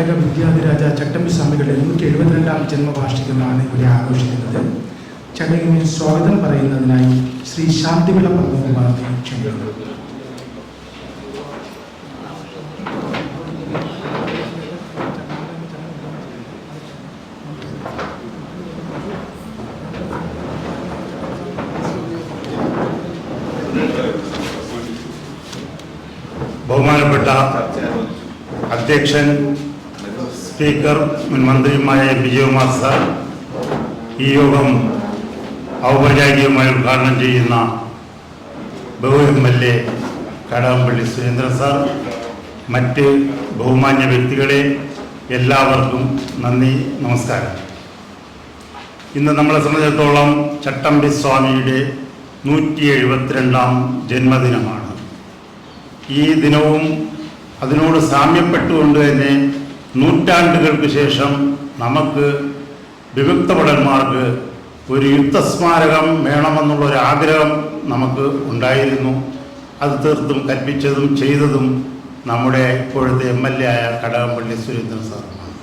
കർണാടക വിദ്യാധിരാജ ചട്ടമ്പി സ്വാമികളുടെ 172ാം ജന്മവാർഷികമാണ് ഇവിടെ ആഘോഷിക്കുന്നത്. ചടങ്ങിന് സ്വാഗതം പറയുന്നതിനായി ശ്രീ ശാന്തിവിള പത്മകുമാറിനെ ക്ഷണിക്കുന്നു. ബഹുമാനപ്പെട്ട അധ്യക്ഷൻ, സ്പീക്കർ, മുൻ മന്ത്രിയുമായ വിജയകുമാർ സാർ, ഈ യോഗം ഔപചാരികമായി ഉദ്ഘാടനം ചെയ്യുന്ന ബഹു MLA കടകംപള്ളി സുരേന്ദ്രൻ സാർ, മറ്റ് ബഹുമാന്യ വ്യക്തികളെ, എല്ലാവർക്കും നന്ദി, നമസ്കാരം. ഇന്ന് നമ്മളെ സംബന്ധിച്ചിടത്തോളം ചട്ടമ്പി സ്വാമിയുടെ 172ാം ജന്മദിനമാണ്. ഈ ദിനവും അതിനോട് സാമ്യപ്പെട്ടുകൊണ്ട് തന്നെ നൂറ്റാണ്ടുകൾക്ക് ശേഷം നമുക്ക് വിമുക്ത ഭടന്മാർക്ക് ഒരു യുദ്ധസ്മാരകം വേണമെന്നുള്ളൊരാഗ്രഹം നമുക്ക് ഉണ്ടായിരുന്നു. അത് തീർത്തും കൽപ്പിച്ചതും ചെയ്തതും നമ്മുടെ ഇപ്പോഴത്തെ MLA ആയ കടകംപള്ളി സുരേന്ദ്രൻ സാറാണ്.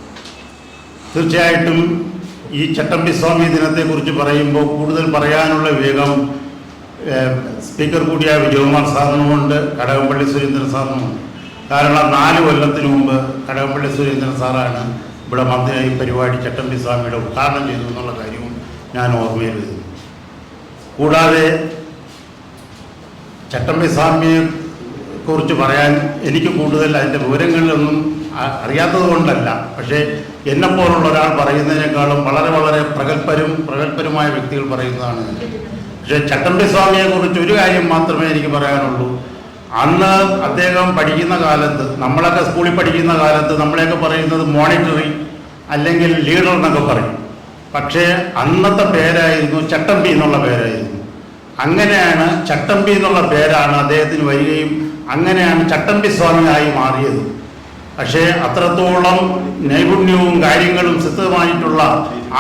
തീർച്ചയായിട്ടും ഈ ചട്ടമ്പി സ്വാമി ദിനത്തെക്കുറിച്ച് പറയുമ്പോൾ കൂടുതൽ പറയാനുള്ള വേഗം സ്പീക്കർ കൂടിയായ വിജയകുമാർ സാറിനുമുണ്ട്, കടകംപള്ളി സുരേന്ദ്രൻ സാറിനുമുണ്ട്. കാരണം 4 കൊല്ലത്തിന് മുമ്പ് കടകംപള്ളി സുരേന്ദ്രൻ സാറാണ് ഇവിടെ മന്ത്രിയായി പരിപാടി ചട്ടമ്പി സ്വാമിയുടെ ഉദ്ഘാടനം ചെയ്തു എന്നുള്ള കാര്യവും ഞാൻ ഓർമ്മയിൽ വരുന്നു. കൂടാതെ ചട്ടമ്പി സ്വാമിയെ കുറിച്ച് പറയാൻ എനിക്ക് കൂടുതൽ അതിൻ്റെ വിവരങ്ങളിലൊന്നും അറിയാത്തത് കൊണ്ടല്ല, പക്ഷേ എന്നെപ്പോലുള്ള ഒരാൾ പറയുന്നതിനേക്കാളും വളരെ വളരെ പ്രഗത്ഭരുമായ വ്യക്തികൾ പറയുന്നതാണ്. പക്ഷേ ചട്ടമ്പി സ്വാമിയെ കുറിച്ച് ഒരു കാര്യം മാത്രമേ എനിക്ക് പറയാനുള്ളൂ. അന്ന് അദ്ദേഹം പഠിക്കുന്ന കാലത്ത്, നമ്മളൊക്കെ സ്കൂളിൽ പഠിക്കുന്ന കാലത്ത് നമ്മളെയൊക്കെ പറയുന്നത് മോണിറ്ററി അല്ലെങ്കിൽ ലീഡർ എന്നൊക്കെ പറയും. പക്ഷേ അന്നത്തെ പേരായിരുന്നു ചട്ടമ്പി എന്നുള്ള പേരായിരുന്നു. അങ്ങനെയാണ് ചട്ടമ്പി എന്നുള്ള പേരാണ് അദ്ദേഹത്തിന് വരികയും അങ്ങനെയാണ് ചട്ടമ്പി സ്വാമിയായി മാറിയത്. പക്ഷേ അത്രത്തോളം നൈപുണ്യവും കാര്യങ്ങളും സിദ്ധമായിട്ടുള്ള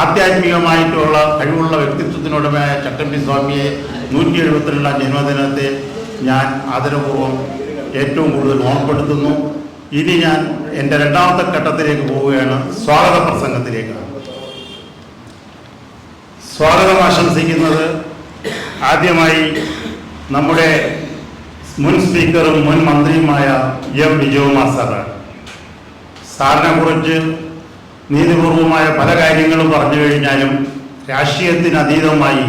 ആധ്യാത്മികമായിട്ടുള്ള കഴിവുള്ള വ്യക്തിത്വത്തിനുടമയായ ചട്ടമ്പി സ്വാമിയെ 172ാം ജന്മദിനത്തെ ഞാൻ ആദരപൂർവ്വം ഏറ്റവും കൂടുതൽ ഓർമ്മപ്പെടുത്തുന്നു. ഇനി ഞാൻ എൻ്റെ 2ാമത്തെ ഘട്ടത്തിലേക്ക് പോവുകയാണ്, സ്വാഗത പ്രസംഗത്തിലേക്കാണ്. സ്വാഗതം ആശംസിക്കുന്നത് ആദ്യമായി നമ്മുടെ മുൻ സ്പീക്കറും മുൻ മന്ത്രിയുമായ വിജയകുമാർ സാറാണ്. സാറിനെ കുറിച്ച് നീതിപൂർവമായ പല കാര്യങ്ങളും പറഞ്ഞു കഴിഞ്ഞാലും രാഷ്ട്രീയത്തിന് അതീതമായി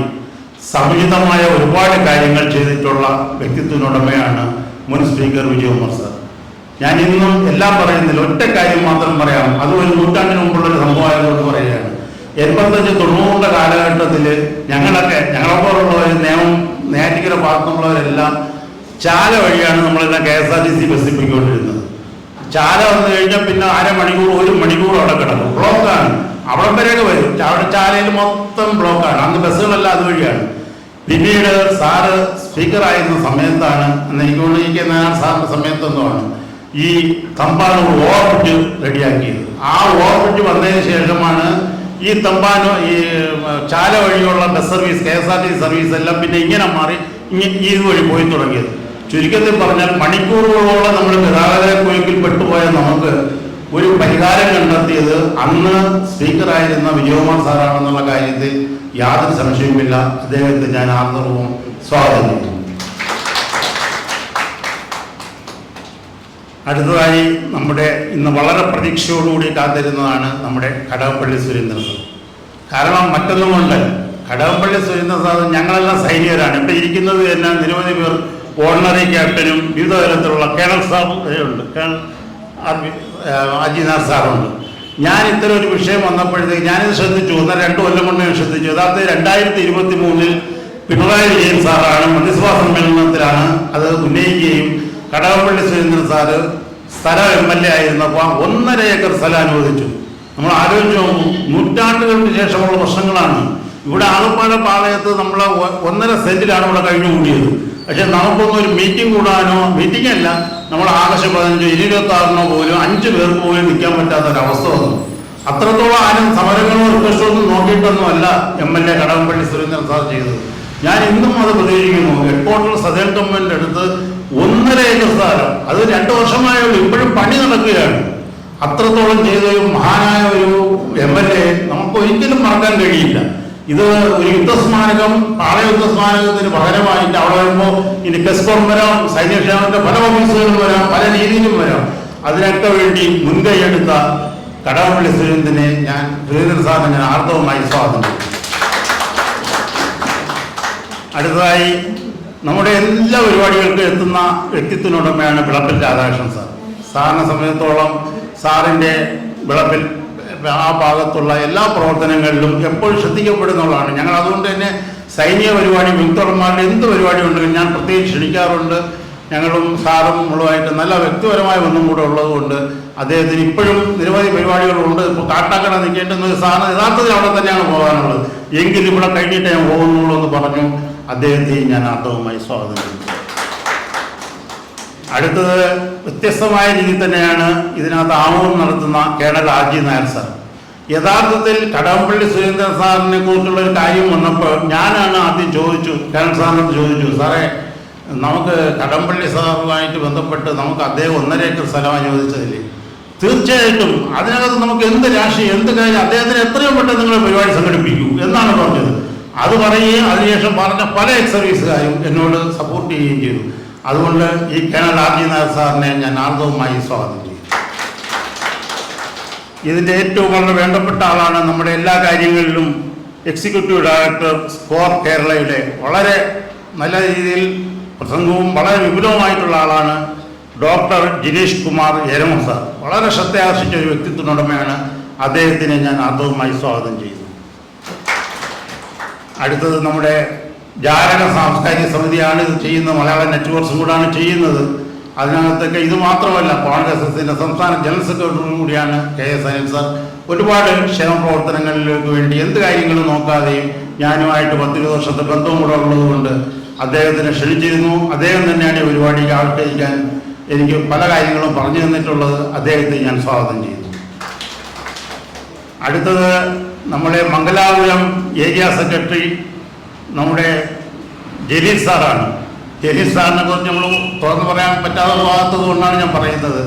സമുചിതമായ ഒരുപാട് കാര്യങ്ങൾ ചെയ്തിട്ടുള്ള വ്യക്തിത്വത്തിനുടമയാണ് മുൻ സ്പീക്കർ വിജയകുമാർ സാർ. ഞാൻ ഇന്നും എല്ലാം പറയുന്നില്ല, ഒറ്റ കാര്യം മാത്രം പറയാം. അത് ഒരു നൂറ്റാണ്ടിന് മുമ്പുള്ളൊരു സംഭവമായതുകൊണ്ട് പറയുകയാണ്. 85-90 കാലഘട്ടത്തിൽ ഞങ്ങളെപ്പോലുള്ളവർ നേറ്റിക്കര ഭാഗത്തുള്ളവരെല്ലാം ചാല വഴിയാണ് നമ്മളെല്ലാം KSRTC ബസ്സിൽ പോയിക്കൊണ്ടിരുന്നത്. ചാല വന്നു കഴിഞ്ഞാൽ പിന്നെ 1 മണിക്കൂർ അവിടെ കിടക്കും, ബ്ലോക്കാണ്. അവിടെ വരെയൊക്കെ വരും. അവിടെ ചാലയിൽ മൊത്തം ബ്ലോക്കാണ്. അന്ന് ബസ്സുകളെല്ലാം അതുവഴിയാണ്. പിന്നീട് സാറ് സ്പീക്കറായിരുന്ന സമയത്താണ്, എനിക്ക് തോന്നിയിരിക്കുന്ന സാറിൻ്റെ സമയത്തൊന്നുമാണ് ഈ തമ്പാനൂർ ഓവർബ്രിഡ്ജ് റെഡിയാക്കിയത്. ആ ഓവർബ്രിഡ്ജ് വന്നതിന് ശേഷമാണ് ഈ ചാല വഴിയുള്ള ബസ് സർവീസ്, KSRTC സർവീസ് എല്ലാം പിന്നെ ഇങ്ങനെ മാറി ഇതുവഴി പോയി തുടങ്ങിയത്. ചുരുക്കത്തിൽ പറഞ്ഞാൽ മണിക്കൂറുകളോളം നമ്മൾ ഗതാഗതക്കുരുക്കിൽ പെട്ടുപോയ നമുക്ക് ഒരു പരിഹാരം കണ്ടെത്തിയത് അന്ന് സ്പീക്കറായിരുന്ന വിജയകുമാർ സാറാണെന്നുള്ള കാര്യത്തിൽ യാതൊരു സംശയവുമില്ല. അദ്ദേഹത്തെ ഞാൻ ആദരപൂർവ്വം സ്വാഗതം ചെയ്യുന്നു. അടുത്തതായി നമ്മുടെ ഇന്ന് വളരെ പ്രതീക്ഷയോടുകൂടി കാത്തിരുന്നതാണ് നമ്മുടെ കടകംപള്ളി സുരേന്ദ്രൻ സാർ. കാരണം മറ്റൊന്നും കൊണ്ട് കടകംപള്ളി സുരേന്ദ്രൻ സാർ, ഞങ്ങളെല്ലാം സൈനികരാണ്. ഇവിടെ ഇരിക്കുന്നത് തന്നെ നിരവധി പേർ ഓർഡിനറി ക്യാപ്റ്റനും വിവിധ തരത്തിലുള്ള കേണൽ സാറുണ്ട്, കേണൽ അജിനാഥ് സാറുണ്ട്. ഞാൻ ഇത്തരം ഒരു വിഷയം വന്നപ്പോഴത്തേക്ക് ഞാനിത് ശ്രദ്ധിച്ചു. 2 കൊല്ലം കൊണ്ട് ഞാൻ ശ്രദ്ധിച്ചു. യഥാർത്ഥ 2023 പിണറായി വിജയൻ സാറാണ് മന്ത്രിസഭാ സമ്മേളനത്തിലാണ് അത് ഉന്നയിക്കുകയും കടകംപള്ളി സുരേന്ദ്രൻ സാറ് സ്ഥലം MLA ആയിരുന്നപ്പോൾ 1.5 ഏക്കർ സ്ഥലം അനുവദിച്ചു. നമ്മൾ ആലോചിച്ചു നോക്കും, നൂറ്റാണ്ടുകൾക്ക് ശേഷമുള്ള പ്രശ്നങ്ങളാണ്. ഇവിടെ ആലപ്പാട് പാളയത്ത് നമ്മൾ 1.5 സെന്റിലാണ് ഇവിടെ കഴിഞ്ഞുകൂടിയത്. പക്ഷെ നമുക്കൊന്നും ഒരു മീറ്റിംഗ് കൂടാനോ, മീറ്റിംഗ് അല്ല, നമ്മൾ ആഗസ്റ്റ് 15 26 പോലും 5 പേർക്ക് പോലും നിൽക്കാൻ പറ്റാത്തൊരവസ്ഥ വന്നു. അത്രത്തോളം ആരും സമരങ്ങളോ റിക്വസ്റ്റൊന്നും നോക്കിയിട്ടൊന്നും അല്ല MLA കടകംപള്ളി സുരേന്ദ്രൻ സാർ ചെയ്തത്. ഞാൻ ഇന്നും അത് പ്രതീക്ഷിക്കുന്നു. ഹെഡ്ക്വാർട്ടർ സദേൺ ഗവൺമെന്റ് എടുത്ത് 1.5 ഏക്കർ സ്ഥലം, അത് 2 വർഷമായുള്ളൂ, ഇപ്പോഴും പണി നടക്കുകയാണ്. അത്രത്തോളം ചെയ്തൊരു മഹാനായ ഒരു MLA നമുക്ക് ഒരിക്കലും മറക്കാൻ കഴിയില്ല. ഇത് ഒരു യുദ്ധസ്മാരകം, പാളയുദ്ധസ്മാരകത്തിന് പകരമായിട്ട് അവിടെ വരുമ്പോൾ ഇനി കെസ്കോം വരാം, സൈന്യക്ഷേമന്റെ പല ഓഫീസുകളും വരാം, പല രീതിയിലും വരാം. അതിനൊക്കെ വേണ്ടി മുൻകൈയെടുത്ത കടകംപള്ളി സുരേന്ദ്രനെ സുരേന്ദ്രൻ സാറിനെ ഞാൻ ആർദ്രവുമായി സ്വാഗതം ചെയ്തു. അടുത്തതായി നമ്മുടെ എല്ലാ പരിപാടികൾക്കും എത്തുന്ന വ്യക്തിത്വനുടമയാണ് വിളപ്പിൽ രാധാകൃഷ്ണൻ സാർ. സാറിനെ സംബന്ധിച്ചിടത്തോളം സാറിൻ്റെ വിളപ്പിൽ ആ ഭാഗത്തുള്ള എല്ലാ പ്രവർത്തനങ്ങളിലും എപ്പോഴും ശ്രദ്ധിക്കപ്പെടുന്നതാണ്. ഞങ്ങൾ അതുകൊണ്ട് തന്നെ സൈനിക പരിപാടി, വിമുക്തന്മാരുടെ എന്ത് പരിപാടി ഉണ്ടെങ്കിലും ഞാൻ പ്രത്യേകിച്ച് ക്ഷണിക്കാറുണ്ട്. ഞങ്ങളും സാറും നമ്മളുമായിട്ട് നല്ല വ്യക്തിപരമായ ഒന്നും കൂടെ ഉള്ളതുകൊണ്ട് അദ്ദേഹത്തിന് ഇപ്പോഴും നിരവധി പരിപാടികളുണ്ട്. ഇപ്പോൾ കാട്ടാക്കട നിൽക്കേണ്ടുന്ന സാറിന് യഥാർത്ഥത്തിൽ അവിടെ തന്നെയാണ് പോകാനുള്ളത്. എങ്കിലും ഇവിടെ കഴിഞ്ഞിട്ട് ഞാൻ പോകുന്നുള്ളൂ എന്ന് പറഞ്ഞു അദ്ദേഹത്തെ ഞാൻ ആർദ്രവുമായി സ്വാഗതം ചെയ്യുന്നു. അടുത്തത് വ്യത്യസ്തമായ രീതിയിൽ തന്നെയാണ് ഇതിനകത്ത് ആമുഖം നടത്തുന്ന കേണൽ RG നായർ സാർ. യഥാർത്ഥത്തിൽ കടകംപള്ളി സുരേന്ദ്രൻ സാറിനെ കുറിച്ചുള്ള ഒരു കാര്യം വന്നപ്പോൾ ഞാനാണ് ആദ്യം കേണൽ സാറിനോട് ചോദിച്ചു, സാറേ നമുക്ക് കടകംപള്ളി സാറുമായിട്ട് ബന്ധപ്പെട്ട് നമുക്ക് അദ്ദേഹം 1.5 ഏക്കർ സ്ഥലം അനുവദിച്ചതില്ലേ? തീർച്ചയായിട്ടും അതിനകത്ത് നമുക്ക് എന്ത് രാഷ്ട്രീയം, എന്ത് കാര്യം, അദ്ദേഹത്തിന് എത്രയും പെട്ടെന്ന് നിങ്ങൾ പരിപാടി സംഘടിപ്പിക്കൂ എന്നാണ് പറഞ്ഞത്. അത് പറയുകയും അതിനുശേഷം പറഞ്ഞ പല എക്സ് സർവീസുകാരും എന്നോട് സപ്പോർട്ട് ചെയ്യുകയും ചെയ്തു. അതുകൊണ്ട് ഈ കേണൽ RG നായർ സാറിനെ ഞാൻ ആർദ്രവുമായി സ്വാഗതം ചെയ്യും. ഇതിൻ്റെ ഏറ്റവും വളരെ വേണ്ടപ്പെട്ട ആളാണ് നമ്മുടെ എല്ലാ കാര്യങ്ങളിലും എക്സിക്യൂട്ടീവ് ഡയറക്ടർ സ്കോർ കേരളയുടെ വളരെ നല്ല രീതിയിൽ പ്രസംഗവും വളരെ വിപുലവുമായിട്ടുള്ള ആളാണ് ഡോക്ടർ ജിനീഷ് കുമാർ എരമ സാർ. വളരെ ശ്രദ്ധയാകർഷിച്ച ഒരു വ്യക്തിത്വനുടമയാണ്. അദ്ദേഹത്തിനെ ഞാൻ ആർദ്രവുമായി സ്വാഗതം ചെയ്യുന്നു. അടുത്തത് നമ്മുടെ ജാരക സാംസ്കാരിക സമിതിയാണ് ഇത് ചെയ്യുന്നത്. മലയാളം നെറ്റ്വർക്ക്സും കൂടാണ് ചെയ്യുന്നത്. അതിനകത്തൊക്കെ ഇത് മാത്രമല്ല, കോൺഗ്രസിൻ്റെ സംസ്ഥാന ജനറൽ സെക്രട്ടറി കൂടിയാണ് KS അനിൽ സാർ. ഒരുപാട് ക്ഷേമ പ്രവർത്തനങ്ങളിലേക്ക് വേണ്ടി എന്ത് കാര്യങ്ങളും നോക്കാതെയും ഞാനുമായിട്ട് 10-20 വർഷത്തെ ബന്ധവും കൂടെ ഉള്ളതുകൊണ്ട് അദ്ദേഹത്തിനെ ക്ഷണിച്ചിരുന്നു. അദ്ദേഹം തന്നെയാണ് ഈ പരിപാടിക്ക് ആവിഷ്കരിക്കാൻ എനിക്ക് പല കാര്യങ്ങളും പറഞ്ഞു തന്നിട്ടുള്ളത്. അദ്ദേഹത്തെ ഞാൻ സ്വാഗതം ചെയ്യുന്നു. അടുത്തത് നമ്മുടെ മംഗലാപുരം ഏരിയ സെക്രട്ടറി നമ്മുടെ ജലീൽ സാറാണ്. ജലീൽ സാറിനെ കുറിച്ച് നമ്മൾ തുറന്നു പറയാൻ പറ്റാതെ പോകാത്തത് കൊണ്ടാണ് ഞാൻ പറയുന്നത്.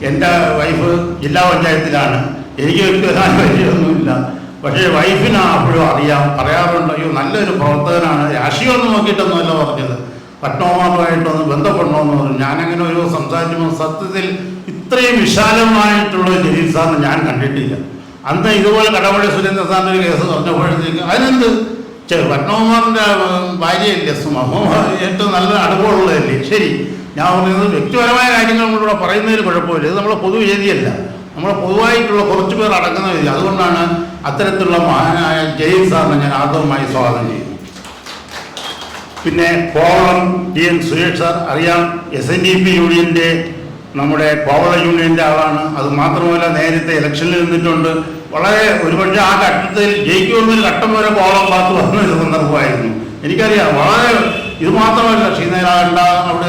എൻ്റെ വൈഫ് ജില്ലാ പഞ്ചായത്തിലാണ്. എനിക്ക് വ്യക്തിപരമായ പരിചയമൊന്നുമില്ല. പക്ഷേ വൈഫിന് അപ്പോഴും പറയാറുണ്ട്, അയ്യോ നല്ലൊരു പ്രവർത്തകനാണ്, രാഷ്ട്രീയമൊന്നും നോക്കിയിട്ടൊന്നുമല്ല പറഞ്ഞത്, പത്മകുമാറുമായിട്ടൊന്ന് ബന്ധപ്പെടണമെന്ന് പറഞ്ഞു. ഞാനങ്ങനെ ഒരു സംസാരിക്കുമ്പോൾ സത്യത്തിൽ ഇത്രയും വിശാലമായിട്ടുള്ള ജലീൽ സാറിന് ഞാൻ കണ്ടിട്ടില്ല. അന്ന് ഇതുപോലെ കടകംപള്ളി സുരേന്ദ്രൻ സാറിൻ്റെ ഒരു കേസ് പറഞ്ഞപ്പോഴത്തേക്ക് അതിനെന്ത് പത്മകുമാറിൻ്റെ ഭാര്യയല്ലേ ഏറ്റവും നല്ല അനുഭവമുള്ളതല്ലേ? ശരി, ഞാൻ പറയുന്നത് വ്യക്തിപരമായ കാര്യങ്ങൾ നമ്മളിവിടെ പറയുന്നതിന് കുഴപ്പമില്ല. ഇത് നമ്മളെ പൊതുവേദിയല്ല, നമ്മളെ പൊതുവായിട്ടുള്ള കുറച്ച് പേർ അടക്കുന്ന വേദി. അതുകൊണ്ടാണ് അത്തരത്തിലുള്ള മഹാനായ ജലീൽ സാറിനെ ഞാൻ ആദ്യമായി സ്വാഗതം ചെയ്യുന്നു. പിന്നെ കോവളം TN സുരേഷ് സാർ അറിയാം, SNDP യൂണിയൻ്റെ നമ്മുടെ കോവളം യൂണിയൻ്റെ ആളാണ്. അത് മാത്രമല്ല നേരത്തെ ഇലക്ഷനിൽ നിന്നിട്ടുണ്ട്. വളരെ ഒരുപക്ഷെ ആ ഘട്ടത്തിൽ ജയിക്കുമെന്നൊരു ഘട്ടം വരെ കോവളം ഭാഗത്ത് വന്നൊരു സന്ദർഭമായിരുന്നു. എനിക്കറിയാം. വളരെ ഇത് മാത്രമല്ല, ശ്രീനാരായണ അവിടെ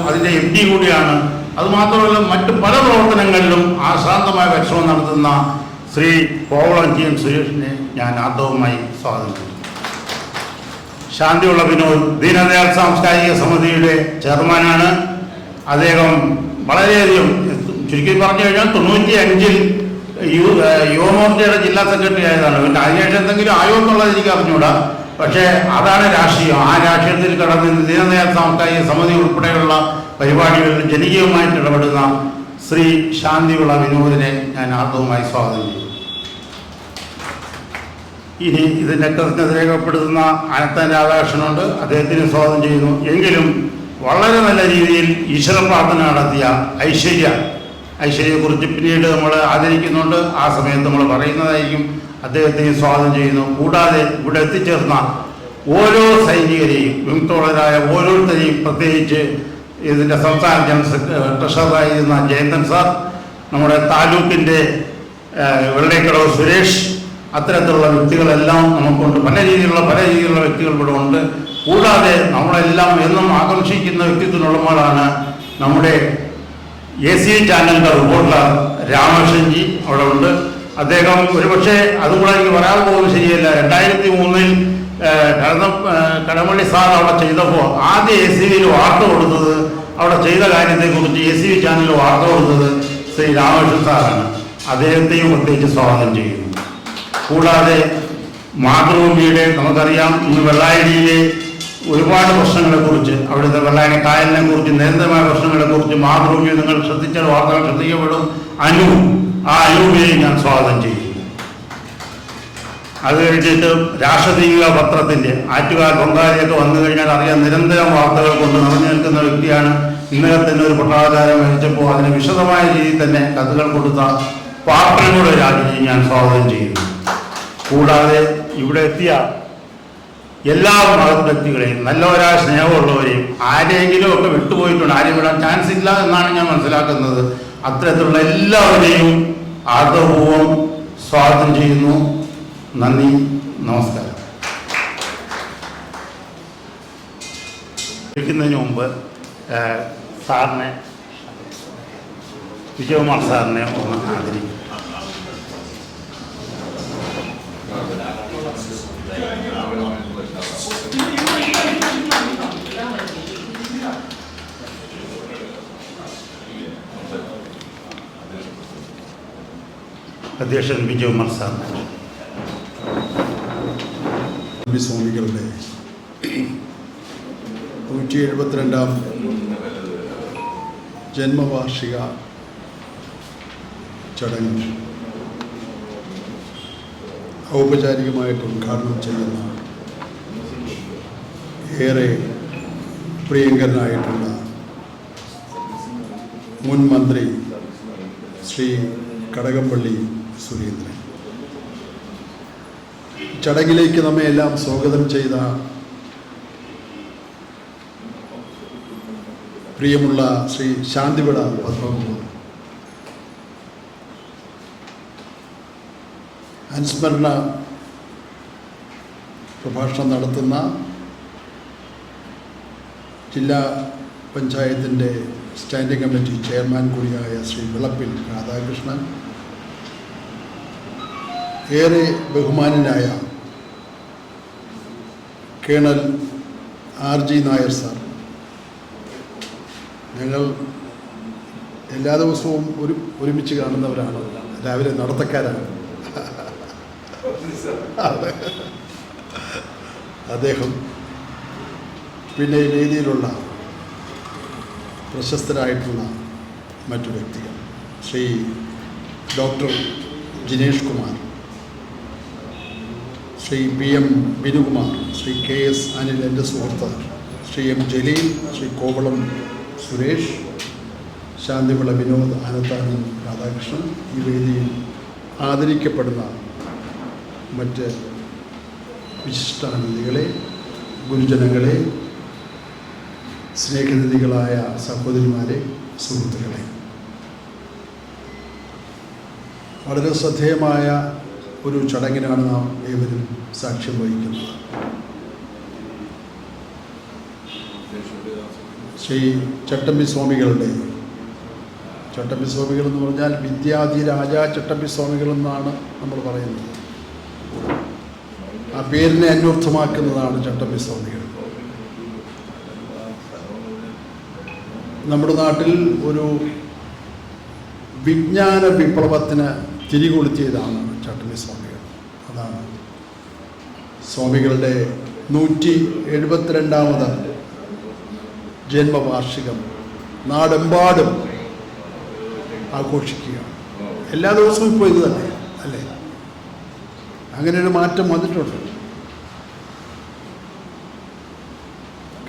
അതിൻ്റെ MD കൂടിയാണ്. അതുമാത്രമല്ല മറ്റു പല പ്രവർത്തനങ്ങളിലും ആശാന്തമായ പരിശ്രമം നടത്തുന്ന ശ്രീ കോവളം TN സുരേഷിനെ ഞാൻ ആദ്യവുമായി സ്വാഗതം ചെയ്യുന്നു. ശാന്തിയുള്ള വിനോദ് ദീനദയാൽ സാംസ്കാരിക സമിതിയുടെ ചെയർമാനാണ്. അദ്ദേഹം വളരെയധികം, ചുരുക്കി പറഞ്ഞു കഴിഞ്ഞാൽ 95-ൽ യുവമോർച്ചയുടെ ജില്ലാ സെക്രട്ടറി ആയതാണ്. പിന്നെ അതിനുശേഷം എന്തെങ്കിലും ആയോ എന്നുള്ളത് എനിക്ക് അറിഞ്ഞൂടാ. പക്ഷേ അതാണ് രാഷ്ട്രീയം. ആ രാഷ്ട്രീയത്തിൽ കടന്ന് ദീനദയാൽ സാംസ്കാരിക സമിതി ഉൾപ്പെടെയുള്ള പരിപാടികളിൽ ജനകീയമായിട്ട് ഇടപെടുന്ന ശ്രീ ശാന്തിവിള വിനോദിനെ ഞാൻ ആദ്യവുമായി സ്വാഗതം ചെയ്തു. ഇനി ഇതിൻ്റെ കൃതജ്ഞത രേഖപ്പെടുത്തുന്ന അനന്തൻ രാധാകൃഷ്ണനുണ്ട്, അദ്ദേഹത്തിന് സ്വാഗതം ചെയ്യുന്നു. എങ്കിലും വളരെ നല്ല രീതിയിൽ ഈശ്വര പ്രാർത്ഥന നടത്തിയ ഐശ്വര്യയെക്കുറിച്ച് പിന്നീട് നമ്മൾ ആദരിക്കുന്നുണ്ട്. ആ സമയത്ത് നമ്മൾ പറയുന്നതായിരിക്കും. അദ്ദേഹത്തിന് സ്വാഗതം ചെയ്യുന്നു. കൂടാതെ ഇവിടെ എത്തിച്ചേർന്ന ഓരോ സൈനികരെയും, വിമുക്തരായ ഓരോരുത്തരെയും, പ്രത്യേകിച്ച് ഇതിൻ്റെ സംസ്ഥാന ജനറൽ ട്രഷററായിരുന്ന ജയന്തൻ സാർ, നമ്മുടെ താലൂക്കിൻ്റെ വെള്ളേക്കടവ് സുരേഷ്, അത്തരത്തിലുള്ള വ്യക്തികളെല്ലാം നമുക്കുണ്ട്. പല രീതിയിലുള്ള വ്യക്തികൾ ഇവിടെ ഉണ്ട്. കൂടാതെ നമ്മളെല്ലാം എന്നും ആകർഷിക്കുന്ന വ്യക്തിത്വമുള്ളവരാണ് നമ്മുടെ AC ചാനലിൻ്റെ റിപ്പോർട്ടർ രാമകൃഷ്ണൻജി അവിടെ ഉണ്ട്. അദ്ദേഹം ഒരുപക്ഷെ അതുകൂടെ എനിക്ക് പറയാൻ പോകുന്നത് ശരിയല്ല. 2003-ൽ കടകംപള്ളി സാർ അവിടെ ചെയ്തപ്പോൾ ആദ്യം ACVയിൽ വാർത്ത കൊടുത്തത്, അവിടെ ചെയ്ത കാര്യത്തെക്കുറിച്ച് ACV ചാനലിൽ വാർത്ത കൊടുത്തത് ശ്രീ രാമകൃഷ്ണൻ സാറാണ്. അദ്ദേഹത്തെയും പ്രത്യേകിച്ച് സ്വാഗതം ചെയ്യുന്നു. കൂടാതെ മാതൃഭൂമിയുടെ നമുക്കറിയാം, ഇന്ന് വെള്ളായണിയിലെ ഒരുപാട് പ്രശ്നങ്ങളെക്കുറിച്ച്, അവിടുത്തെ വെള്ളായണി കായലിനെ കുറിച്ച്, നിരന്തരമായ പ്രശ്നങ്ങളെക്കുറിച്ച് മാതൃഭൂമിയെ നിങ്ങൾ ശ്രദ്ധിച്ചാൽ വാർത്തകൾ ശ്രദ്ധിക്കപ്പെടും. അനൂപിനെയും ഞാൻ സ്വാഗതം ചെയ്യുന്നു. അത് കഴിഞ്ഞിട്ട് രാഷ്ട്രദീപിക പത്രത്തിൻ്റെ ആറ്റുകാൽ പൊങ്കാലയൊക്കെ വന്നു കഴിഞ്ഞാൽ അറിയാൻ നിരന്തരം വാർത്തകൾ കൊണ്ട് നിറഞ്ഞു നിൽക്കുന്ന വ്യക്തിയാണ്. ഇന്നലെ തന്നെ ഒരു പട്ടാചാരം മരിച്ചപ്പോൾ അതിന് വിശദമായ രീതിയിൽ തന്നെ കഥകൾ കൊടുത്ത പാർട്ടിയുടെ രാജ്യത്തെയും ഞാൻ സ്വാഗതം ചെയ്യുന്നു. കൂടാതെ ഇവിടെ എത്തിയ എല്ലാ മത വ്യക്തികളെയും, നല്ലവരായ സ്നേഹമുള്ളവരെയും, ആരെങ്കിലും ഒക്കെ വിട്ടുപോയിട്ടുണ്ട്, ആരെയും വിടാൻ ചാൻസ് ഇല്ല എന്നാണ് ഞാൻ മനസ്സിലാക്കുന്നത്. അത്തരത്തിലുള്ള എല്ലാവരെയും ആദരപൂർവ്വം സ്വാഗതം ചെയ്യുന്നു. നന്ദി, നമസ്കാരം. വിളിക്കുന്നതിന് മുമ്പ് സാറിനെ, വിജയകുമാർ സാറിനെ ഒന്ന് ആദരിക്കും. അധ്യക്ഷൻ വിജയകുമാർ സാർ. സ്വാമികളുടെ 172ാം ജന്മവാർഷിക ചടങ്ങ് ഔപചാരികമായിട്ട് ഉദ്ഘാടനം ചെയ്യുന്ന ഏറെ പ്രിയങ്കരനായിട്ടുള്ള മുൻ മന്ത്രി ശ്രീ കടകംപള്ളി സുരേന്ദ്രൻ, ചടങ്ങിലേക്ക് നമ്മെ എല്ലാം സ്വാഗതം ചെയ്ത പ്രിയമുള്ള ശ്രീ ശാന്തിവിള പത്മകുമാർ, അനുസ്മരണ പ്രഭാഷണം നടത്തുന്ന ജില്ലാ പഞ്ചായത്തിൻ്റെ സ്റ്റാൻഡിംഗ് കമ്മിറ്റി ചെയർമാൻ കൂടിയായ ശ്രീ വിളപ്പിൽ രാധാകൃഷ്ണൻ, ഏറെ ബഹുമാനനായ കേണൽ RG നായർ സാർ, ഞങ്ങൾ എല്ലാ ദിവസവും ഒരുമിച്ച് കാണുന്നവരാണ്, രാവിലെ നടത്തക്കാരാണ്. അദ്ദേഹം, പിന്നെ വേദിയിലുള്ള പ്രശസ്തരായിട്ടുള്ള മറ്റു വ്യക്തികൾ, Shri doctor Jinesh Kumar, Shri PM Binukumar, Shri KS Anil, എൻ്റെ സുഹൃത്ത്, ശ്രീ M ജലീൽ, ശ്രീ കോവളം സുരേഷ്, ശാന്തിവിള വിനോദ്, ആനന്ദാനന്ദൻ രാധാകൃഷ്ണൻ, ഈ വേദിയിൽ ആദരിക്കപ്പെടുന്ന മറ്റ് വിശിഷ്ടാതിഥികളെ, ഗുരുജനങ്ങളെ, സ്നേഹനിധികളായ സഹോദരിമാരെ, സുഹൃത്തുക്കളെ, വളരെ ശ്രദ്ധേയമായ ഒരു ചടങ്ങിനാണ് നാം ഏവരും സാക്ഷ്യം വഹിക്കുന്നത്. ശ്രീ ചട്ടമ്പി സ്വാമികളുടെ, ചട്ടമ്പി സ്വാമികൾ എന്ന് പറഞ്ഞാൽ വിദ്യാധിരാജ ചട്ടമ്പി സ്വാമികൾ എന്നാണ് നമ്മൾ പറയുന്നത്. ആ പേരിനെ അന്വർത്ഥമാക്കുന്നതാണ് ചട്ടമ്പി സ്വാമികൾ. നമ്മുടെ നാട്ടിൽ ഒരു വിജ്ഞാന വിപ്ലവത്തിന് തിരികൊളുത്തിയതാണ് ചട്ടമ്പി സ്വാമികൾ. അതാണ് സ്വാമികളുടെ 172ാമത് ജന്മവാർഷികം നാടെമ്പാടും ആഘോഷിക്കുകയാണ്. എല്ലാ ദിവസവും ഇപ്പോൾ ഇത് തന്നെ അല്ലേ? അങ്ങനെ ഒരു മാറ്റം വന്നിട്ടുണ്ട്.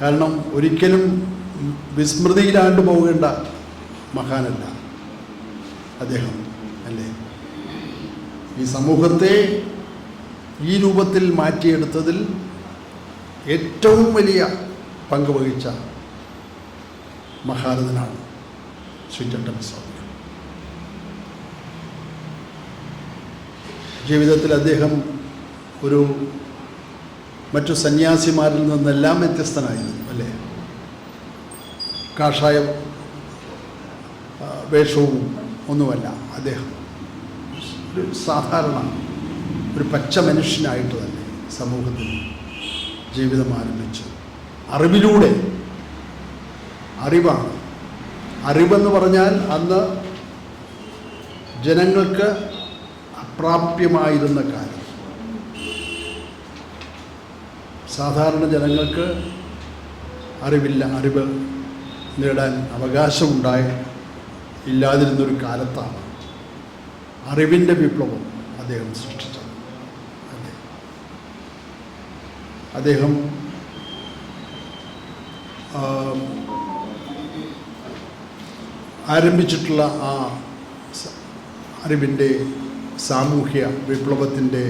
കാരണം ഒരിക്കലും വിസ്മൃതിയിലാണ്ട് പോകേണ്ട മഹാനല്ല അദ്ദേഹം, അല്ലേ? ഈ സമൂഹത്തെ ഈ രൂപത്തിൽ മാറ്റിയെടുത്തതിൽ ഏറ്റവും വലിയ പങ്ക് വഹിച്ച മഹാരഥനാണ് ശ്രീ ചട്ടമ്പി സ്വാമി. ജീവിതത്തിൽ അദ്ദേഹം ഒരു മറ്റു സന്യാസിമാരിൽ നിന്നെല്ലാം വ്യത്യസ്തനായിരുന്നു, അല്ലേ? കാഷായ വേഷവും ഒന്നുമല്ല അദ്ദേഹം. ഒരു സാധാരണ ഒരു പച്ച മനുഷ്യനായിട്ട് തന്നെ സമൂഹത്തിൽ ജീവിതം ആരംഭിച്ചു. അറിവിലൂടെ, അറിവാണ്. അറിവെന്ന് പറഞ്ഞാൽ അന്ന് ജനങ്ങൾക്ക് അപ്രാപ്യമായിരുന്ന കാലം. സാധാരണ ജനങ്ങൾക്ക് അറിവ് നേടാൻ ഇല്ലാതിരുന്നൊരു കാലത്താണ് അറിവിൻ്റെ വിപ്ലവം അദ്ദേഹം സൃഷ്ടിച്ചത്. അദ്ദേഹം ആരംഭിച്ചിട്ടുള്ള ആ അറിവിൻ്റെ സാമൂഹ്യ വിപ്ലവത്തിൻ്റെ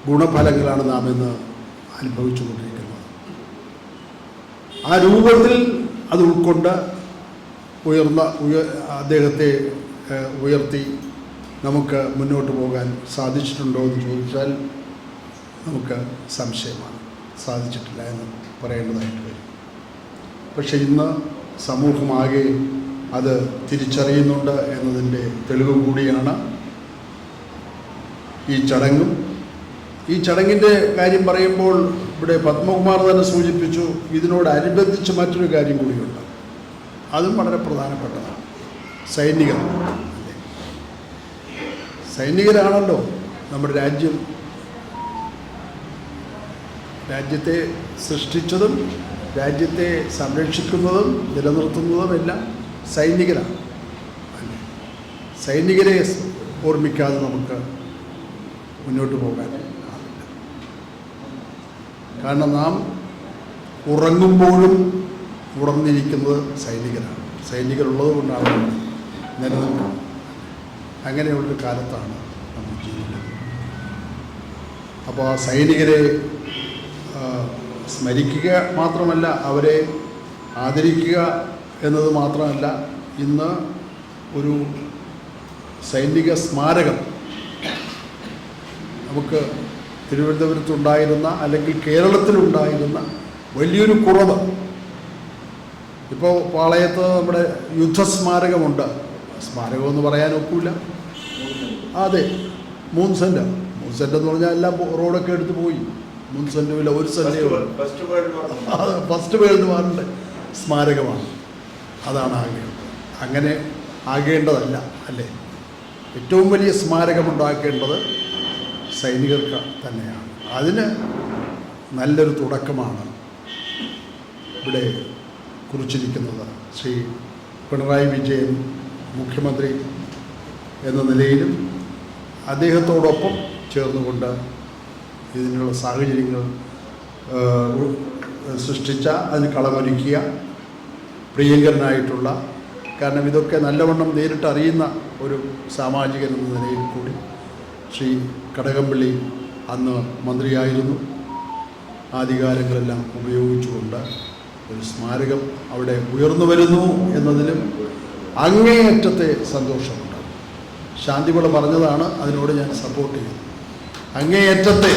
ഗുണഫലങ്ങളാണ് നാം ഇന്ന് അനുഭവിച്ചുകൊണ്ടിരിക്കുന്നത്. ആ രൂപത്തിൽ അത് ഉൾക്കൊണ്ട് അദ്ദേഹത്തെ ഉയർത്തി നമുക്ക് മുന്നോട്ട് പോകാൻ സാധിച്ചിട്ടുണ്ടോ എന്ന് ചോദിച്ചാൽ നമുക്ക് സംശയമാണ്. സാധിച്ചിട്ടില്ല എന്ന് പറയേണ്ടതായിട്ട് വരും. പക്ഷെ ഇന്ന് സമൂഹമാകെ അത് തിരിച്ചറിയുന്നുണ്ട് എന്നതിൻ്റെ തെളിവ് കൂടിയാണ് ഈ ചടങ്ങും. ഈ ചടങ്ങിൻ്റെ കാര്യം പറയുമ്പോൾ ഇവിടെ പത്മകുമാർ തന്നെ സൂചിപ്പിച്ചു, ഇതിനോടനുബന്ധിച്ച് മറ്റൊരു കാര്യം കൂടിയുണ്ട്. അതും വളരെ പ്രധാനപ്പെട്ടതാണ്. സൈനികരാണല്ലോ നമ്മുടെ രാജ്യത്തെ സൃഷ്ടിച്ചതും രാജ്യത്തെ സംരക്ഷിക്കുന്നതും നിലനിർത്തുന്നതും എല്ലാം സൈനികരാണ്. സൈനികരെ ഓർമ്മിക്കാതെ നമുക്ക് മുന്നോട്ട് പോകാൻ. കാരണം നാം ഉറങ്ങുമ്പോഴും ഉണർന്നിരിക്കുന്നത് സൈനികരാണ്. സൈനികരുള്ളത് കൊണ്ടാണ് നിലനിൽക്കുന്നത്. അങ്ങനെയുള്ളൊരു കാലത്താണ് നമ്മൾ ജീവിക്കുന്നത്. അപ്പോൾ ആ സൈനികരെ സ്മരിക്കുക മാത്രമല്ല, അവരെ ആദരിക്കുക എന്നത് മാത്രമല്ല, ഇന്ന് ഒരു സൈനിക സ്മാരകം നമുക്ക് തിരുവനന്തപുരത്തുണ്ടായിരുന്ന അല്ലെങ്കിൽ കേരളത്തിലുണ്ടായിരുന്ന വലിയൊരു കുറവ്. ഇപ്പോൾ പാളയത്ത് നമ്മുടെ യുദ്ധസ്മാരകമുണ്ട്. സ്മാരകമെന്ന് പറയാൻ ഒക്കില്ല. അതെ, 3 സെൻറ്റ് എന്ന് പറഞ്ഞാൽ എല്ലാം റോഡൊക്കെ എടുത്ത് പോയി. 3 സെൻറ്റുമില്ല, 1 സെൻറ്റേ ഫസ്റ്റ് വേൾഡ് വാറിൻ്റെ സ്മാരകമാണ്. അതാണ് ആഗ്രഹം. അങ്ങനെ ആകേണ്ടതല്ല, അല്ലേ? ഏറ്റവും വലിയ സ്മാരകമുണ്ടാക്കേണ്ടത് സൈനികർക്ക് തന്നെയാണ്. അതിന് നല്ലൊരു തുടക്കമാണ് ഇവിടെ കുറിച്ചിരിക്കുന്നത്. ശ്രീ പിണറായി വിജയൻ മുഖ്യമന്ത്രി എന്ന നിലയിലും അദ്ദേഹത്തോടൊപ്പം ചേർന്നുകൊണ്ട് ഇതിനുള്ള സാഹചര്യങ്ങൾ സൃഷ്ടിച്ച, അതിന് കളമൊരുക്കിയ പ്രിയങ്കരനായിട്ടുള്ള, കാരണം ഇതൊക്കെ നല്ലവണ്ണം നേരിട്ട് അറിയുന്ന ഒരു സാമാജികൻ എന്ന നിലയിൽ കൂടി ശ്രീ കടകംപള്ളി അന്ന് മന്ത്രിയായിരുന്നു. ആധികാരങ്ങളെല്ലാം ഉപയോഗിച്ചുകൊണ്ട് ഒരു സ്മാരകം അവിടെ ഉയർന്നു വരുന്നു എന്നതിലും അങ്ങേയറ്റത്തെ സന്തോഷമുണ്ട്. ശാന്തിവിള പറഞ്ഞതാണ്, അതിനോട് ഞാൻ സപ്പോർട്ട് ചെയ്യുന്നു. അങ്ങേയറ്റത്തെ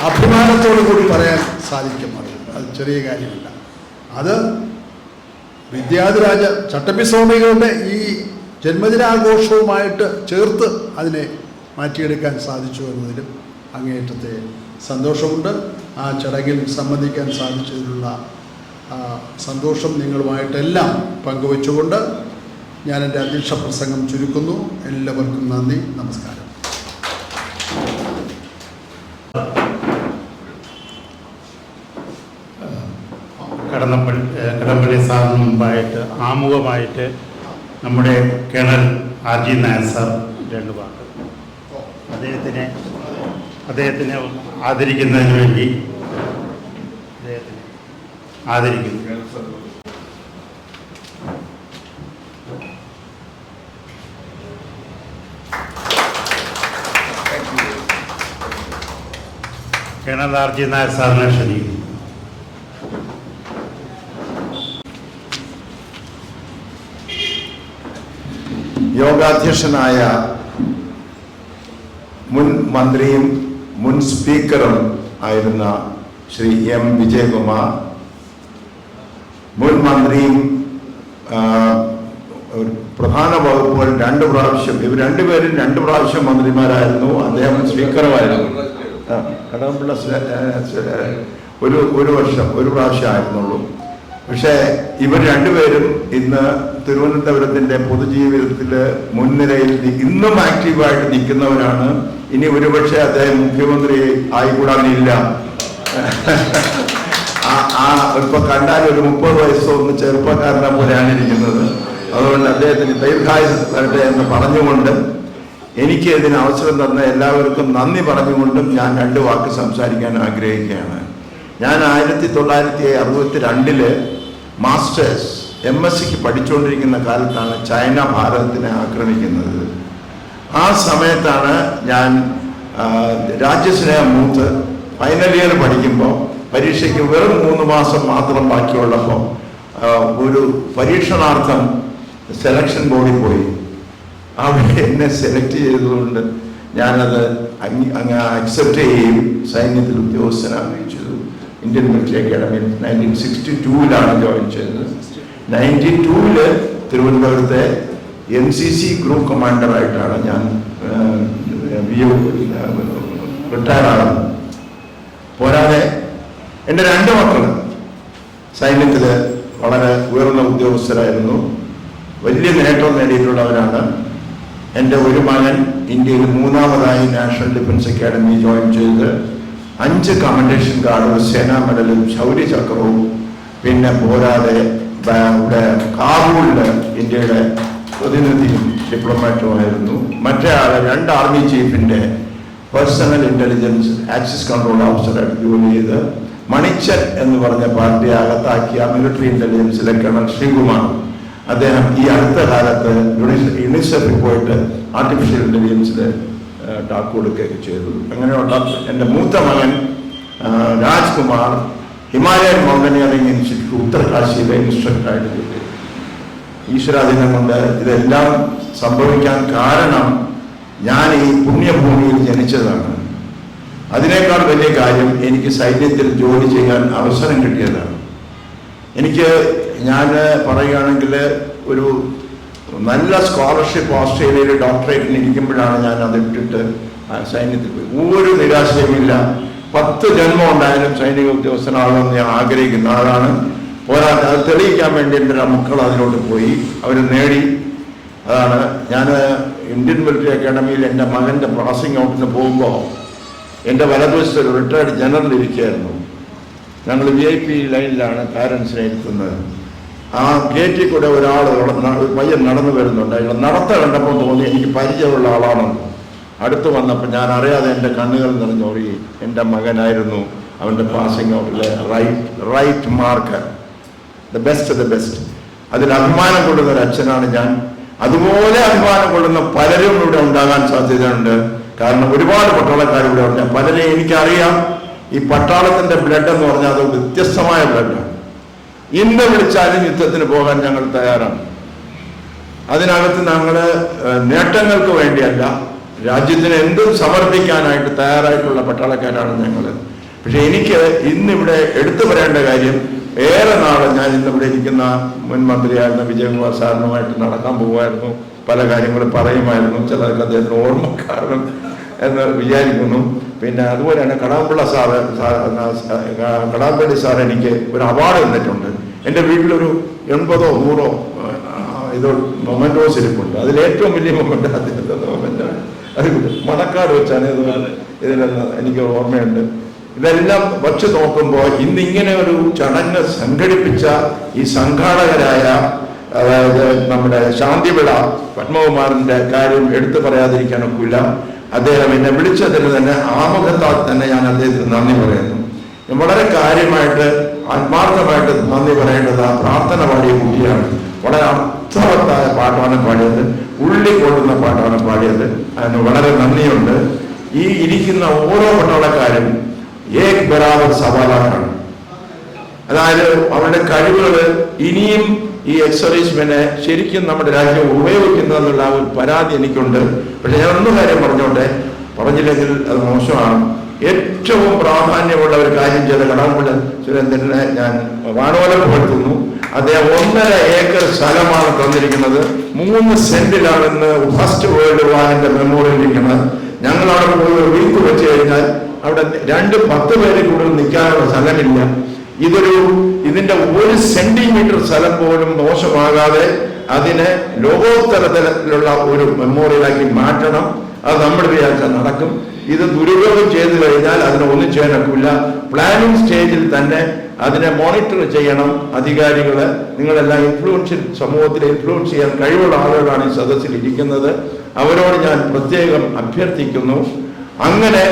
അഭിമാനത്തോടു കൂടി പറയാൻ സാധിക്കും. അത് ചെറിയ കാര്യമല്ല. അത് വിദ്യാധിരാജ ചട്ടമ്പിസ്വാമികളുടെ ഈ ജന്മദിനാഘോഷവുമായിട്ട് ചേർത്ത് അതിനെ മാറ്റിയെടുക്കാൻ സാധിച്ചു എന്നതിലും അങ്ങേയറ്റത്തെ സന്തോഷമുണ്ട്. ആ ചടങ്ങിൽ സംബന്ധിക്കാൻ സാധിച്ചതിലുള്ള സന്തോഷം നിങ്ങളുമായിട്ടെല്ലാം പങ്കുവച്ചുകൊണ്ട് ഞാൻ എൻ്റെ അധ്യക്ഷ പ്രസംഗം ചുരുക്കുന്നു. എല്ലാവർക്കും നന്ദി, നമസ്കാരം. കടകംപള്ളി സാറിന് മുമ്പായിട്ട് ആമുഖമായിട്ട് നമ്മുടെ കേണൽ RG നായർ സാർ 2 വാക്ക് അദ്ദേഹത്തിനെ ആദരിക്കുന്നതിന് വേണ്ടി ആദരിക്കുന്നു. കേണൽ RG നായർ സാറിനെ ക്ഷണിക്കുന്നു. യോഗാധ്യക്ഷനായ മുൻ മന്ത്രിയും മുൻ സ്പീക്കറും ആയിരുന്ന ശ്രീ M. വിജയകുമാർ, മുൻ മന്ത്രിയും പ്രധാന വകുപ്പുകൾ 2 പ്രാവശ്യം, ഇവർ രണ്ടുപേരും 2 പ്രാവശ്യം മന്ത്രിമാരായിരുന്നു. അദ്ദേഹം സ്പീക്കറുമായിരുന്നു. കടകംപള്ളി ഒരു വർഷം 1 പ്രാവശ്യം ആയിരുന്നുള്ളൂ. പക്ഷേ ഇവർ രണ്ടുപേരും ഇന്ന് തിരുവനന്തപുരത്തിൻ്റെ പൊതുജീവിതത്തിൽ മുൻനിരയിൽ ഇന്നും ആക്റ്റീവായിട്ട് നിൽക്കുന്നവരാണ്. ഇനി ഒരുപക്ഷെ അദ്ദേഹം മുഖ്യമന്ത്രി ആയിക്കൂടാനില്ല. ഇപ്പൊ കണ്ടാൽ ഒരു 30 വയസ്സോ ഒന്ന് ചെറുപ്പക്കാരനെ പോലെയാണ് ഇരിക്കുന്നത്. അതുകൊണ്ട് അദ്ദേഹത്തിന് ദീർഘായുസ്സ് തരട്ടെ എന്ന് പറഞ്ഞുകൊണ്ട് എനിക്ക് ഇതിന് അവസരം തന്ന എല്ലാവർക്കും നന്ദി പറഞ്ഞുകൊണ്ടും ഞാൻ 2 വാക്ക് സംസാരിക്കാൻ ആഗ്രഹിക്കുകയാണ്. ഞാൻ 1962 മാസ്റ്റേഴ്സ് MSc പഠിച്ചുകൊണ്ടിരിക്കുന്ന കാലത്താണ് ചൈന ഭാരതത്തിനെ ആക്രമിക്കുന്നത്. ആ സമയത്താണ് ഞാൻ രാജ്യസ്നേഹം മൂത്ത് ഫൈനൽ ഇയർ പഠിക്കുമ്പോൾ പരീക്ഷയ്ക്ക് വെറും 3 മാസം മാത്രം ബാക്കിയുള്ളപ്പോൾ ഒരു പരീക്ഷണാർത്ഥം സെലക്ഷൻ ബോർഡിൽ പോയി. അവിടെ എന്നെ സെലക്ട് ചെയ്തതുകൊണ്ട് ഞാനത് അങ്ങ് അക്സെപ്റ്റ് ചെയ്യുകയും സൈന്യത്തിൽ ഉദ്യോഗസ്ഥനാവുകയും ചെയ്തു. ഇന്ത്യൻ മിലിറ്ററി അക്കാഡമിയിൽ 1962 ജോയിൻ ചെയ്തത്. 92 തിരുവനന്തപുരത്തെ NCC ഗ്രൂപ്പ് കമാൻഡറായിട്ടാണ് ഞാൻ റിട്ടയർ ആകുന്നത്. പോരാതെ എൻ്റെ 2 മക്കൾ സൈന്യത്തിൽ വളരെ ഉയർന്ന ഉദ്യോഗസ്ഥരായിരുന്നു, വലിയ നേട്ടം നേടിയിട്ടുള്ളവരാണ്. എൻ്റെ ഒരു മകൻ ഇന്ത്യയിൽ 3ാമതായി നാഷണൽ ഡിഫൻസ് അക്കാഡമി ജോയിൻ ചെയ്ത് 5 കമൻഡേഷൻ കാർഡും സേനാ മെഡലും ശൗര്യ ചക്രവും, പിന്നെ പോരാതെ ഇവിടെ കാബൂളിൽ ഇന്ത്യയുടെ പ്രതിനിധിയും ഡിപ്ലോമാറ്റുമായിരുന്നു. മറ്റേ ആള് 2 ആർമി ചീഫിൻ്റെ പേഴ്സണൽ ഇൻ്റലിജൻസ് ആക്സിസ് കൺട്രോൾ ഓഫീസറായിട്ട് ജോലി ചെയ്ത് മണിച്ചൻ എന്ന് പറഞ്ഞ പാർട്ടി അകത്താക്കിയ മിലിറ്ററി ഇൻ്റലിജൻസിലെ കേണൽ ശ്രീകുമാർ, അദ്ദേഹം ഈ അടുത്ത കാലത്ത് യുണിസെഫിൽ പോയിട്ട് ആർട്ടിഫിഷ്യൽ ഇൻ്റലിജൻസിൽ ടാക്ക് കൊടുക്കുകയൊക്കെ ചെയ്തു. അങ്ങനെയുള്ള എൻ്റെ മൂത്ത മകൻ രാജ്കുമാർ ഹിമാലയൻ മൗണ്ടനിയറിംഗ് ഇൻസ്റ്റിറ്റ്യൂട്ട് ഉത്തർകാശിയിലെ ഇൻസ്ട്രക്ടറായിട്ട് ജോലി ചെയ്തു. ഈശ്വരാധീനം കൊണ്ട് ഇതെല്ലാം സംഭവിക്കാൻ കാരണം ഞാൻ ഈ പുണ്യഭൂമിയിൽ ജനിച്ചതാണ്. അതിനേക്കാൾ വലിയ കാര്യം എനിക്ക് സൈന്യത്തിൽ ജോലി ചെയ്യാൻ അവസരം കിട്ടിയതാണ്. ഞാൻ പറയുകയാണെങ്കിൽ ഒരു നല്ല സ്കോളർഷിപ്പ് ഓസ്ട്രേലിയയിൽ ഡോക്ടറേറ്റിന് ഇരിക്കുമ്പോഴാണ് ഞാൻ അതിട്ടിട്ട് സൈന്യത്തിൽ പോയി. ഒരു നിരാശയുമില്ല. 10 ജന്മം ഉണ്ടായാലും സൈനിക ഉദ്യോഗസ്ഥനാണെന്ന് ഞാൻ ആഗ്രഹിക്കുന്ന ആളാണ്. പോരാതെ അത് തെളിയിക്കാൻ വേണ്ടി എൻ്റെ മക്കൾ അതിലോട്ട് പോയി, അവർ നേടി. അതാണ് ഞാൻ ഇന്ത്യൻ മിലിറ്ററി അക്കാഡമിയിൽ എൻ്റെ മകൻ്റെ പാസിംഗ് ഔട്ടിന് പോകുമ്പോൾ എൻ്റെ വലതുവശത്ത് ഒരു റിട്ടയർഡ് ജനറൽ ഇരിക്കുകയായിരുന്നു. ഞങ്ങൾ VIP ലൈനിലാണ് പാരൻസിനെ ഇരുത്തുന്നത്. ആ ഗേറ്റിൽ കൂടെ ഒരാൾ പയ്യൻ നടന്നു വരുന്നുണ്ട്. അയാൾ നടത്ത കണ്ടപ്പോൾ തോന്നി എനിക്ക് പരിചയമുള്ള ആളാണെന്ന്. അടുത്ത് വന്നപ്പോൾ ഞാൻ അറിയാതെ എൻ്റെ കണ്ണുകൾ നിറഞ്ഞോറി. എൻ്റെ മകനായിരുന്നു അവൻ്റെ പാസിംഗ് ഔട്ടിലെ റൈറ്റ് മാർക്കർ, ദ ബെസ്റ്റ്. അതിൽ അഭിമാനം കൊള്ളുന്ന ഒരു അച്ഛനാണ് ഞാൻ. അതുപോലെ അഭിമാനം കൊള്ളുന്ന പലരും ഇവിടെ ഉണ്ടാകാൻ സാധ്യതയുണ്ട്. കാരണം ഒരുപാട് പട്ടാളക്കാർ ഇവിടെ ഉണ്ട്. പലരെയും എനിക്കറിയാം. ഈ പട്ടാളത്തിൻ്റെ ബ്ലഡ് എന്ന് പറഞ്ഞാൽ അത് വ്യത്യസ്തമായ ബ്ലഡാണ്. ഇന്ന് വിളിച്ചാലും യുദ്ധത്തിന് പോകാൻ ഞങ്ങൾ തയ്യാറാണ്. അതിനകത്ത് ഞങ്ങൾ നേട്ടങ്ങൾക്ക് വേണ്ടിയല്ല, രാജ്യത്തിന് എന്തും സമർപ്പിക്കാനായിട്ട് തയ്യാറായിട്ടുള്ള പട്ടാളക്കാരാണ് ഞങ്ങൾ. പക്ഷെ എനിക്ക് ഇന്നിവിടെ എടുത്തു പറയേണ്ട കാര്യം, ഏറെ നാളെ ഞാൻ ഇന്നിവിടെ ഇരിക്കുന്ന മുൻ മന്ത്രിയായിരുന്ന വിജയകുമാർ സാറിനുമായിട്ട് നടക്കാൻ പോകുമായിരുന്നു. പല കാര്യങ്ങളും പറയുമായിരുന്നു. ചിലർക്ക് അദ്ദേഹത്തിന് ഓർമ്മക്കാരണം എന്ന് വിചാരിക്കുന്നു. പിന്നെ അതുപോലെയാണ് കടാമ്പള്ളി സാർ എനിക്ക് ഒരു അവാർഡ് തന്നിട്ടുണ്ട്. എൻ്റെ വീട്ടിലൊരു 80 or 100 ഇത് മൊമെൻറ്റോസ് ഇരിപ്പുണ്ട്. അതിലേറ്റവും വലിയ മൊമെൻ്റ് അദ്ദേഹത്തിൻ്റെ മൊമെൻ്റാണ്. അത് മണക്കാട് വെച്ചാണ് ഇതിലെന്ന് എനിക്ക് ഓർമ്മയുണ്ട്. ഇതെല്ലാം വച്ച് നോക്കുമ്പോൾ ഇന്നിങ്ങനെ ഒരു ചടങ്ങ് സംഘടിപ്പിച്ച ഈ സംഘാടകരായ അതായത് നമ്മുടെ ശാന്തിവിള പത്മകുമാറിൻ്റെ കാര്യം എടുത്തു പറയാതിരിക്കാനൊക്കില്ല. അദ്ദേഹം എന്നെ വിളിച്ചതിന് തന്നെ ആമുഖത്താൽ തന്നെ ഞാൻ അദ്ദേഹത്തിന് നന്ദി പറയുന്നു. വളരെ കാര്യമായിട്ട് ആത്മാർത്ഥമായിട്ട് നന്ദി പറയേണ്ടത് ആ പ്രാർത്ഥന പാടിയ കുട്ടിയാണ്. വളരെ അർത്ഥവത്തായ പാട്ടാണ് പാടിയത്, ഉള്ളിക്കൊള്ളുന്ന പാട്ടാണ് പാടിയത്. അതിന് വളരെ നന്ദിയുണ്ട്. ഈ ഇരിക്കുന്ന ഓരോ പട്ടാളക്കാരും ഏക് ബരാബർ സവാലാണ്. അതായത് അവരുടെ കഴിവുകൾ ഇനിയും ഈ എക്സർവീസ്മെനെ ശരിക്കും നമ്മുടെ രാജ്യം ഉപയോഗിക്കുന്നതെന്നുള്ള ഒരു പരാതി എനിക്കുണ്ട്. പക്ഷെ ഞാൻ ഒന്ന് കാര്യം പറഞ്ഞില്ലെങ്കിൽ അത് മോശമാണ്. ഏറ്റവും പ്രാധാന്യമുള്ള ഒരു കാര്യം ചെയ്ത കടാമ്പള്ളി സുരേന്ദ്രനെ ഞാൻ വാനോലപ്പെടുത്തുന്നു. അദ്ദേഹം 1.5 ഏക്കർ സ്ഥലമാണ് തന്നിരിക്കുന്നത്. 3 സെന്റിലാണെന്ന് ഫസ്റ്റ് വേൾഡ് വാറിന്റെ മെമ്മോറിയൽ ഇരിക്കുന്നത്. ഞങ്ങൾ അവിടെ പോയി വീക്ക് വെച്ച് കഴിഞ്ഞാൽ അവിടെ 2-10 പേര് കൂടുതൽ നിൽക്കാനുള്ള സ്ഥലമില്ല. ഇതിന്റെ 1 സെന്റിമീറ്റർ സ്ഥലം പോലും മോശമാകാതെ അതിനെ ലോകോത്തരത്തിലുള്ള ഒരു മെമ്മോറിയലാക്കി മാറ്റണം. അത് നമ്മൾ വിചാരിച്ചാൽ നടക്കും. ഇത് ദുരുപയോഗം ചെയ്തു കഴിഞ്ഞാൽ അതിനെ ഒന്നും ചെയ്യാനൊക്കില്ല. പ്ലാനിങ് സ്റ്റേജിൽ തന്നെ അതിനെ മോണിറ്റർ ചെയ്യണം അധികാരികൾ. നിങ്ങളെല്ലാം സമൂഹത്തിൽ ഇൻഫ്ലുവൻസ് ചെയ്യാൻ കഴിവുള്ള ആളുകളാണ് ഈ സദസ്സിൽ ഇരിക്കുന്നത്. അവരോട് ഞാൻ പ്രത്യേകം അഭ്യർത്ഥിക്കുന്നു. അങ്ങനെ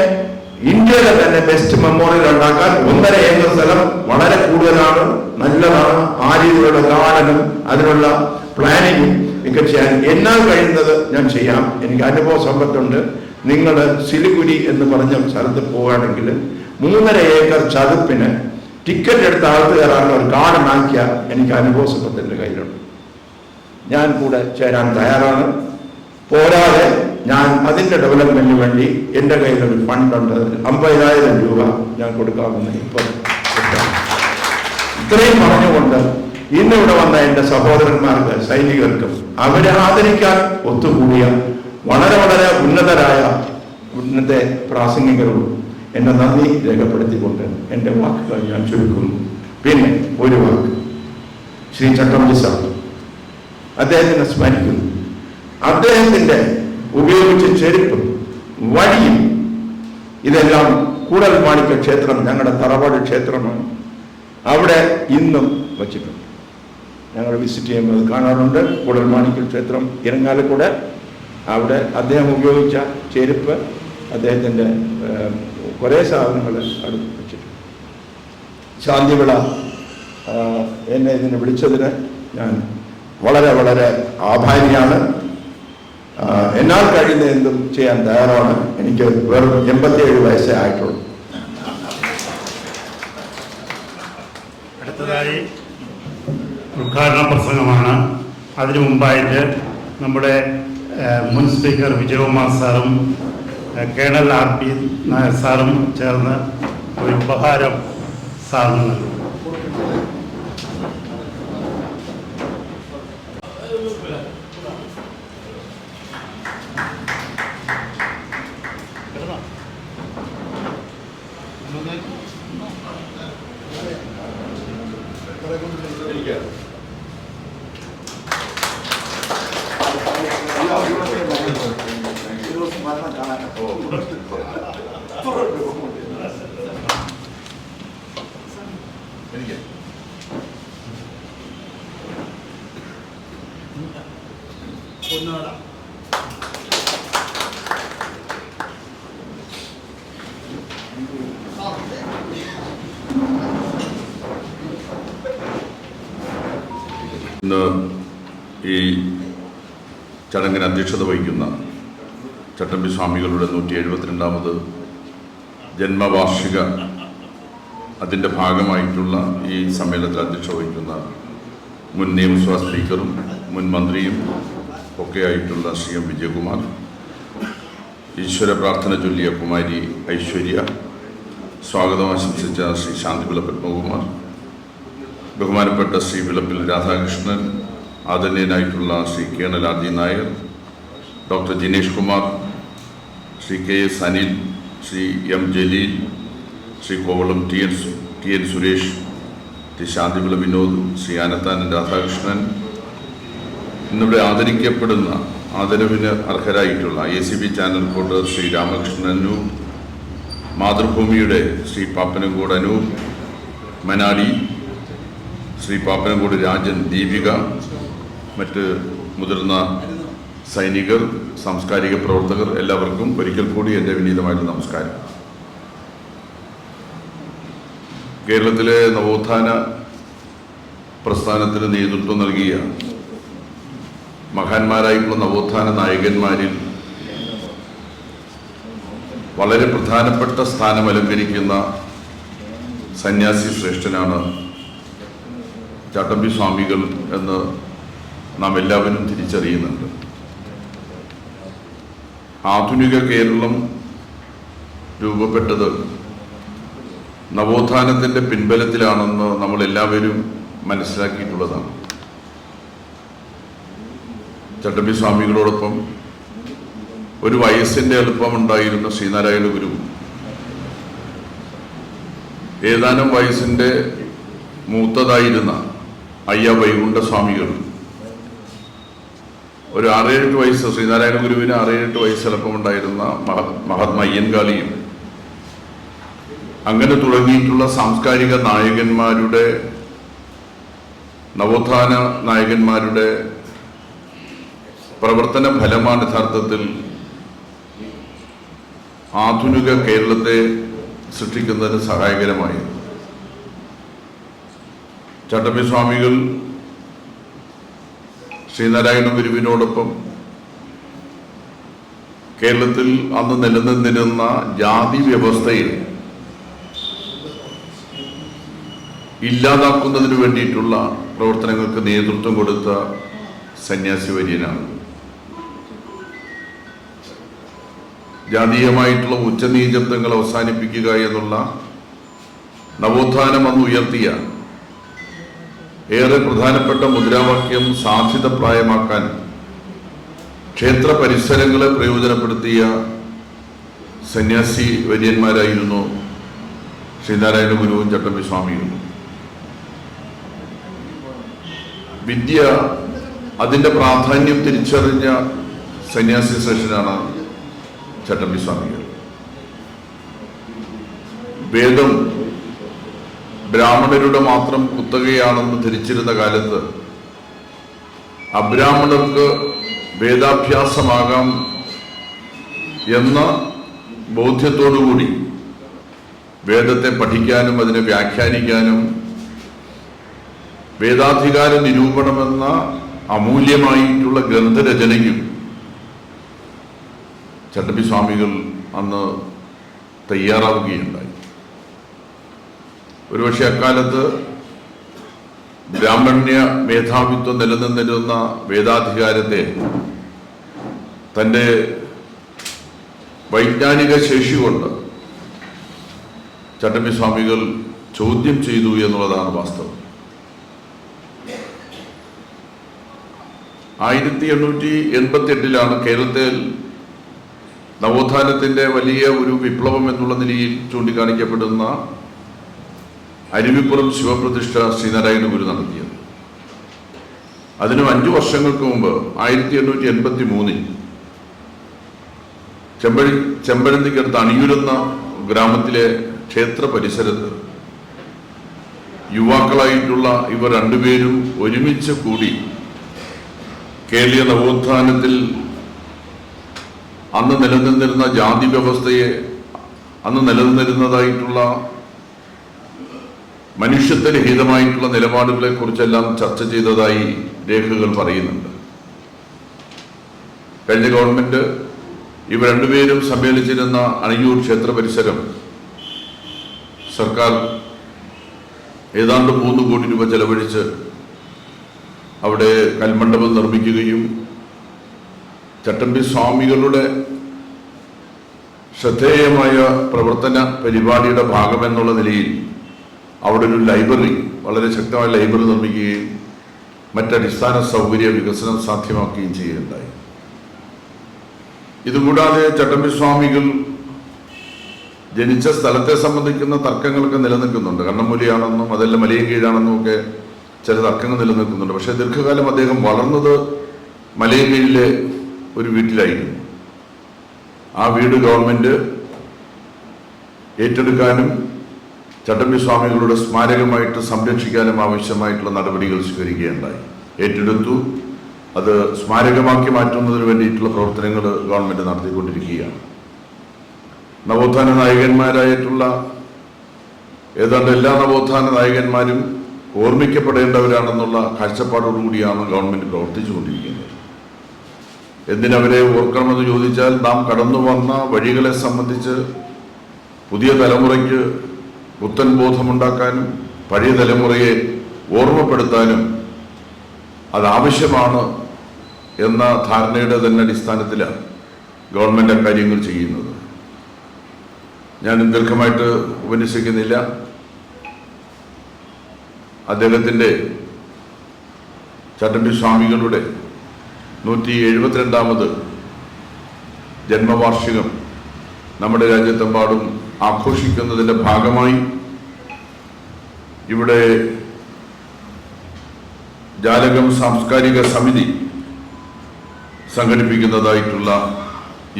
ഇന്ത്യയിലെ തന്നെ ബെസ്റ്റ് മെമ്മോറിയൽ ഉണ്ടാക്കാൻ 1.5 ഏക്കർ സ്ഥലം വളരെ കൂടുതലാണ്, നല്ലതാണ്. ആ രീതിയിലുള്ള ഗാർഡനും അതിനുള്ള പ്ലാനിങ്ങും ഒക്കെ ചെയ്യാൻ എന്നാൽ കഴിയുന്നത് ഞാൻ ചെയ്യാം. എനിക്ക് അനുഭവ സമ്പത്തുണ്ട്. നിങ്ങൾ സിലിഗുരി എന്ന് പറഞ്ഞ സ്ഥലത്ത് പോവുകയാണെങ്കിൽ 3.5 ഏക്കർ ചതുപ്പിന് ടിക്കറ്റ് എടുത്ത ആൾക്ക് കയറാനുള്ള ഒരു ഗാർഡൻ ആക്കിയ എനിക്ക് അനുഭവ സമ്പത്തിൻ്റെ കയ്യിലുണ്ട്. ഞാൻ കൂടെ ചേരാൻ തയ്യാറാണ്. പോരാതെ ഞാൻ അതിൻ്റെ ഡെവലപ്മെന്റിന് വേണ്ടി എൻ്റെ കയ്യിലൊരു ഫണ്ടുണ്ട്. 50,000 രൂപ ഞാൻ കൊടുക്കാമെന്ന് ഇപ്പോൾ ഇത്രയും പറഞ്ഞുകൊണ്ട് ഇന്നിവിടെ വന്ന എൻ്റെ സഹോദരന്മാർക്ക്, സൈനികർക്കും അവരെ ആദരിക്കാൻ ഒത്തുകൂടിയ വളരെ വളരെ ഉന്നതരായ ഉന്നത പ്രാസംഗികരോട് എൻ്റെ നന്ദി രേഖപ്പെടുത്തിക്കൊണ്ട് എൻ്റെ വാക്കുകൾ ഞാൻ ചുരുക്കുന്നു. പിന്നെ ഒരു വാക്ക്, ശ്രീ ചട്ടമ്പി സാർ, അദ്ദേഹത്തിനെ സ്മരിക്കുന്നു. അദ്ദേഹത്തിൻ്റെ ഉപയോഗിച്ച ചെരുപ്പും വടിയും ഇതെല്ലാം കൂടൽമാണിക്യ ക്ഷേത്രം, ഞങ്ങളുടെ തറവാട് ക്ഷേത്രമാണ്, അവിടെ ഇന്നും വച്ചിട്ടുണ്ട്. ഞങ്ങൾ വിസിറ്റ് ചെയ്യുമ്പോൾ അത് കാണാറുണ്ട്. കൂടൽമാണിക്യ ക്ഷേത്രം ഇരങ്ങാലക്കുട, അവിടെ അദ്ദേഹം ഉപയോഗിച്ച ചെരുപ്പ്, അദ്ദേഹത്തിൻ്റെ കുറേ സാധനങ്ങൾ അവിടെ വെച്ചിട്ടുണ്ട്. ശാന്തിവിള എന്നെ ഇതിനെ വിളിച്ചതിന് ഞാൻ വളരെ വളരെ ആഭാരിയാണ്. എന്നാൽ കഴിയുന്ന എന്തും ചെയ്യാൻ തയ്യാറാണ്. എനിക്ക് വെറും 87 വയസ്സേ ആയിട്ടുള്ളൂ. അടുത്തതായി ഉദ്ഘാടന പ്രസംഗമാണ്. അതിനു മുമ്പായിട്ട് നമ്മുടെ മുൻ സ്പീക്കർ വിജയകുമാർ സാറും കേണൽ RP നായർ സാറും ചേർന്ന് ഒരു ഉപഹാരം സാറിന് നൽകും. ഇന്ന് ഈ ചടങ്ങിന് അധ്യക്ഷത വഹിക്കുന്ന ചട്ടമ്പി സ്വാമികളുടെ 172ാമത് ജന്മവാർഷിക അതിൻ്റെ ഭാഗമായിട്ടുള്ള ഈ സമ്മേളനത്തിൽ അധ്യക്ഷത വഹിക്കുന്ന മുൻ നിയമസഭാ സ്പീക്കറും മുൻ മന്ത്രിയും ഒക്കെയായിട്ടുള്ള ശ്രീ എം വിജയകുമാർ, ഈശ്വര പ്രാർത്ഥന ചൊല്ലിയ കുമാരി ഐശ്വര്യ, സ്വാഗതം ആശംസിച്ച ശ്രീ ശാന്തിവിള പത്മകുമാർ, ബഹുമാനപ്പെട്ട ശ്രീ വിളപ്പിൽ രാധാകൃഷ്ണൻ, ആദരണീയനായിട്ടുള്ള Shri colonel RD Nair, doctor Jinesh Kumar, Shri KS Anil, Shri M Jaleel, Shri Kovalam TN Suresh, Shri Shanthivila Vinod, Shri Anathanan Radhakrishnan, ഇന്നിവിടെ ആദരിക്കപ്പെടുന്ന ആദരവിന് അർഹരായിട്ടുള്ള ACB channel reporter Shri Ramakrishnan Anoor, മാതൃഭൂമിയുടെ ശ്രീ പാപ്പനംകോട് അനൂർ, മനാലി ശ്രീ പാപ്പനംകോട് രാജൻ, ദീപിക, മറ്റ് മുതിർന്ന സൈനികർ, സാംസ്കാരിക പ്രവർത്തകർ, എല്ലാവർക്കും ഒരിക്കൽ കൂടി എൻ്റെ വിനീതമായിട്ട് നമസ്കാരം. കേരളത്തിലെ നവോത്ഥാന പ്രസ്ഥാനത്തിന് നേതൃത്വം നൽകിയ മഹാന്മാരായിട്ടുള്ള നവോത്ഥാന നായകന്മാരിൽ വളരെ പ്രധാനപ്പെട്ട സ്ഥാനം അലങ്കരിക്കുന്ന സന്യാസി ശ്രേഷ്ഠനാണ് ചട്ടമ്പി സ്വാമികൾ എന്ന് നാം എല്ലാവരും തിരിച്ചറിയുന്നുണ്ട്. ആധുനിക കേരളം രൂപപ്പെട്ടത് നവോത്ഥാനത്തിൻ്റെ പിൻബലത്തിലാണെന്ന് നമ്മളെല്ലാവരും മനസ്സിലാക്കിയിട്ടുള്ളതാണ്. ചട്ടമ്പി സ്വാമികളോടൊപ്പം ഒരു വയസ്സിൻ്റെ എളുപ്പമുണ്ടായിരുന്ന ശ്രീനാരായണ ഗുരു ഏതാനും വയസ്സിൻ്റെ മൂത്തതായിരുന്ന അയ്യ വൈകുണ്ഠ സ്വാമികൾ ഒരു 6-7 വയസ്സ് ശ്രീനാരായണ ഗുരുവിന് 6-7 വയസ്സ് എളുപ്പമുണ്ടായിരുന്ന മഹാത്മാ അയ്യൻകാളിയും അങ്ങനെ തുടങ്ങിയിട്ടുള്ള സാംസ്കാരിക നായകന്മാരുടെ, നവോത്ഥാന നായകന്മാരുടെ പ്രവർത്തന ഫലമാണ് യഥാർത്ഥത്തിൽ ആധുനിക കേരളത്തെ സൃഷ്ടിക്കുന്നതിന് സഹായകരമായത്. ചട്ടമ്പി സ്വാമികൾ ശ്രീനാരായണ ഗുരുവിനോടൊപ്പം കേരളത്തിൽ അന്ന് നിലനിന്നിരുന്ന ജാതി വ്യവസ്ഥയെ ഇല്ലാതാക്കുന്നതിന് വേണ്ടിയിട്ടുള്ള പ്രവർത്തനങ്ങൾക്ക് നേതൃത്വം കൊടുത്ത സന്യാസി വര്യനാണ്. ജാതീയമായിട്ടുള്ള ഉച്ചനീചത്വങ്ങൾ അവസാനിപ്പിക്കുക എന്നുള്ള നവോത്ഥാനം അന്ന് ഉയർത്തിയ ഏറെ പ്രധാനപ്പെട്ട മുദ്രാവാക്യം സാധ്യതപ്രായമാക്കാൻ ക്ഷേത്ര പരിസരങ്ങളെ പ്രയോജനപ്പെടുത്തിയ സന്യാസി വര്യന്മാരായിരുന്നു ശ്രീനാരായണ ഗുരുവും ചട്ടമ്പി സ്വാമികളും. വിദ്യ അതിൻ്റെ പ്രാധാന്യം തിരിച്ചറിഞ്ഞ സന്യാസി ശ്രേഷ്ഠനാണ് ചട്ടമ്പി സ്വാമികൾ. വേദം ബ്രാഹ്മണരുടെ മാത്രം കുത്തകയാണെന്ന് ധരിച്ചിരുന്ന കാലത്ത് അബ്രാഹ്മണർക്ക് വേദാഭ്യാസമാകാം എന്ന ബോധ്യത്തോടുകൂടി വേദത്തെ പഠിക്കാനും അതിനെ വ്യാഖ്യാനിക്കാനും വേദാധികാര നിരൂപണമെന്ന അമൂല്യമായിട്ടുള്ള ഗ്രന്ഥരചനയ്ക്കും ചട്ടമ്പി സ്വാമികൾ അന്ന് തയ്യാറാവുകയുണ്ടായി. ഒരുപക്ഷെ അക്കാലത്ത് ബ്രാഹ്മണ്യ മേധാവിത്വം നിലനിന്നിരുന്ന വേദാധികാരത്തെ തൻ്റെ വൈജ്ഞാനിക ശേഷി കൊണ്ട് ചട്ടമ്പി സ്വാമികൾ ചോദ്യം ചെയ്തു എന്നുള്ളതാണ് വാസ്തവം. 1888 കേരളത്തിൽ നവോത്ഥാനത്തിൻ്റെ വലിയ ഒരു വിപ്ലവം എന്നുള്ള നിലയിൽ ചൂണ്ടിക്കാണിക്കപ്പെടുന്ന അരുവിപ്പുറം ശിവപ്രതിഷ്ഠ ശ്രീനാരായണ ഗുരു നടത്തിയത്. അതിനും 5 വർഷങ്ങൾക്ക് മുമ്പ് 1883 ചെമ്പഴന്തിക്കടുത്ത് അണിയൂരെന്ന ഗ്രാമത്തിലെ ക്ഷേത്ര പരിസരത്ത് യുവാക്കളായിട്ടുള്ള ഇവർ രണ്ടുപേരും ഒരുമിച്ച് കൂടി കേരളീയ നവോത്ഥാനത്തിൽ അന്ന് നിലനിന്നിരുന്ന ജാതി വ്യവസ്ഥയെ, അന്ന് നിലനിന്നിരുന്നതായിട്ടുള്ള മനുഷ്യത്വരഹിതമായിട്ടുള്ള നിലപാടുകളെ കുറിച്ചെല്ലാം ചർച്ച ചെയ്തതായി രേഖകൾ പറയുന്നുണ്ട്. കഴിഞ്ഞ ഗവൺമെന്റ് ഇവർ രണ്ടുപേരും സമ്മേളിച്ചിരുന്ന അണിയൂർ ക്ഷേത്ര പരിസരം സർക്കാർ ഏതാണ്ട് 3 കോടി രൂപ ചെലവഴിച്ച് അവിടെ കൽമണ്ഡപം നിർമ്മിക്കുകയും ചട്ടമ്പി സ്വാമികളുടെ ശ്രദ്ധേയമായ പ്രവർത്തന പരിപാടിയുടെ ഭാഗമെന്നുള്ള നിലയിൽ അവിടെ ഒരു ലൈബ്രറി, വളരെ ശക്തമായ ലൈബ്രറി നിർമ്മിക്കുകയും മറ്റടിസ്ഥാന സൗകര്യ വികസനം സാധ്യമാക്കുകയും ചെയ്യുകയുണ്ടായി. ഇതുകൂടാതെ ചട്ടമ്പി സ്വാമികൾ ജനിച്ച സ്ഥലത്തെ സംബന്ധിക്കുന്ന തർക്കങ്ങളൊക്കെ നിലനിൽക്കുന്നുണ്ട്. കണ്ണമൂലിയാണെന്നും അതെല്ലാം മലയും കീഴാണെന്നും ഒക്കെ ചില തർക്കങ്ങൾ നിലനിൽക്കുന്നുണ്ട്. പക്ഷേ ദീർഘകാലം അദ്ദേഹം വളർന്നത് മലയും കീഴിലെ ഒരു വീട്ടിലായിരുന്നു. ആ വീട് ഗവൺമെന്റ് ഏറ്റെടുക്കാനും ചട്ടമ്പി സ്വാമികളുടെ സ്മാരകമായിട്ട് സംരക്ഷിക്കാനും ആവശ്യമായിട്ടുള്ള നടപടികൾ സ്വീകരിക്കുകയുണ്ടായി. ഏറ്റെടുത്തു. അത് സ്മാരകമാക്കി മാറ്റുന്നതിന് വേണ്ടിയിട്ടുള്ള പ്രവർത്തനങ്ങൾ ഗവൺമെന്റ് നടത്തിക്കൊണ്ടിരിക്കുകയാണ്. നവോത്ഥാന നായകന്മാരായിട്ടുള്ള ഏതാണ്ട് എല്ലാ നവോത്ഥാന നായകന്മാരും ഓർമ്മിക്കപ്പെടേണ്ടവരാണെന്നുള്ള കാഴ്ചപ്പാടോടുകൂടിയാണ് ഗവൺമെന്റ് പ്രവർത്തിച്ചുകൊണ്ടിരിക്കുന്നത്. എന്തിനവരെ ഓർക്കണമെന്ന് ചോദിച്ചാൽ, നാം കടന്നു വന്ന വഴികളെ സംബന്ധിച്ച് പുതിയ തലമുറയ്ക്ക് പുത്തൻ ബോധമുണ്ടാക്കാനും പഴയ തലമുറയെ ഓർമ്മപ്പെടുത്താനും അതാവശ്യമാണ് എന്ന ധാരണയുടെ തന്നെ അടിസ്ഥാനത്തിലാണ് ഗവൺമെന്റ് അക്കാര്യങ്ങൾ ചെയ്യുന്നത്. ഞാൻ ദീർഘമായിട്ട് ഉപന്യസിക്കുന്നില്ല. അദ്ദേഹത്തിൻ്റെ ചട്ടമ്പി സ്വാമികളുടെ 172ാമത് ജന്മവാർഷികം നമ്മുടെ രാജ്യത്തെമ്പാടും ആഘോഷിക്കുന്നതിൻ്റെ ഭാഗമായി ഇവിടെ ജാലകം സാംസ്കാരിക സമിതി സംഘടിപ്പിക്കുന്നതായിട്ടുള്ള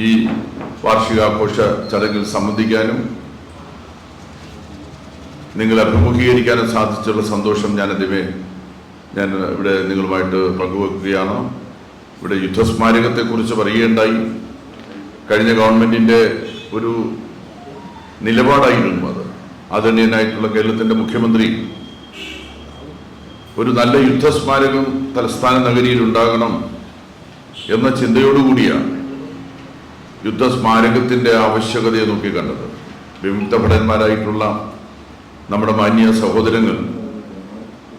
ഈ വാർഷികാഘോഷ ചടങ്ങിൽ സംബന്ധിക്കാനും നിങ്ങളെ അഭിമുഖീകരിക്കാനും സാധിച്ചുള്ള സന്തോഷം ഞാൻ ഇവിടെ നിങ്ങളുമായിട്ട് പങ്കുവെക്കുകയാണ്. ഇവിടെ യുദ്ധസ്മാരകത്തെക്കുറിച്ച് പറയുകയുണ്ടായി. കഴിഞ്ഞ ഗവൺമെൻറ്റിൻ്റെ ഒരു നിലപാടായിരുന്നു അത്. ആദരണീയനായിട്ടുള്ള കേരളത്തിൻ്റെ മുഖ്യമന്ത്രി ഒരു നല്ല യുദ്ധസ്മാരകം തലസ്ഥാന നഗരിയിൽ ഉണ്ടാകണം എന്ന ചിന്തയോടുകൂടിയാണ് യുദ്ധസ്മാരകത്തിൻ്റെ ആവശ്യകതയെ നോക്കിക്കണ്ടത്. വിമുക്ത ഭടന്മാരായിട്ടുള്ള നമ്മുടെ മാന്യ സഹോദരങ്ങൾ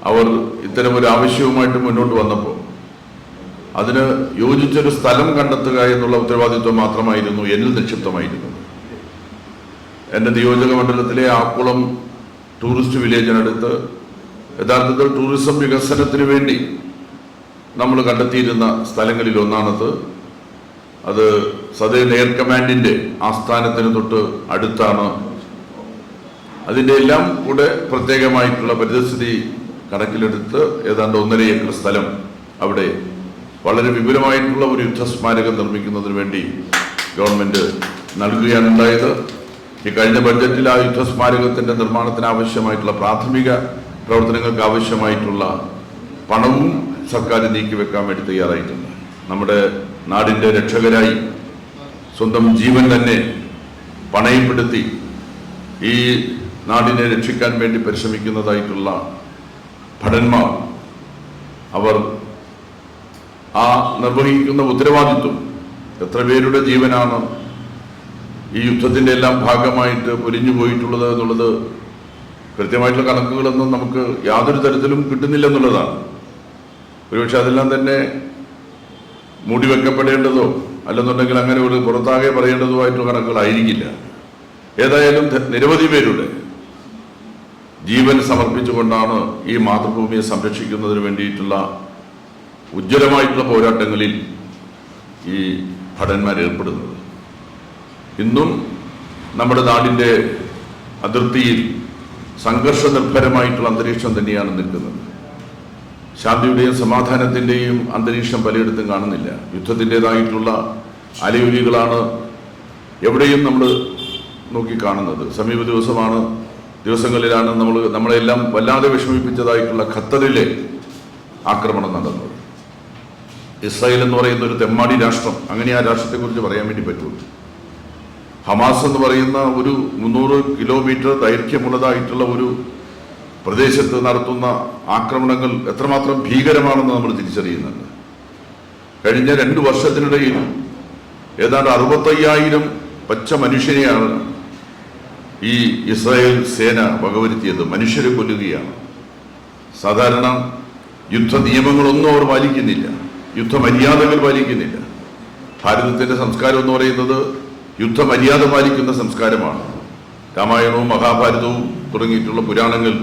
അവർ ഇത്തരമൊരു ആവശ്യവുമായിട്ട് മുന്നോട്ട് വന്നപ്പോൾ അതിന് യോജിച്ചൊരു സ്ഥലം കണ്ടെത്തുക എന്നുള്ള ഉത്തരവാദിത്വം മാത്രമായിരുന്നു എന്നിൽ നിക്ഷിപ്തമായിരുന്നത്. എൻ്റെ നിയോജക മണ്ഡലത്തിലെ ആക്കുളം ടൂറിസ്റ്റ് വില്ലേജിനടുത്ത് യഥാർത്ഥത്തിൽ ടൂറിസം വികസനത്തിന് വേണ്ടി നമ്മൾ കണ്ടെത്തിയിരുന്ന സ്ഥലങ്ങളിൽ ഒന്നാണത്. അത് സദേൺ എയർ കമാൻഡിൻ്റെ ആസ്ഥാനത്തിന് തൊട്ട് അടുത്താണ്. അതിൻ്റെ എല്ലാം കൂടെ പ്രത്യേകമായിട്ടുള്ള പരിസ്ഥിതി കണക്കിലെടുത്ത് ഏതാണ്ട് 1.5 ഏക്കർ സ്ഥലം അവിടെ വളരെ വിപുലമായിട്ടുള്ള ഒരു യുദ്ധസ്മാരകം നിർമ്മിക്കുന്നതിന് വേണ്ടി ഗവൺമെൻറ് നൽകുകയാണ് ഉണ്ടായത്. ഈ കഴിഞ്ഞ ബഡ്ജറ്റിൽ ആ യുദ്ധസ്മാരകത്തിൻ്റെ നിർമ്മാണത്തിന് ആവശ്യമായിട്ടുള്ള പ്രാഥമിക പ്രവർത്തനങ്ങൾക്ക് ആവശ്യമായിട്ടുള്ള പണവും സർക്കാർ നീക്കിവെക്കാൻ വേണ്ടി തയ്യാറായിട്ടുണ്ട്. നമ്മുടെ നാടിൻ്റെ രക്ഷകരായി സ്വന്തം ജീവൻ തന്നെ പണയപ്പെടുത്തി ഈ നാടിനെ രക്ഷിക്കാൻ വേണ്ടി പരിശ്രമിക്കുന്നതായിട്ടുള്ള ഭടന്മാർ അവർ ആ നിർവഹിക്കുന്ന ഉത്തരവാദിത്വം എത്ര പേരുടെ ജീവനാണ് ഈ യുദ്ധത്തിൻ്റെ എല്ലാം ഭാഗമായിട്ട് പൊലിഞ്ഞു പോയിട്ടുള്ളത് എന്നുള്ളത് കൃത്യമായിട്ടുള്ള കണക്കുകളൊന്നും നമുക്ക് യാതൊരു തരത്തിലും കിട്ടുന്നില്ലെന്നുള്ളതാണ്. ഒരുപക്ഷെ അതെല്ലാം തന്നെ മൂടിവെക്കപ്പെടേണ്ടതോ അല്ലെന്നുണ്ടെങ്കിൽ അങ്ങനെ ഒരു പുറത്താകെ പറയേണ്ടതോ ആയിട്ടുള്ള കണക്കുകളായിരിക്കില്ല. ഏതായാലും നിരവധി പേരുടെ ജീവൻ സമർപ്പിച്ചുകൊണ്ടാണ് ഈ മാതൃഭൂമിയെ സംരക്ഷിക്കുന്നതിന് വേണ്ടിയിട്ടുള്ള ഉജ്ജ്വലമായിട്ടുള്ള പോരാട്ടങ്ങളിൽ ഈ ഭടന്മാർ ഏർപ്പെടുന്നത്. ഇന്നും നമ്മുടെ നാടിൻ്റെ അതിർത്തിയിൽ സംഘർഷനിർഭരമായിട്ടുള്ള അന്തരീക്ഷം തന്നെയാണ് നിൽക്കുന്നത്. ശാന്തിയുടെയും സമാധാനത്തിൻ്റെയും അന്തരീക്ഷം പലയിടത്തും കാണുന്നില്ല. യുദ്ധത്തിൻ്റെതായിട്ടുള്ള അലയൊലികളാണ് എവിടെയും നമ്മൾ നോക്കിക്കാണുന്നത്. സമീപ ദിവസങ്ങളിലാണ് നമ്മളെല്ലാം വല്ലാതെ വിഷമിപ്പിച്ചതായിട്ടുള്ള ഖത്തറിലെ ആക്രമണം നടന്നത്. ഇസ്രായേൽ എന്ന് പറയുന്ന ഒരു തെമ്മാടി രാഷ്ട്രം, അങ്ങനെ ആ രാഷ്ട്രത്തെക്കുറിച്ച് പറയാൻ വേണ്ടി പറ്റുള്ളൂ. ഹമാസ് എന്ന് പറയുന്ന ഒരു 300 കിലോമീറ്റർ ദൈർഘ്യമുള്ളതായിട്ടുള്ള ഒരു പ്രദേശത്ത് നടത്തുന്ന ആക്രമണങ്ങൾ എത്രമാത്രം ഭീകരമാണെന്ന് നമ്മൾ തിരിച്ചറിയുന്നുണ്ട്. കഴിഞ്ഞ 2 വർഷത്തിനിടയിൽ ഏതാണ്ട് 65,000 പച്ച മനുഷ്യരെയാണ് ഈ ഇസ്രായേൽ സേന വകവരുത്തിയത്. മനുഷ്യരെ കൊല്ലുകയാണ്. സാധാരണ യുദ്ധ നിയമങ്ങളൊന്നും അവർ പാലിക്കുന്നില്ല, യുദ്ധമര്യാദകൾ പാലിക്കുന്നില്ല. ഭാരതത്തിൻ്റെ സംസ്കാരം എന്ന് പറയുന്നത് യുദ്ധമര്യാദ പാലിക്കുന്ന സംസ്കാരമാണ്. രാമായണവും മഹാഭാരതവും തുടങ്ങിയിട്ടുള്ള പുരാണങ്ങൾ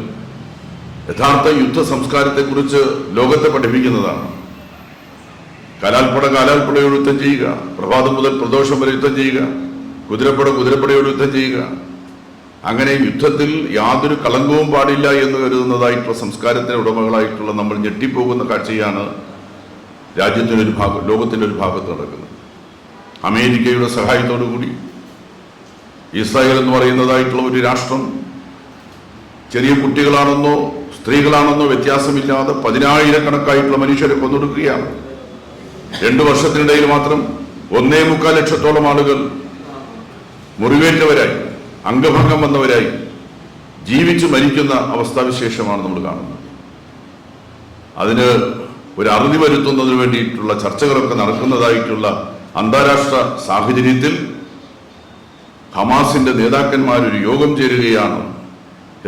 യഥാർത്ഥ യുദ്ധ സംസ്കാരത്തെക്കുറിച്ച് ലോകത്തെ പഠിപ്പിക്കുന്നതാണ്. കാലാൽപ്പടയോട് യുദ്ധം ചെയ്യുക, പ്രഭാതം മുതൽ പ്രദോഷം വരെ യുദ്ധം ചെയ്യുക, കുതിരപ്പടയോട് യുദ്ധം ചെയ്യുക. അങ്ങനെ യുദ്ധത്തിൽ യാതൊരു കളങ്കവും പാടില്ല എന്ന് കരുതുന്നതായിട്ടുള്ള സംസ്കാരത്തിന് ഉടമകളായിട്ടുള്ള നമ്മൾ ഞെട്ടിപ്പോകുന്ന കാഴ്ചയാണ് ലോകത്തിൻ്റെ ഒരു ഭാഗത്ത് നടക്കുന്നത്. അമേരിക്കയുടെ സഹായത്തോടു കൂടി ഇസ്രായേൽ എന്ന് പറയുന്നതായിട്ടുള്ള ഒരു രാഷ്ട്രം ചെറിയ കുട്ടികളാണെന്നോ സ്ത്രീകളാണെന്നോ വ്യത്യാസമില്ലാതെ 10,000 മനുഷ്യരെ കൊന്നൊടുക്കുകയാണ്. 2 വർഷത്തിനിടയിൽ മാത്രം 1.25 ലക്ഷത്തോളം ആളുകൾ മുറിവേറ്റവരായി, അംഗഭംഗം വന്നവരായി ജീവിച്ചു മരിക്കുന്ന അവസ്ഥാവിശേഷമാണ് നമ്മൾ കാണുന്നത്. അതിന് ഒരു അറുതി വരുത്തുന്നതിന് വേണ്ടിയിട്ടുള്ള ചർച്ചകളൊക്കെ നടക്കുന്നതായിട്ടുള്ള അന്താരാഷ്ട്ര സാഹചര്യത്തിൽ ഹമാസിന്റെ നേതാക്കന്മാരൊരു യോഗം ചേരുകയാണ്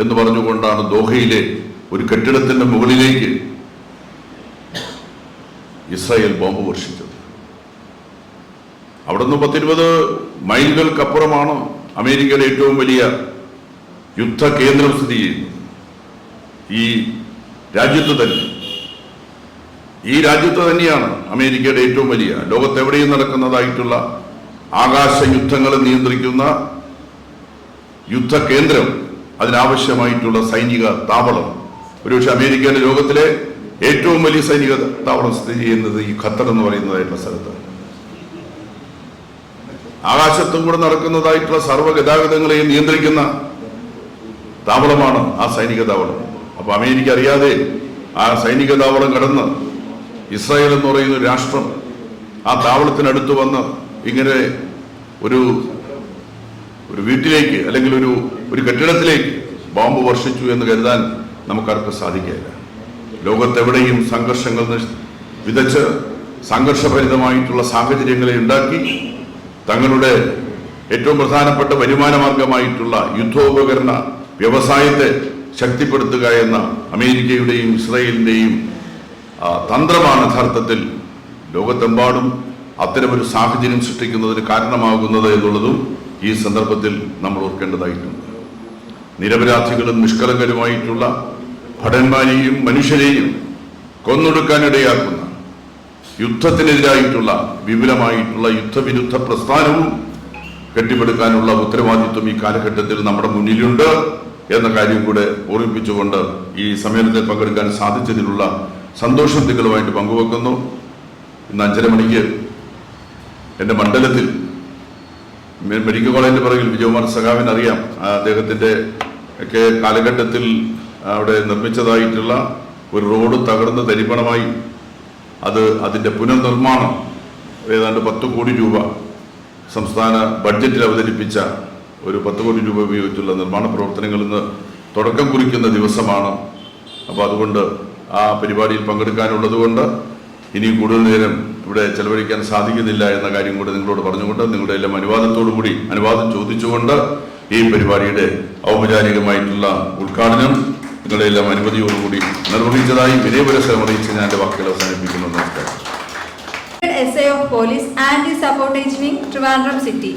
എന്ന് പറഞ്ഞുകൊണ്ടാണ് ദോഹയിലെ ഒരു കെട്ടിടത്തിന്റെ മുകളിലേക്ക് ഇസ്രായേൽ ബോംബ് വർഷിച്ചത്. അവിടുന്ന് 10-20 മൈലുകൾക്കപ്പുറമാണ് അമേരിക്കയുടെ ഏറ്റവും വലിയ യുദ്ധ കേന്ദ്രം സ്ഥിതി ചെയ്യുന്നത്. ഈ രാജ്യത്ത് തന്നെയാണ് അമേരിക്കയുടെ ഏറ്റവും വലിയ, ലോകത്തെവിടെയും നടക്കുന്നതായിട്ടുള്ള ആകാശ യുദ്ധങ്ങളെ നിയന്ത്രിക്കുന്ന യുദ്ധ കേന്ദ്രം, അതിനാവശ്യമായിട്ടുള്ള സൈനിക താവളം. ഒരുപക്ഷെ അമേരിക്കയുടെ ലോകത്തിലെ ഏറ്റവും വലിയ സൈനിക താവളം സ്ഥിതി ചെയ്യുന്നത് ഈ ഖത്തർ എന്ന് പറയുന്നതായിട്ടുള്ള സ്ഥലത്താണ്. ആകാശത്തും കൂടെ നടക്കുന്നതായിട്ടുള്ള സർവ്വ ഗതാഗതങ്ങളെയും നിയന്ത്രിക്കുന്ന താവളമാണ് ആ സൈനിക താവളം. അപ്പൊ അമേരിക്ക അറിയാതെ ആ സൈനിക താവളം കടന്ന് ഇസ്രായേൽ എന്ന് പറയുന്ന ഒരു രാഷ്ട്രം ആ താവളത്തിനടുത്ത് വന്ന് ഇങ്ങനെ ഒരു വീട്ടിലേക്ക് അല്ലെങ്കിൽ ഒരു കെട്ടിടത്തിലേക്ക് ബോംബ് വർഷിച്ചു എന്ന് കരുതാൻ നമുക്കാർക്കും സാധിക്കില്ല. ലോകത്തെവിടെയും സംഘർഷങ്ങൾ വിതച്ച് സംഘർഷഭരിതമായിട്ടുള്ള സാഹചര്യങ്ങളെ ഉണ്ടാക്കി തങ്ങളുടെ ഏറ്റവും പ്രധാനപ്പെട്ട വരുമാന മാർഗമായിട്ടുള്ള യുദ്ധോപകരണ വ്യവസായത്തെ ശക്തിപ്പെടുത്തുക എന്ന അമേരിക്കയുടെയും ഇസ്രായേലിൻ്റെയും തന്ത്രമാണ് യഥാർത്ഥത്തിൽ ലോകത്തെമ്പാടും അത്തരമൊരു സാഹചര്യം സൃഷ്ടിക്കുന്നതിന് കാരണമാകുന്നത് എന്നുള്ളതും ഈ സന്ദർഭത്തിൽ നമ്മൾ ഓർക്കേണ്ടതായിട്ടുണ്ട്. നിരപരാധികളും നിഷ്കളങ്കരുമായിട്ടുള്ള ഭടന്മാരെയും മനുഷ്യരെയും കൊന്നൊടുക്കാനിടയാക്കുന്ന യുദ്ധത്തിനെതിരായിട്ടുള്ള വിപുലമായിട്ടുള്ള യുദ്ധവിരുദ്ധ പ്രസ്ഥാനവും കെട്ടിപ്പടുക്കാനുള്ള ഉത്തരവാദിത്വം ഈ കാലഘട്ടത്തിൽ നമ്മുടെ മുന്നിലുണ്ട് എന്ന കാര്യം കൂടെ ഓർമ്മിപ്പിച്ചുകൊണ്ട് ഈ സമ്മേളനത്തിൽ പങ്കെടുക്കാൻ സാധിച്ചതിലുള്ള സന്തോഷം നിങ്ങളുമായിട്ട് പങ്കുവെക്കുന്നു. ഇന്ന് 5:30 മണിക്ക് എൻ്റെ മണ്ഡലത്തിൽ മെഡിക്കൽ കോളേജിൻ്റെ പിറകിൽ വിജയകുമാർ സഖാവിന് അറിയാം, അദ്ദേഹത്തിൻ്റെ ഒക്കെ കാലഘട്ടത്തിൽ അവിടെ നിർമ്മിച്ചതായിട്ടുള്ള ഒരു റോഡ് തകർന്ന് തരിപ്പണമായി അതിൻ്റെ പുനർനിർമ്മാണം ഏതാണ്ട് 10 കോടി രൂപ സംസ്ഥാന ബഡ്ജറ്റിൽ അവതരിപ്പിച്ച ഒരു 10 കോടി രൂപ ഉപയോഗിച്ചുള്ള നിർമ്മാണ പ്രവർത്തനങ്ങളിൽ നിന്ന് തുടക്കം കുറിക്കുന്ന ദിവസമാണ്. അപ്പോൾ അതുകൊണ്ട് ആ പരിപാടിയിൽ പങ്കെടുക്കാനുള്ളത് കൊണ്ട് ഇനിയും കൂടുതൽ നേരം ഇവിടെ ചെലവഴിക്കാൻ സാധിക്കുന്നില്ല എന്ന കാര്യം കൂടെ നിങ്ങളോട് പറഞ്ഞുകൊണ്ട് നിങ്ങളുടെ എല്ലാം അനുവാദം ചോദിച്ചുകൊണ്ട് ഈ പരിപാടിയുടെ ഔപചാരികമായിട്ടുള്ള ഉദ്ഘാടനം നിങ്ങളുടെ എല്ലാം അനുമതിയോടുകൂടി നിർവഹിച്ചതായി വിനയപുരസ്സരം അറിയിച്ച് ഞാൻ എൻ്റെ വാക്കുകൾ അവസാനിപ്പിക്കുന്നു. നമസ്കാരം. SA of Police Anti-Sabotage Wing, Trivandrum City.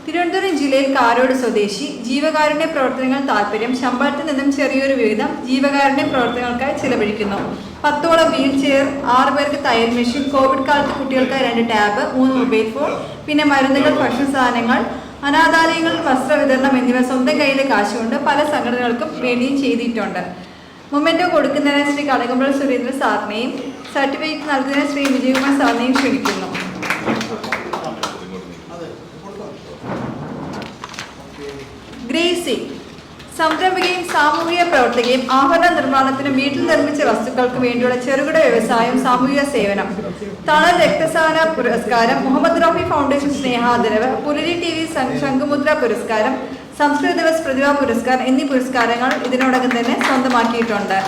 Thiruvananthapuram ജില്ലയിൽ കാരോട് സ്വദേശി ജീവകാരുണ്യ പ്രവർത്തനങ്ങൾ താല്പര്യം ശമ്പളത്തിൽ നിന്നും ചെറിയൊരു വിഹിതം ജീവകാരുണ്യ പ്രവർത്തനങ്ങൾക്കായി ചിലവഴിക്കുന്നു. 10ഓളം വീൽ ചെയർ, 6 പേർക്ക് തയ്യൽ മെഷീൻ, കോവിഡ് കാലത്ത് കുട്ടികൾക്കായി 2 ടാബ്, 3 മൊബൈൽ ഫോൺ, പിന്നെ മരുന്നുകൾ, ഭക്ഷണ സാധനങ്ങൾ, അനാഥാലയങ്ങൾ, വസ്ത്രവിതരണം എന്നിവ സ്വന്തം കയ്യിലെ കാശുകൊണ്ട് പല സംഘടനകൾക്കും വേണ്ടിയും ചെയ്തിട്ടുണ്ട്. മൊമെന്റോ കൊടുക്കുന്നതിന് ശ്രീ കടകംപള്ളി സുരേന്ദ്ര സാറിനെയും സർട്ടിഫിക്കറ്റ് നൽകുന്നതിന് ശ്രീ വിജയകുമാർ സാറിനെയും ക്ഷണിക്കുന്നു. ഗ്രേസി സംരംഭകയും സാമൂഹിക പ്രവർത്തകയും ആഭരണ നിർമ്മാണത്തിനും വീട്ടിൽ നിർമ്മിച്ച വസ്തുക്കൾക്ക് വേണ്ടിയുള്ള ചെറുകിട വ്യവസായം, സാമൂഹിക സേവനം, തണൽ രക്തസാന പുരസ്കാരം, മുഹമ്മദ് റഫി ഫൗണ്ടേഷൻ സ്നേഹാദരവ്, പുലരി TV ശംഖുമുദ്ര പുരസ്കാരം, സംസ്കൃത ദിവസ് പ്രതിഭാ പുരസ്കാരം എന്നീ പുരസ്കാരങ്ങൾ ഇതിനോടകം തന്നെ സ്വന്തമാക്കിയിട്ടുണ്ട്.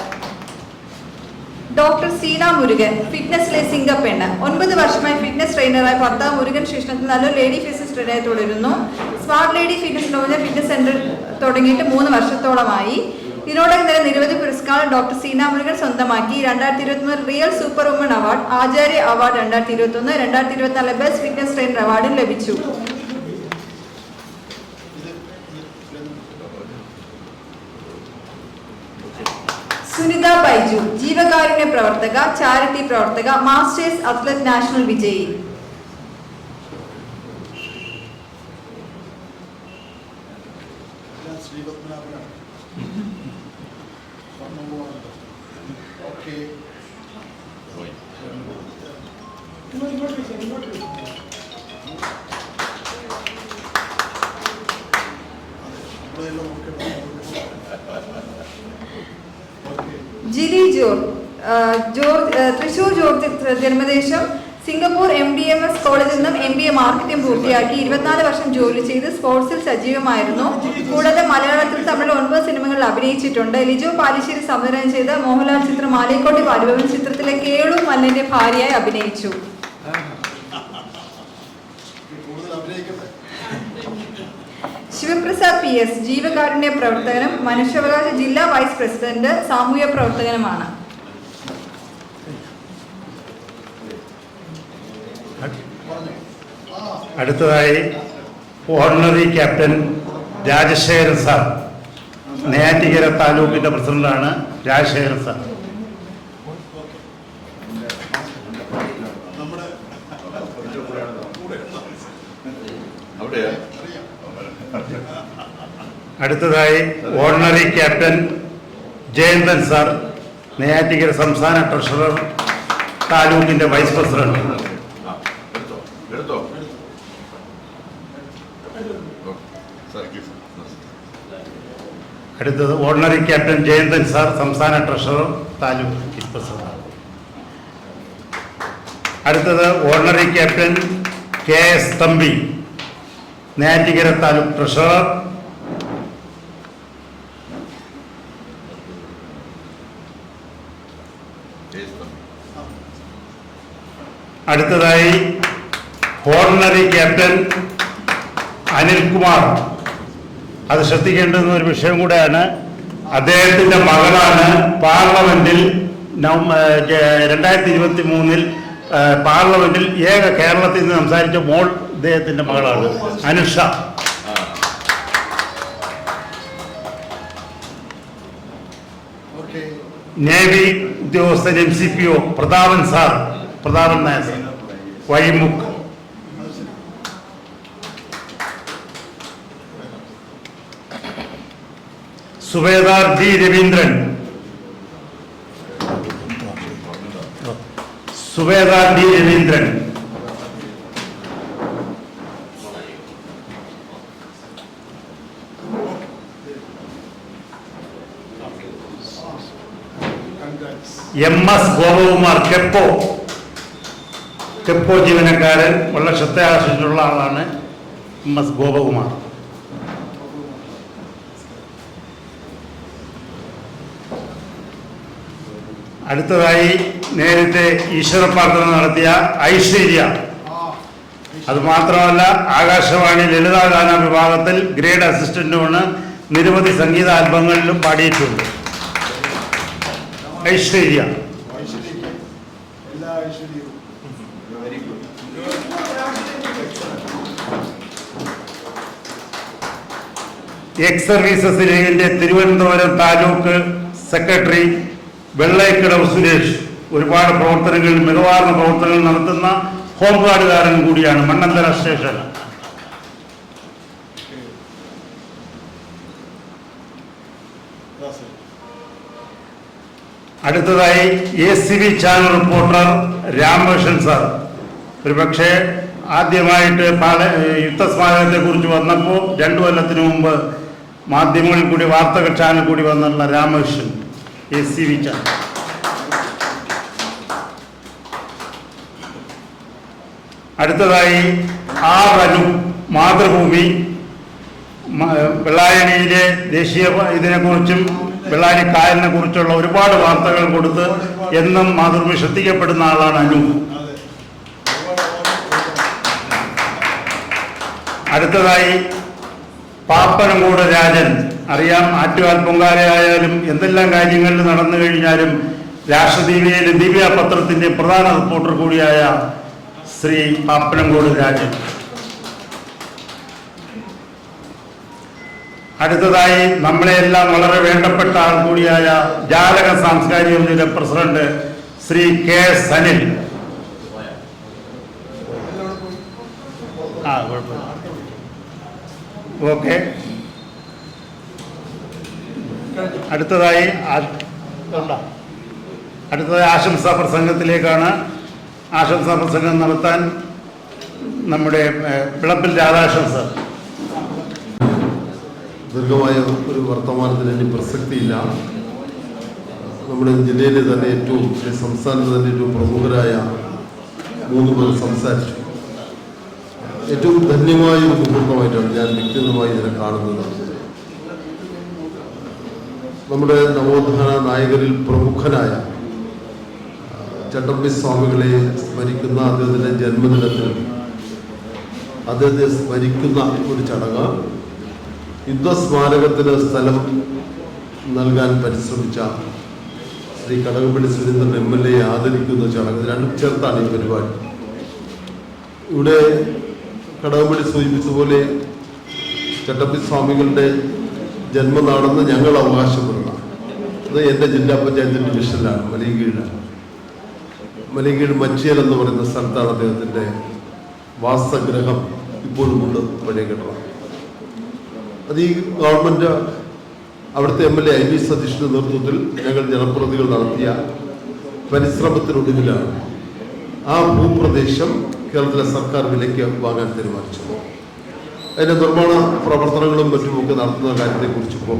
ഡോക്ടർ സീന മുരുകൻ ഫിറ്റ്നസിലെ സിംഗപ്പെണ്ണ്. 9 വർഷമായി ഫിറ്റ്നസ് ട്രെയിനറായ ഭർത്താവ് മുരുകൻ ശിക്ഷണത്തിൽ നല്ലൊരു ലേഡി ഫിറ്റ്നസ് ട്രെയിനറായി തുടരുന്നു. Smart lady fitness lounge fitness centre തുടങ്ങിയിട്ട് 3 വർഷത്തോളമായി. ഇതിനോടകം തന്നെ നിരവധി പുരസ്കാരം ഡോക്ടർ സീന മുരുകൻ സ്വന്തമാക്കി. 2023 റിയൽ സൂപ്പർ വുമൺ അവാർഡ്, ആചാര്യ അവാർഡ് 2021, 2024 ബെസ്റ്റ് ഫിറ്റ്നസ് ട്രെയിനർ അവാർഡും ലഭിച്ചു. സുനിത ബൈജു ജീവകാരുണ്യ പ്രവർത്തക, ചാരിറ്റി പ്രവർത്തക, മാസ്റ്റേഴ്സ് അത്ലറ്റ് നാഷണൽ വിജയി. ജിലി തൃശൂർ ജോർജ് ജന്മദേശം, സിംഗപ്പൂർ MDMS കോളേജിൽ നിന്നും MBA മാർക്കറ്റിംഗ് പൂർത്തിയാക്കി. 24 വർഷം ജോലി ചെയ്ത് സ്പോർട്സിൽ സജീവമായിരുന്നു. കൂടാതെ മലയാളത്തിൽ തമിഴ് 9 സിനിമകളിൽ അഭിനയിച്ചിട്ടുണ്ട്. ലിജോ പാലിശ്ശേരി സംവിധാനം ചെയ്ത മോഹൻലാൽ ചിത്രം ആലേക്കോട്ടെ ബാലഭവൻ ചിത്രത്തിലെ കേളു മല്ലന്റെ ഭാര്യയായി അഭിനയിച്ചു. ശിവപ്രസാദ് PS ജീവകാരുണ്യ പ്രവർത്തകനും മനുഷ്യാവകാശ ജില്ലാ വൈസ് പ്രസിഡന്റ്, സാമൂഹ്യ പ്രവർത്തകനുമാണ്. അടുത്തതായി ordinary captain Rajasekharan sir, Neyyattinkara താലൂക്കിൻ്റെ പ്രസിഡന്റാണ് രാജശേഖരൻ സാർ. അടുത്തതായി ordinary captain Jayanthan sir, Neyyattinkara സംസ്ഥാന ട്രഷറർ, താലൂക്കിൻ്റെ വൈസ് പ്രസിഡന്റ്. അടുത്തത് ഓർഡിനറി ക്യാപ്റ്റൻ ജയന്തൻ സാർ, സംസ്ഥാന ട്രഷറർ, താലൂക്ക് ചീഫ് പ്രസിഡന്റ്. അടുത്തത് ordinary captain KS Thampi, Neyyattinkara taluk treasurer. അടുത്തതായി ഓർഡിനറി ക്യാപ്റ്റൻ അനിൽകുമാർ. അത് ശ്രദ്ധിക്കേണ്ടുന്ന ഒരു വിഷയം കൂടെയാണ്. അദ്ദേഹത്തിൻ്റെ മകളാണ് പാർലമെന്റിൽ 2023 പാർലമെന്റിൽ കേരളത്തിൽ നിന്ന് സംസാരിച്ച മോൾ ഇദ്ദേഹത്തിൻ്റെ മകളാണ് അനുഷ. നേവി ഉദ്യോഗസ്ഥൻ MCPO Prathapan Nair sir, Vazhimukku. Subedar D Raveendran, MS Gopakumar, കെപ്പോ ജീവനക്കാരൻ, വളരെ ശ്രദ്ധയാകർഷിച്ചിട്ടുള്ള ആളാണ് MS ഗോപകുമാർ. അടുത്തതായി നേരത്തെ ഈശ്വര പ്രാർത്ഥന നടത്തിയ ഐശ്വര്യ. അതുമാത്രമല്ല, ആകാശവാണി ലളിതാഗാന വിഭാഗത്തിൽ ഗ്രേഡ് അസിസ്റ്റന്റുമാണ്. നിരവധി സംഗീത ആൽബങ്ങളിലും പാടിയിട്ടുണ്ട്. ഐശ്വര്യ. എക്സ് സർവീസസ് ലീഗിന്റെ തിരുവനന്തപുരം താലൂക്ക് സെക്രട്ടറി വെള്ളൈക്കടവ് സുരേഷ്. ഒരുപാട് പ്രവർത്തനങ്ങൾ, മികവാർന്ന പ്രവർത്തനങ്ങൾ നടത്തുന്ന ഹോംഗാർഡുകാരൻ കൂടിയാണ്. മണ്ണന്തല സ്റ്റേഷൻ. അടുത്തതായി ACV channel reporter Ramakrishnan sir. ഒരുപക്ഷെ ആദ്യമായിട്ട് യുദ്ധസ്മാരകത്തെ കുറിച്ച് വന്നപ്പോൾ 2 കൊല്ലത്തിന് മുമ്പ് മാധ്യമങ്ങളിൽ കൂടി, വാർത്തകൾ ചാനൽ കൂടി വന്നുള്ള രാമകൃഷ്ണൻ, ACV ചാനൽ. അടുത്തതായി അനു, മാതൃഭൂമി. വെള്ളായണിയിലെ ദേശീയ ഇതിനെക്കുറിച്ചും വെള്ളായണി കായലിനെ കുറിച്ചുള്ള ഒരുപാട് വാർത്തകൾ കൊടുത്ത് എന്നും മാതൃഭൂമി ശ്രദ്ധിക്കപ്പെടുന്ന ആളാണ് അനു. അടുത്തതായി പാപ്പനംകോട് രാജൻ. അറിയാം, ആറ്റുകാൽ പൊങ്കാലയായാലും എന്തെല്ലാം കാര്യങ്ങളിൽ നടന്നു കഴിഞ്ഞാലും രാഷ്ട്രദീപികയിലെ ദിവ്യ പത്രത്തിൻ്റെ പ്രധാന റിപ്പോർട്ടർ കൂടിയായ ശ്രീ പാപ്പനംകോട് രാജൻ. അടുത്തതായി നമ്മളെല്ലാം വളരെ വേണ്ടപ്പെട്ട ആൾ കൂടിയായ ജാലക സാംസ്കാരിക സമിതിയുടെ president Shri KS Sanil. Okay. അടുത്തതായി ആശംസാ പ്രസംഗത്തിലേക്കാണ്. ആശംസാ പ്രസംഗം നടത്താൻ നമ്മുടെ വിളപ്പിൽ രാധാകൃഷ്ണൻ സാർ. ദീർഘമായ ഒരു വർത്തമാനത്തിന് ഇനി പ്രസക്തിയില്ല. നമ്മുടെ ജില്ലയിലെ തന്നെ സംസ്ഥാനത്ത് തന്നെ ഏറ്റവും പ്രമുഖരായ 3 പേർ സംസാരിച്ചു. ഏറ്റവും ധന്യമായ ഒരു മുഹൂർത്തമായിട്ടാണ് ഞാൻ വ്യക്തിഗതമായി ഇതിനെ കാണുന്നത്. നമ്മുടെ നവോത്ഥാന നായകരിൽ പ്രമുഖനായ ചട്ടമ്പി സ്വാമികളെ സ്മരിക്കുന്ന അദ്ദേഹത്തിൻ്റെ ജന്മദിനത്തിൽ അദ്ദേഹത്തെ സ്മരിക്കുന്ന ഒരു ചടങ്ങ്, യുദ്ധസ്മാരകത്തിന് സ്ഥലം നൽകാൻ പരിശ്രമിച്ച ശ്രീ കടകംപള്ളി സുരേന്ദ്രൻ MLA ആദരിക്കുന്ന ചടങ്ങ്. രണ്ടും ചേർത്താണ് ഈ പരിപാടി. ഇവിടെ കടകംപള്ളി സൂചിപ്പിച്ചതുപോലെ ചട്ടമ്പി സ്വാമികളുടെ ജന്മനാടെന്ന് ഞങ്ങൾ അവകാശപ്പെടുന്ന അത് എൻ്റെ ജില്ലാ പഞ്ചായത്ത് ഡിവിഷനിലാണ്, മലയൻകീഴിലാണ്. മലയൻകീഴ് മച്ചിയൽ എന്ന് പറയുന്ന സ്ഥലത്താണ് അദ്ദേഹത്തിൻ്റെ വാസഗ്രഹം ഇപ്പോഴുമുണ്ട്, പഴയ കെട്ടിടം. അത് ഈ ഗവൺമെൻറ് അവിടുത്തെ MLA IV സതീഷിൻ്റെ നേതൃത്വത്തിൽ ഞങ്ങൾ ജനപ്രതിനിധികൾ നടത്തിയ പരിശ്രമത്തിനൊടുവിലാണ് ആ ഭൂപ്രദേശം കേരളത്തിലെ സർക്കാർ വിലയ്ക്ക് വാങ്ങാൻ തീരുമാനിച്ചു. അതിൻ്റെ നിർമ്മാണ പ്രവർത്തനങ്ങളും മറ്റുമൊക്കെ നടത്തുന്ന കാര്യത്തെക്കുറിച്ചിപ്പോൾ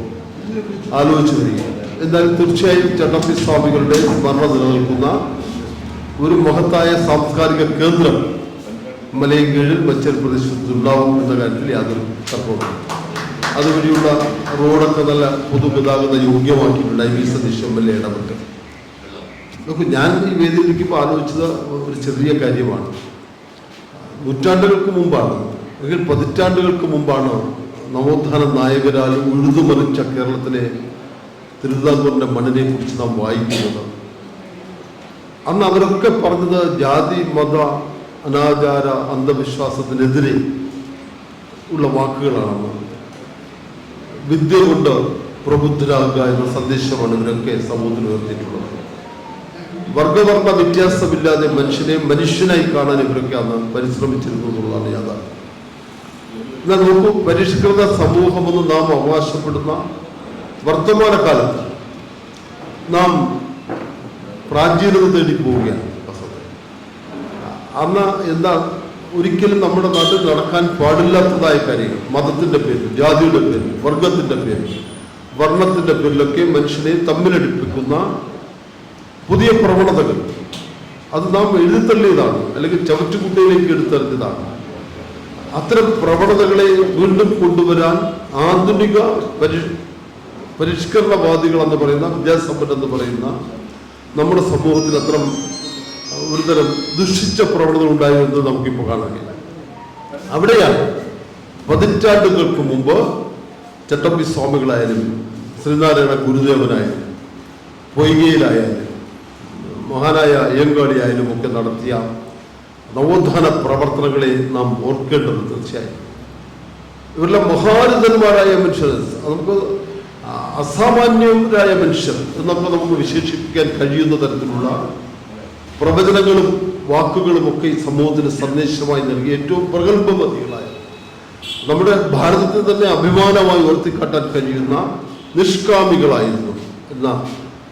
ആലോചിച്ചു വരികയാണ്. എന്തായാലും തീർച്ചയായും ചട്ടമ്പി സ്വാമികളുടെ സ്മരണ നിലനിൽക്കുന്ന ഒരു മഹത്തായ സാംസ്കാരിക കേന്ദ്രം മലയൻകീഴിൽ മച്ചൽ പ്രദേശത്ത് ഉണ്ടാവും എന്ന കാര്യത്തിൽ യാതൊരു തർക്കവുമില്ല. അതുവഴിയുള്ള റോഡൊക്കെ നല്ല പൊതുഗതാഗത യോഗ്യമാക്കിയിട്ടുണ്ട് I B Satheesh M L A ഇടപെട്ട്. നോക്കൂ, ഞാൻ ഈ വേദിയിലിരിക്കുമ്പോൾ ആലോചിച്ചത് ഒരു ചെറിയ കാര്യമാണ്. നൂറ്റാണ്ടുകൾക്ക് മുമ്പാണ്, അല്ലെങ്കിൽ പതിറ്റാണ്ടുകൾക്ക് മുമ്പാണ് നവോത്ഥാന നായകരാൽ ഉഴുതുമറിച്ച കേരളത്തിലെ തിരുവിതാംകൂറിൻ്റെ മണ്ണിനെ കുറിച്ച് നാം വായിക്കുന്നത്. അന്ന് അവരൊക്കെ പറഞ്ഞത് ജാതി മത അനാചാര അന്ധവിശ്വാസത്തിനെതിരെ ഉള്ള വാക്കുകളാണ്. വിദ്യ കൊണ്ട് പ്രബുദ്ധരാകുക എന്ന സന്ദേശമാണ് ഇവരൊക്കെ സമൂഹത്തിൽ ഉയർത്തിയിട്ടുള്ളത്. വർഗവർണ്ണ വ്യത്യാസമില്ലാതെ മനുഷ്യനെ മനുഷ്യനായി കാണാൻ ഇവരൊക്കെ അന്ന് പരിശ്രമിച്ചിരുന്നു എന്നുള്ളതാണ് യാഥാർത്ഥ്യം. എന്നാൽ നോക്കൂ, പരിഷ്കൃത സമൂഹമെന്ന് നാം അവകാശപ്പെടുന്ന വർത്തമാനകാലത്ത് നാം പ്രാചീനത തേടി പോവുകയാണ്. അന്ന് എന്താ ഒരിക്കലും നമ്മുടെ നാട്ടിൽ നടക്കാൻ പാടില്ലാത്തതായ കാര്യങ്ങൾ, മതത്തിൻ്റെ പേരിൽ, ജാതിയുടെ പേരിൽ, വർഗത്തിൻ്റെ പേരിൽ, വർണ്ണത്തിൻ്റെ പേരിലൊക്കെ മനുഷ്യനെ തമ്മിലടിപ്പിക്കുന്ന പുതിയ പ്രവണതകൾ, അത് നാം എഴുതിത്തള്ളിയതാണ്, അല്ലെങ്കിൽ ചവറ്റുകുട്ടയിലേക്ക് എടുത്തെറിഞ്ഞതാണ്. അത്തരം പ്രവണതകളെ വീണ്ടും കൊണ്ടുവരാൻ ആധുനിക പരിഷ്കരണവാദികളെന്ന് പറയുന്ന, വിദ്യാസമ്പന്നരെന്ന് പറയുന്ന നമ്മുടെ സമൂഹത്തിൽ അത്തരം ഒരുതരം ദുഷിച്ച പ്രവണത ഉണ്ടായിരുന്നത് നമുക്കിപ്പോൾ കാണാൻ കഴിയും. അവിടെയാണ് പതിറ്റാണ്ടുകൾക്ക് മുമ്പ് ചട്ടമ്പി സ്വാമികളായാലും ശ്രീനാരായണ ഗുരുദേവനായാലും പൊയ്കയിലായാലും മഹാനായ അയ്യങ്കാളിയായാലും ഒക്കെ നടത്തിയ നവോത്ഥാന പ്രവർത്തനങ്ങളെ നാം ഓർക്കേണ്ടത് തീർച്ചയായും. ഇവരെല്ലാം മഹാരഥന്മാരായ മനുഷ്യർ, നമുക്ക് അസാമാന്യരായ മനുഷ്യർ എന്നൊക്കെ നമുക്ക് വിശേഷിപ്പിക്കാൻ കഴിയുന്ന തരത്തിലുള്ള പ്രവചനങ്ങളും വാക്കുകളും ഒക്കെ ഈ സമൂഹത്തിന് സന്ദേശമായി നൽകി ഏറ്റവും പ്രഗത്ഭമതികളായ, നമ്മുടെ ഭാരതത്തിൽ തന്നെ അഭിമാനമായി ഉയർത്തിക്കാട്ടാൻ കഴിയുന്ന നിഷ്കാമികളായിരുന്നു എന്ന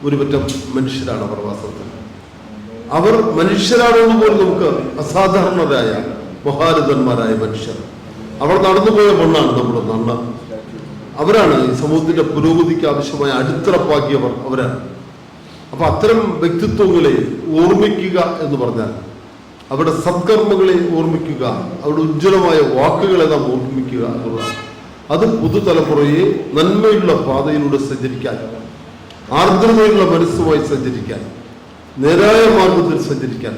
ഒരുപറ്റം മനുഷ്യരാണ് അവർ വാസ്തവത്തിൽ. അവർ മനുഷ്യരാണെന്ന് പോലും നമുക്ക് അസാധാരണരായ മഹാരഥന്മാരായ മനുഷ്യർ. അവർ നടന്നുപോയ മണ്ണാണ് നമ്മുടെ മണ്ണ്. അവരാണ് ഈ സമൂഹത്തിന്റെ പുരോഗതിക്ക് ആവശ്യമായ അടിത്തറപ്പാക്കിയവർ അവരാണ്. അപ്പൊ അത്തരം വ്യക്തിത്വങ്ങളെ ഓർമ്മിക്കുക എന്ന് പറഞ്ഞാൽ അവരുടെ സത്കർമ്മങ്ങളെ ഓർമ്മിക്കുക, അവരുടെ ഉജ്ജ്വലമായ വാക്കുകളെ നാം ഓർമ്മിക്കുക എന്നുള്ളതാണ്. അത് പുതുതലമുറയെ നന്മയുള്ള പാതയിലൂടെ സഞ്ചരിക്കാൻ, ആർദ്രതയുള്ള മനസ്സുമായി സഞ്ചരിക്കാൻ, നേരായ മാർഗത്തിൽ സഞ്ചരിക്കാൻ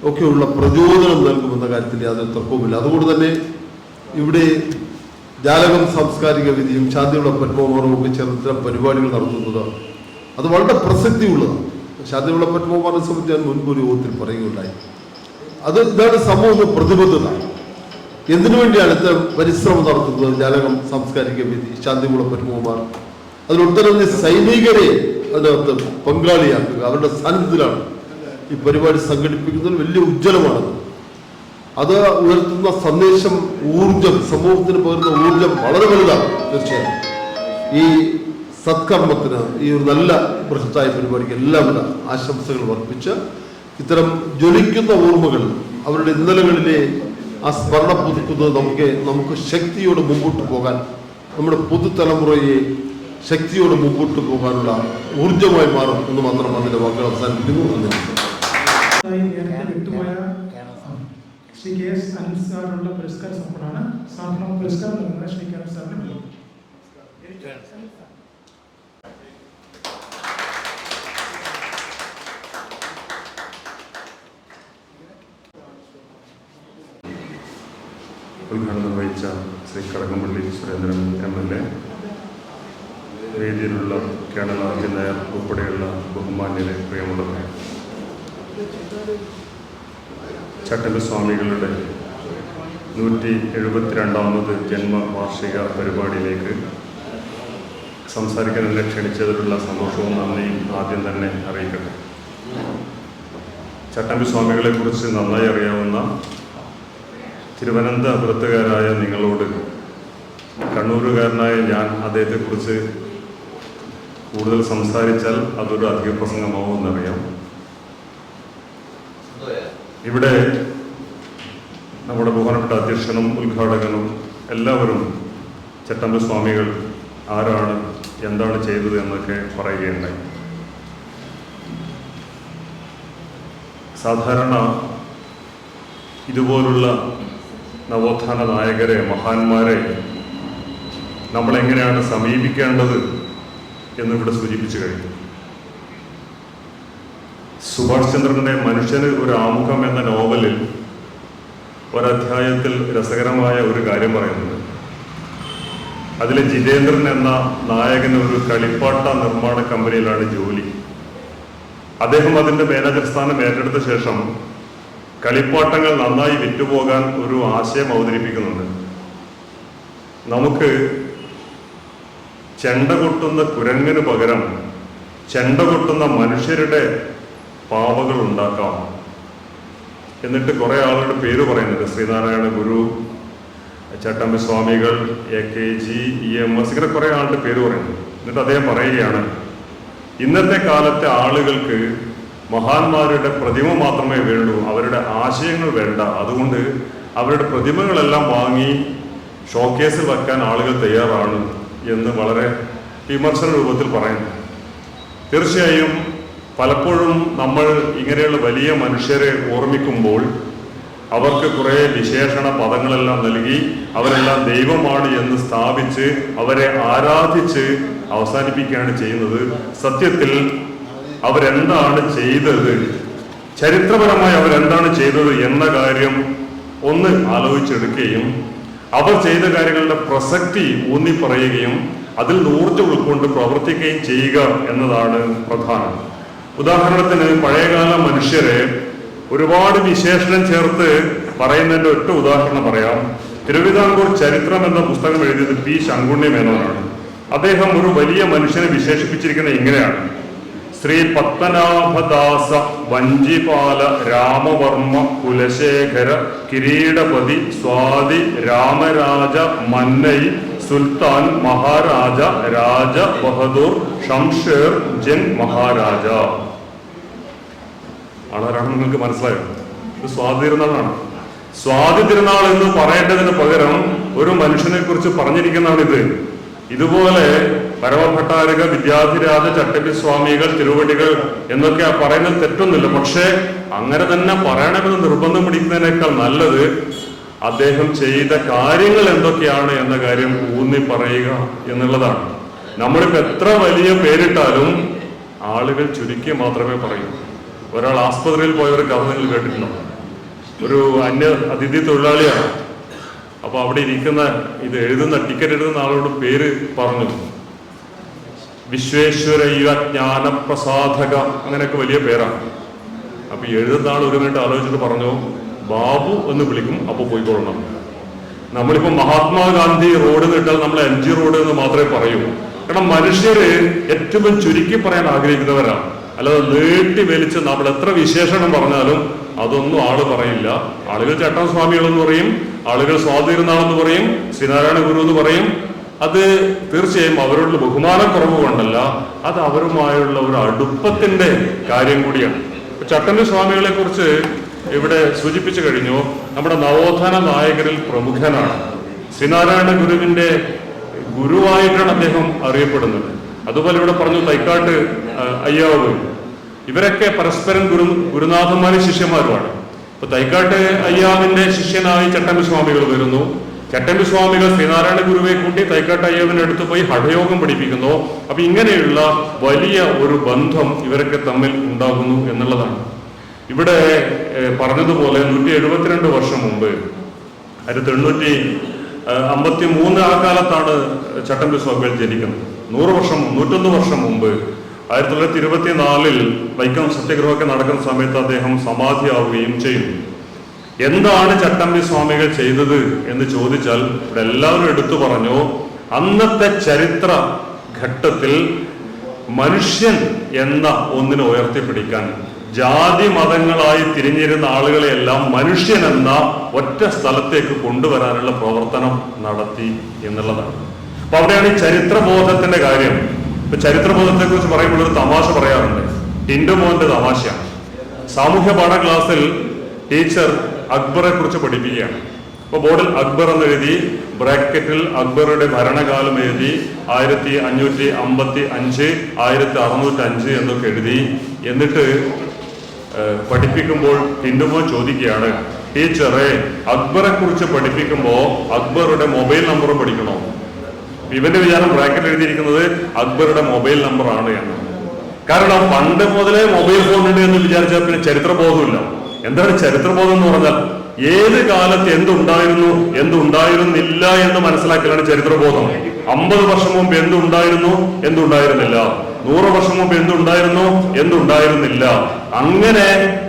ഒക്കെയുള്ള പ്രചോദനം നൽകുമെന്ന കാര്യത്തിൽ യാതൊരു തർക്കവുമില്ല. അതുകൊണ്ട് തന്നെ ഇവിടെ ജാലകം സാംസ്കാരിക വേദിയും ശാന്തിയുള്ള പത്മകുമാറും ഒക്കെ ചേർന്ന് ഇത്തരം പരിപാടികൾ നടത്തുന്നത് അത് വളരെ പ്രസക്തിയുള്ളതാണ്. ശാന്തിയുള്ള പത്മകുമാറിനെ സംബന്ധിച്ച് ഞാൻ മുൻപ് ഒരു യോഗത്തിൽ പറയുകയുണ്ടായി. അത് ഇതാണ് സമൂഹ പ്രതിബദ്ധത. എന്തിനു വേണ്ടിയാണ് ഇത്തരം പരിശ്രമം നടത്തുന്നത്? ജാലകം സാംസ്കാരിക വേദി, ശാന്തിയുള്ള പത്മകുമാർ, അതിലൊട്ടനവധി സൈനികരെ അതിനകത്ത് പങ്കാളിയാക്കുക, അവരുടെ സാന്നിധ്യത്തിലാണ് ഈ പരിപാടി സംഘടിപ്പിക്കുന്നത്. വലിയ ഉജ്ജ്വലമാണത്. അത് ഉയർത്തുന്ന സന്ദേശം, ഊർജം, സമൂഹത്തിന് പകരുന്ന ഊർജം വളരെ വലുതാണ്. തീർച്ചയായും ഈ സത്കർമ്മത്തിന്, ഈ ഒരു നല്ല ബൃഹത്തായ പരിപാടിക്ക് എല്ലാവിധ ആശംസകൾ അർപ്പിച്ച് ഇത്തരം ജ്വലിക്കുന്ന ഓർമ്മകൾ, അവരുടെ ഇന്നലകളിലെ ആ സ്മരണ പുതുക്കുന്നത് നമുക്ക് ശക്തിയോട് മുമ്പോട്ട് പോകാൻ, നമ്മുടെ പുതുതലമുറയെ ശക്തിയോട് മുമ്പോട്ട് പോകാനുള്ള ഊർജമായി മാറും എന്ന് മാത്രം അതിന്റെ വാക്കുകൾ അവസാനിപ്പിക്കുന്നു. ശ്രീ കെ എസ് അനിൽ സാറിനുള്ള പുരസ്കാര സമർപ്പണമാണ്. സാറിനുള്ള പുരസ്കാരം നൽകുന്നത് ശ്രീ കെ എസ് സാറിന് ഉദ്ഘാടനം നിർവഹിച്ച ശ്രീ കടകംപള്ളി സുരേന്ദ്രൻ MLA, വേദിയിലുള്ള കേണൽ ആർ.ജി. നായർ ഉൾപ്പെടെയുള്ള ബഹുമാന്യരെ, പ്രിയമുള്ളവരെ, ചട്ടമ്പി സ്വാമികളുടെ 172ാമത് ജന്മവാർഷിക പരിപാടിയിലേക്ക് സംസാരിക്കാൻ എന്നെ ക്ഷണിച്ചതിലുള്ള സന്തോഷവും നന്ദിയും ആദ്യം തന്നെ അറിയിക്കട്ടെ. ചട്ടമ്പി സ്വാമികളെക്കുറിച്ച് നന്നായി അറിയാവുന്ന തിരുവനന്തപുരത്തുകാരായ നിങ്ങളോട് കണ്ണൂരുകാരനായ ഞാൻ അദ്ദേഹത്തെക്കുറിച്ച് കൂടുതൽ സംസാരിച്ചാൽ അതൊരു അധിക പ്രസംഗമാവുമെന്നറിയാം. ഇവിടെ നമ്മുടെ ബഹുമാനപ്പെട്ട അധ്യക്ഷനും ഉദ്ഘാടകനും എല്ലാവരും ചട്ടമ്പി സ്വാമികൾ ആരാണ്, എന്താണ് ചെയ്തത് എന്നൊക്കെ പറയുകയുണ്ടായി. സാധാരണ ഇതുപോലുള്ള നവോത്ഥാന നായകരെ, മഹാന്മാരെ നമ്മളെങ്ങനെയാണ് സമീപിക്കേണ്ടത് എന്നിവിടെ സൂചിപ്പിച്ചു കഴിഞ്ഞു. സുഭാഷ് ചന്ദ്രന്റെ മനുഷ്യന് ഒരു ആമുഖം എന്ന നോവലിൽ ഒരധ്യായത്തിൽ രസകരമായ ഒരു കാര്യം പറയുന്നുണ്ട്. അതിലെ ജിതേന്ദ്രൻ എന്ന നായകന് ഒരു കളിപ്പാട്ട നിർമ്മാണ കമ്പനിയിലാണ് ജോലി. അദ്ദേഹം അതിൻ്റെ മാനേജർ സ്ഥാനം ഏറ്റെടുത്ത ശേഷം കളിപ്പാട്ടങ്ങൾ നന്നായി വിറ്റുപോകാൻ ഒരു ആശയം അവതരിപ്പിക്കുന്നുണ്ട്. നമുക്ക് ചെണ്ട കൊട്ടുന്ന കുരങ്ങിന് പകരം ചെണ്ട കൊട്ടുന്ന മനുഷ്യരുടെ പാവകൾ ഉണ്ടാക്കാം. എന്നിട്ട് കുറേ ആളുകളുടെ പേര് പറയുന്നുണ്ട്. ശ്രീനാരായണ ഗുരു, ചട്ടമ്പി സ്വാമികൾ, AKG, EMS, ഇങ്ങനെ കുറേ ആളുടെ പേര് പറയുന്നു. എന്നിട്ട് അദ്ദേഹം പറയുകയാണ്, ഇന്നത്തെ കാലത്തെ ആളുകൾക്ക് മഹാന്മാരുടെ പ്രതിമ മാത്രമേ വേണ്ടൂ, അവരുടെ ആശയങ്ങൾ വേണ്ട. അതുകൊണ്ട് അവരുടെ പ്രതിമകളെല്ലാം വാങ്ങി ഷോക്കേസിൽ വെക്കാൻ ആളുകൾ തയ്യാറാണ് എന്ന് വളരെ വിമർശന രൂപത്തിൽ പറയുന്നു. തീർച്ചയായും പലപ്പോഴും നമ്മൾ ഇങ്ങനെയുള്ള വലിയ മനുഷ്യരെ ഓർമ്മിക്കുമ്പോൾ അവർക്ക് കുറേ വിശേഷണ പദങ്ങളെല്ലാം നൽകി അവരെല്ലാം ദൈവമാണ് എന്ന് സ്ഥാപിച്ച് അവരെ ആരാധിച്ച് അവസാനിപ്പിക്കുകയാണ് ചെയ്യുന്നത്. സത്യത്തിൽ അവരെന്താണ് ചെയ്തത്, ചരിത്രപരമായി അവരെന്താണ് ചെയ്തത് എന്ന കാര്യം ഒന്ന് ആലോചിച്ചെടുക്കുകയും അവർ ചെയ്ത കാര്യങ്ങളുടെ പ്രസക്തി ഊന്നി പറയുകയും അതിൽ ഊർജ്ജം ഉൾക്കൊണ്ട് പ്രവർത്തിക്കുകയും ചെയ്യുക എന്നതാണ് പ്രധാനം. ഉദാഹരണത്തിന് പഴയകാല മനുഷ്യരെ ഒരുപാട് വിശേഷണം ചേർത്ത് പറയുന്നതിൻ്റെ ഒറ്റ ഉദാഹരണം പറയാം. തിരുവിതാംകൂർ ചരിത്രം എന്ന പുസ്തകം എഴുതിയത് P. ശങ്കുണ്ണി മേനോനാണ്. അദ്ദേഹം ഒരു വലിയ മനുഷ്യനെ വിശേഷിപ്പിച്ചിരിക്കുന്നത് ഇങ്ങനെയാണ്: ശ്രീ പത്മനാഭദാസ വഞ്ചിപാല രാമവർമ്മ കുലശേഖര കിരീടപതി സ്വാതി രാമരാജ മന്നൈ സുൽത്താൻ മഹാരാജ രാജ ബഹദൂർ ഷംഷേർ ജംഗ് മഹാരാജ. ആളാരാണ് നിങ്ങൾക്ക് മനസ്സിലായോ? ഇത് സ്വാതി തിരുനാളാണ്. സ്വാതി തിരുനാൾ എന്ന് പറയേണ്ടതിന് പകരം ഒരു മനുഷ്യനെ കുറിച്ച് പറഞ്ഞിരിക്കുന്നതാണിത്. ഇതുപോലെ പരമഭട്ടാരക, വിദ്യാധിരാജ, ചട്ടമ്പി സ്വാമികൾ, തിരുവടികൾ എന്നൊക്കെ പറയുന്നത് തെറ്റൊന്നുമില്ല. പക്ഷേ അങ്ങനെ തന്നെ പറയണമെന്ന് നിർബന്ധം പിടിക്കുന്നതിനേക്കാൾ നല്ലത് അദ്ദേഹം ചെയ്ത കാര്യങ്ങൾ എന്തൊക്കെയാണ് എന്ന കാര്യം ഊന്നി പറയുക എന്നുള്ളതാണ്. നമ്മളിപ്പോൾ എത്ര വലിയ പേരിട്ടാലും ആളുകൾ ചുരുക്കി മാത്രമേ പറയൂ. ഒരാൾ ആസ്പത്രിയിൽ പോയ ഒരു കഥ നിങ്ങൾ കേട്ടിട്ടുണ്ടോ? ഒരു അന്യ അതിഥി തൊഴിലാളിയാണ്. അപ്പോൾ അവിടെ ഇരിക്കുന്ന എഴുതുന്ന ടിക്കറ്റ് എഴുതുന്ന ആളോട് പേര് പറഞ്ഞു. വിശ്വേശ്വരയ്യ ജ്ഞാനപ്രസാധക, അങ്ങനെയൊക്കെ വലിയ പേരാണ്. അപ്പോൾ എഴുതുന്ന ആൾ ഒരു മിനിറ്റ് ആലോചിച്ചിട്ട് പറഞ്ഞു, ബാബു എന്ന് വിളിക്കും, അപ്പോൾ പോയിക്കൊള്ളണം. നമ്മളിപ്പോൾ മഹാത്മാഗാന്ധി റോഡ് നിട്ടാൽ നമ്മൾ MG റോഡ് എന്ന് മാത്രമേ പറയൂ. കാരണം മനുഷ്യര് ഏറ്റവും ചുരുക്കി പറയാൻ ആഗ്രഹിക്കുന്നവരാണ്. അല്ലാതെ നീട്ടി വലിച്ച് നമ്മൾ എത്ര വിശേഷണം പറഞ്ഞാലും അതൊന്നും ആള് പറയില്ല. ആളുകൾ ചട്ടം സ്വാമികളെന്ന് പറയും, ആളുകൾ സ്വാതിരുന്നാളെന്ന് പറയും, ശ്രീനാരായണ ഗുരു എന്ന് പറയും. അത് തീർച്ചയായും അവരോടുള്ള ബഹുമാനക്കുറവ് കൊണ്ടല്ല, അത് അവരുമായുള്ള ഒരു അടുപ്പത്തിന്റെ കാര്യം കൂടിയാണ്. ചട്ടമ്പി സ്വാമികളെ കുറിച്ച് ഇവിടെ സൂചിപ്പിച്ചു കഴിഞ്ഞു. നമ്മുടെ നവോത്ഥാന നായകരിൽ പ്രമുഖനാണ്. ശ്രീനാരായണ ഗുരുവിന്റെ ഗുരുവായിട്ടാണ് അദ്ദേഹം അറിയപ്പെടുന്നത്. അതുപോലെ ഇവിടെ പറഞ്ഞു തൈക്കാട്ട് അയ്യാവ്, ഇവരൊക്കെ പരസ്പരം ഗുരുനാഥന്മാരും ശിഷ്യന്മാരുമാണ്. ഇപ്പൊ തൈക്കാട്ട് അയ്യാവിന്റെ ശിഷ്യനായി ചട്ടമ്പി സ്വാമികൾ വരുന്നു. ചട്ടമ്പി സ്വാമികൾ ശ്രീനാരായണ ഗുരുവെ കൂട്ടി തൈക്കാട്ട് അയ്യാവിന്റെ അടുത്ത് പോയി ഹഠയോഗം പഠിപ്പിക്കുന്നു. അപ്പൊ ഇങ്ങനെയുള്ള വലിയ ഒരു ബന്ധം ഇവരൊക്കെ തമ്മിൽ ഉണ്ടാകുന്നു എന്നുള്ളതാണ്. ഇവിടെ പറഞ്ഞതുപോലെ 172 വർഷം മുമ്പ്, 1853 ആ കാലത്താണ് ചട്ടമ്പി സ്വാമികൾ ജനിക്കുന്നത്. 101 വർഷം മുമ്പ് 1924 വൈക്കം സത്യഗ്രഹമൊക്കെ നടക്കുന്ന സമയത്ത് അദ്ദേഹം സമാധിയാവുകയും ചെയ്തു. എന്താണ് ചട്ടമ്പി സ്വാമികൾ ചെയ്തത് എന്ന് ചോദിച്ചാൽ ഇവിടെ എല്ലാവരും എടുത്തു പറഞ്ഞു, അന്നത്തെ ചരിത്ര ഘട്ടത്തിൽ മനുഷ്യൻ എന്ന ഒന്നിനെ ഉയർത്തിപ്പിടിക്കാൻ ജാതി മതങ്ങളായി തിരിഞ്ഞിരുന്ന ആളുകളെയെല്ലാം മനുഷ്യൻ എന്ന ഒറ്റ സ്ഥലത്തേക്ക് കൊണ്ടുവരാനുള്ള പ്രവർത്തനം നടത്തി എന്നുള്ളതാണ്. അപ്പൊ അവിടെയാണ് ഈ ചരിത്രബോധത്തിന്റെ കാര്യം. ഇപ്പൊ ചരിത്രബോധത്തെ കുറിച്ച് പറയുമ്പോൾ ഒരു തമാശ പറയാറുണ്ട്. ടിൻഡു മോന്റെ തമാശയാണ്. സാമൂഹ്യ പാഠ ക്ലാസ്സിൽ ടീച്ചർ അക്ബറെ കുറിച്ച് പഠിപ്പിക്കുകയാണ്. ഇപ്പൊ ബോർഡിൽ അക്ബർ എന്ന് എഴുതി, ബ്രാക്കറ്റിൽ അക്ബറുടെ ഭരണകാലം എഴുതി 1555, 1605 എന്നൊക്കെ എഴുതി. എന്നിട്ട് പഠിപ്പിക്കുമ്പോൾ ടിൻഡുമോ ചോദിക്കുകയാണ്, ടീച്ചറെ അക്ബറെ കുറിച്ച് പഠിപ്പിക്കുമ്പോൾ അക്ബറുടെ മൊബൈൽ നമ്പറും പഠിക്കണോ? ഇവന്റെ വിചാരം ബ്രാക്കറ്റ് എഴുതിയിരിക്കുന്നത് അക്ബറുടെ മൊബൈൽ നമ്പർ ആണ് എന്ന്. കാരണം പണ്ട് മുതലേ മൊബൈൽ ഫോൺ ഉണ്ട് എന്ന് വിചാരിച്ചാൽ പിന്നെ ചരിത്രബോധമില്ല. എന്താണ് ചരിത്രബോധം എന്ന് പറഞ്ഞാൽ? ഏത് കാലത്ത് എന്തുണ്ടായിരുന്നു എന്തുണ്ടായിരുന്നില്ല എന്ന് മനസ്സിലാക്കലാണ് ചരിത്രബോധം. 50 വർഷം മുമ്പ് എന്തുണ്ടായിരുന്നു എന്തുണ്ടായിരുന്നില്ല, 100 വർഷം മുമ്പ് എന്തുണ്ടായിരുന്നു എന്തുണ്ടായിരുന്നില്ല. അങ്ങനെ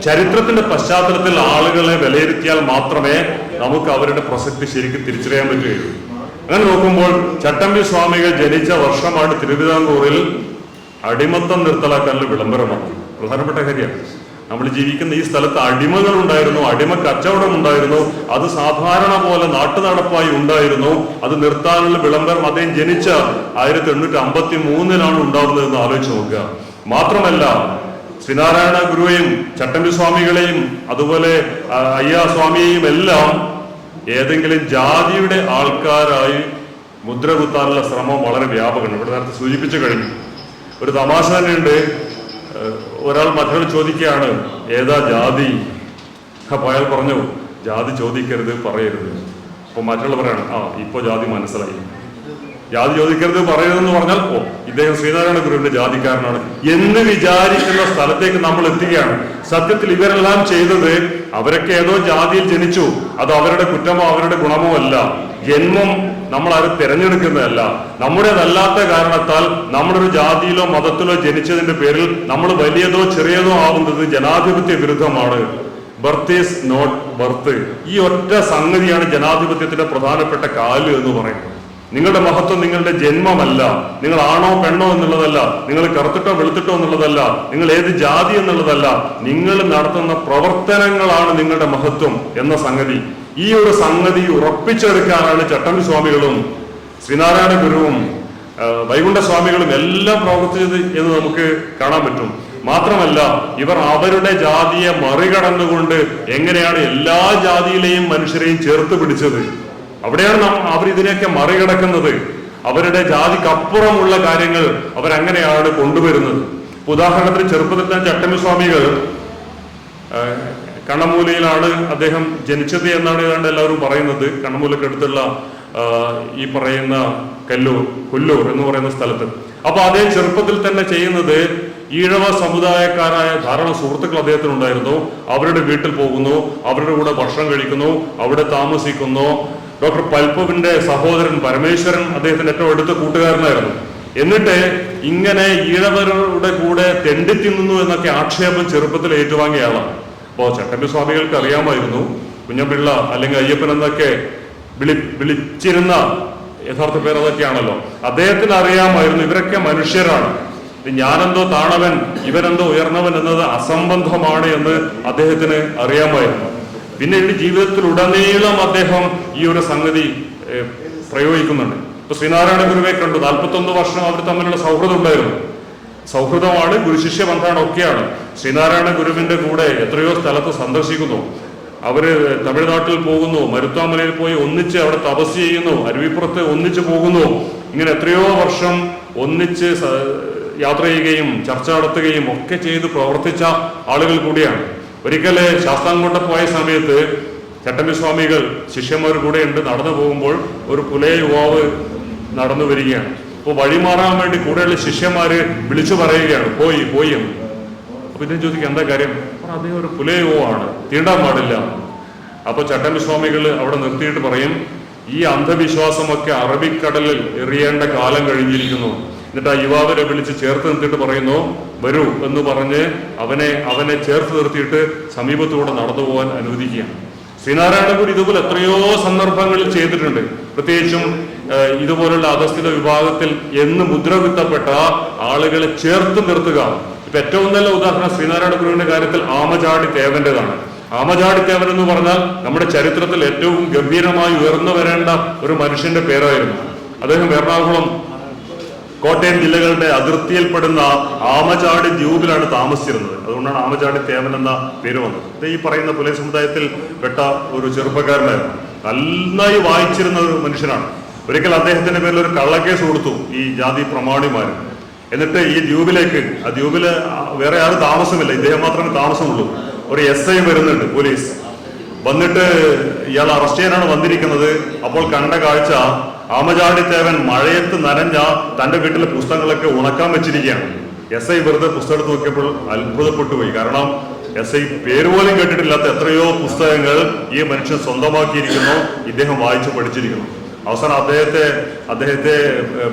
ചരിത്രത്തിന്റെ പശ്ചാത്തലത്തിൽ ആളുകളെ വിലയിരുത്തിയാൽ മാത്രമേ നമുക്ക് അവരുടെ പ്രസക്തി ശരിക്കും തിരിച്ചറിയാൻ പറ്റുകയുള്ളൂ. അങ്ങനെ നോക്കുമ്പോൾ ചട്ടമ്പി സ്വാമികൾ ജനിച്ച വർഷമാണ് തിരുവിതാംകൂറിൽ അടിമത്തം നിർത്തലാക്കാനുള്ള വിളംബരമാണ്. പ്രധാനപ്പെട്ട കാര്യമാണ്. നമ്മൾ ജീവിക്കുന്ന ഈ സ്ഥലത്ത് അടിമകൾ ഉണ്ടായിരുന്നു, അടിമ കച്ചവടം ഉണ്ടായിരുന്നു. അത് സാധാരണ പോലെ നാട്ടുനടപ്പായി ഉണ്ടായിരുന്നു. അത് നിർത്താനുള്ള വിളംബരം അദ്ദേഹം ജനിച്ച 1853 ഉണ്ടാവുന്നതെന്ന് ആലോചിച്ച് നോക്കുക. മാത്രമല്ല ശ്രീനാരായണ ഗുരുവെയും ചട്ടമ്പി സ്വാമികളെയും അതുപോലെ അയ്യാ സ്വാമിയെയും എല്ലാം ഏതെങ്കിലും ജാതിയുടെ ആൾക്കാരായി മുദ്ര കുത്താനുള്ള ശ്രമം വളരെ വ്യാപകമാണ്. ഇവിടെ നേരത്തെ സൂചിപ്പിച്ചു കഴിഞ്ഞു. ഒരു തമാശ തന്നെയുണ്ട്. ഒരാൾ മറ്റൊരാൾ ചോദിക്കുകയാണ്, ഏതാ ജാതി? അപ്പൊ അയാൾ പറഞ്ഞു, ജാതി ചോദിക്കരുത്, പറയരുത്. അപ്പൊ മറ്റുള്ള പറയാണ്, ഇപ്പൊ ജാതി മനസ്സിലായി. ജാതി ചോദിക്കരുത്, പറയരുതെന്ന് പറഞ്ഞാൽ ഇദ്ദേഹം ശ്രീനാരായണ ഗുരുവിന്റെ ജാതിക്കാരനാണ് എന്ന് വിചാരിക്കുന്ന സ്ഥലത്തേക്ക് നമ്മൾ എത്തുകയാണ്. സത്യത്തിൽ ഇവരെല്ലാം ചെയ്തത്, അവരൊക്കെ ഏതോ ജാതിയിൽ ജനിച്ചു, അത് അവരുടെ കുറ്റമോ അവരുടെ ഗുണമോ അല്ല. ജന്മം നമ്മൾ ആരും തിരഞ്ഞെടുക്കുന്നതല്ല. നമ്മുടേതല്ലാത്ത കാരണത്താൽ നമ്മളൊരു ജാതിയിലോ മതത്തിലോ ജനിച്ചതിന്റെ പേരിൽ നമ്മൾ വലിയതോ ചെറിയതോ ആവുന്നത് ജനാധിപത്യ വിരുദ്ധമാണ്. Birth is not birth. ഈ ഒറ്റ സംഗതിയാണ് ജനാധിപത്യത്തിന്റെ പ്രധാനപ്പെട്ട കാല് എന്ന് പറയുന്നത്. നിങ്ങളുടെ മഹത്വം നിങ്ങളുടെ ജന്മമല്ല, നിങ്ങൾ ആണോ പെണ്ണോ എന്നുള്ളതല്ല, നിങ്ങൾ കറുത്തിട്ടോ വെളുത്തിട്ടോ എന്നുള്ളതല്ല, നിങ്ങൾ ഏത് ജാതി എന്നുള്ളതല്ല, നിങ്ങൾ നടത്തുന്ന പ്രവർത്തനങ്ങളാണ് നിങ്ങളുടെ മഹത്വം എന്ന സംഗതി. ഈ ഒരു സംഗതി ഉറപ്പിച്ചെടുക്കാനാണ് ചട്ടമ്പി സ്വാമികളും ശ്രീനാരായണ ഗുരുവും വൈകുണ്ഠ സ്വാമികളും എല്ലാം പ്രവർത്തിച്ചത് എന്ന് നമുക്ക് കാണാൻ പറ്റും. മാത്രമല്ല ഇവർ അവരുടെ ജാതിയെ മറികടന്നുകൊണ്ട് എങ്ങനെയാണ് എല്ലാ ജാതിയിലെയും മനുഷ്യരെയും ചേർത്ത് പിടിച്ചത്. അവിടെയാണ് അവർ ഇതിനെയൊക്കെ മറികടക്കുന്നത്. അവരുടെ ജാതിക്കപ്പുറമുള്ള കാര്യങ്ങൾ അവരങ്ങനെയാണ് കൊണ്ടുവരുന്നത്. ഉദാഹരണത്തിന് ചെറുപ്പത്തിൽ തന്നെ ചട്ടമ്പി സ്വാമികൾ കണ്ണമൂലയിലാണ് അദ്ദേഹം ജനിച്ചത് എന്നാണ് ഏതാണ്ട് എല്ലാവരും പറയുന്നത്. കണ്ണമൂലക്കടുത്തുള്ള ഈ പറയുന്ന കൊല്ലൂർ എന്ന് പറയുന്ന സ്ഥലത്ത്. അപ്പൊ അദ്ദേഹം ചെറുപ്പത്തിൽ തന്നെ ചെയ്യുന്നത്, ഈഴവ സമുദായക്കാരായ ധാരാളം സുഹൃത്തുക്കൾ അദ്ദേഹത്തിനുണ്ടായിരുന്നു. അവരുടെ വീട്ടിൽ പോകുന്നു, അവരുടെ കൂടെ ഭക്ഷണം കഴിക്കുന്നു, അവിടെ താമസിക്കുന്നു. ഡോക്ടർ പൽപ്പുവിന്റെ സഹോദരൻ പരമേശ്വരൻ അദ്ദേഹത്തിന്റെ ഏറ്റവും അടുത്ത കൂട്ടുകാരനായിരുന്നു. എന്നിട്ട് ഇങ്ങനെ ഈഴവരുടെ കൂടെ തെണ്ടിത്തിന്നുന്നു എന്നൊക്കെ ആക്ഷേപം ചെറുപ്പത്തിൽ ഏറ്റുവാങ്ങിയ ആളാണ്. അപ്പോൾ ചട്ടമ്പി സ്വാമികൾക്ക് അറിയാമായിരുന്നു, കുഞ്ഞമ്പിള്ള അല്ലെങ്കിൽ അയ്യപ്പൻ എന്നൊക്കെ വിളിച്ചിരുന്ന യഥാർത്ഥ പേര് അതൊക്കെയാണല്ലോ. അദ്ദേഹത്തിന് അറിയാമായിരുന്നു ഇവരൊക്കെ മനുഷ്യരാണ്, ഞാനെന്തോ താണവൻ ഇവരെന്തോ ഉയർന്നവൻ എന്നത് അസംബന്ധമാണ് എന്ന് അദ്ദേഹത്തിന് അറിയാമായിരുന്നു. പിന്നീട് ജീവിതത്തിലുടനീളം അദ്ദേഹം ഈ ഒരു സംഗതി പ്രയോഗിക്കുന്നുണ്ട്. ഇപ്പൊ ശ്രീനാരായണ ഗുരുവെ കണ്ടു, 41 വർഷം അവർ തമ്മിലുള്ള സൗഹൃദം ഉണ്ടായിരുന്നു. സൗഹൃദമാണ്, ഗുരുശിഷ്യ ബന്ധമാണ്, ഒക്കെയാണ്. ശ്രീനാരായണ ഗുരുവിന്റെ കൂടെ എത്രയോ സ്ഥലത്ത് സന്ദർശിക്കുന്നു. അവര് തമിഴ്നാട്ടിൽ പോകുന്നു, മരുത്വാമലയിൽ പോയി ഒന്നിച്ച് അവിടെ തപസ് ചെയ്യുന്നു, അരുവിപ്പുറത്ത് ഒന്നിച്ച് പോകുന്നു. ഇങ്ങനെ എത്രയോ വർഷം ഒന്നിച്ച് യാത്ര ചെയ്യുകയും ചർച്ച നടത്തുകയും ഒക്കെ ചെയ്ത് പ്രവർത്തിച്ച ആളുകൾ കൂടിയാണ്. ഒരിക്കല് ശാസ്താംകോട്ട പോയ സമയത്ത് ചട്ടമ്പി സ്വാമികൾ ശിഷ്യന്മാർ കൂടെ ഉണ്ട്. നടന്നു പോകുമ്പോൾ ഒരു പുലയ യുവാവ് നടന്നു വരികയാണ്. അപ്പോൾ വഴിമാറാൻ വേണ്ടി കൂടെയുള്ള ശിഷ്യന്മാര് വിളിച്ചു പറയുകയാണ്, പോയി എന്ന്. അപ്പൊ ഇതിനെ ചോദിക്കുക, എന്താ കാര്യം? അദ്ദേഹം ഒരു പുലയ യുവാവാണ്, തീണ്ടാൻ പാടില്ല. അപ്പൊ ചട്ടമ്പി സ്വാമികൾ അവിടെ നിർത്തിയിട്ട് പറയും, ഈ അന്ധവിശ്വാസമൊക്കെ അറബിക്കടലിൽ എറിയേണ്ട കാലം കഴിഞ്ഞിരിക്കുന്നു. എന്നിട്ട് ആ യുവാവിനെ വിളിച്ച് ചേർത്ത് നിർത്തിയിട്ട് പറയുന്നു, വരൂ എന്ന് പറഞ്ഞ് അവനെ ചേർത്ത് നിർത്തിയിട്ട് സമീപത്തൂടെ നടന്നു പോകാൻ അനുവദിക്കുകയാണ്. ശ്രീനാരായണ ഗുരു ഇതുപോലെ എത്രയോ സന്ദർഭങ്ങളിൽ ചെയ്തിട്ടുണ്ട്. പ്രത്യേകിച്ചും ഇതുപോലുള്ള അധസ്ഥിത വിഭാഗത്തിൽ എന്ന് മുദ്ര കുത്തപ്പെട്ട ആളുകളെ ചേർത്ത് നിർത്തുക. ഇപ്പൊ ഏറ്റവും നല്ല ഉദാഹരണം ശ്രീനാരായണ ഗുരുവിന്റെ കാര്യത്തിൽ ആമചാടി തേവന്റേതാണ്. ആമചാടി തേവൻ എന്ന് പറഞ്ഞാൽ നമ്മുടെ ചരിത്രത്തിൽ ഏറ്റവും ഗംഭീരമായി ഉയർന്നു വരേണ്ട ഒരു മനുഷ്യന്റെ പേരായിരുന്നു. അദ്ദേഹം എറണാകുളം കോട്ടയം ജില്ലകളുടെ അതിർത്തിയിൽപ്പെടുന്ന ആമചാടി ദ്വീപിലാണ് താമസിച്ചിരുന്നത്. അതുകൊണ്ടാണ് ആമചാടി തേവൻ എന്ന പേര് വന്നത്. ഇത് ഈ പറയുന്ന പുലയ സമുദായത്തിൽ പെട്ട ഒരു ചെറുപ്പക്കാരനായിരുന്നു. നന്നായി വായിച്ചിരുന്ന ഒരു മനുഷ്യനാണ്. ഒരിക്കൽ അദ്ദേഹത്തിന്റെ പേരിൽ ഒരു കള്ളക്കേസ് കൊടുത്തു ഈ ജാതി പ്രമാണിമാർ. എന്നിട്ട് ഈ ദ്വീപിലേക്ക്, ആ ദ്വീപില് വേറെ ആരും താമസമില്ല, ഇദ്ദേഹം മാത്രമേ താമസമുള്ളൂ. ഒരു SI വരുന്നുണ്ട്, പോലീസ് വന്നിട്ട് ഇയാൾ അറസ്റ്റ് ചെയ്യാനാണ് വന്നിരിക്കുന്നത്. അപ്പോൾ കണ്ട കാഴ്ച, ആമചാടിത്തേവൻ മഴയത്ത് നനഞ്ഞ തന്റെ വീട്ടിലെ പുസ്തകങ്ങളൊക്കെ ഉണക്കാൻ വെച്ചിരിക്കുകയാണ്. SI വെറുതെ പുസ്തകം എടുത്ത് നോക്കിയപ്പോൾ അത്ഭുതപ്പെട്ടു പോയി. കാരണം SI പേര് പോലും കേട്ടിട്ടില്ലാത്ത എത്രയോ പുസ്തകങ്ങൾ ഈ മനുഷ്യൻ സ്വന്തമാക്കിയിരിക്കുന്നു, ഇദ്ദേഹം വായിച്ചു പഠിച്ചിരിക്കുന്നു. അവസാനം അദ്ദേഹത്തെ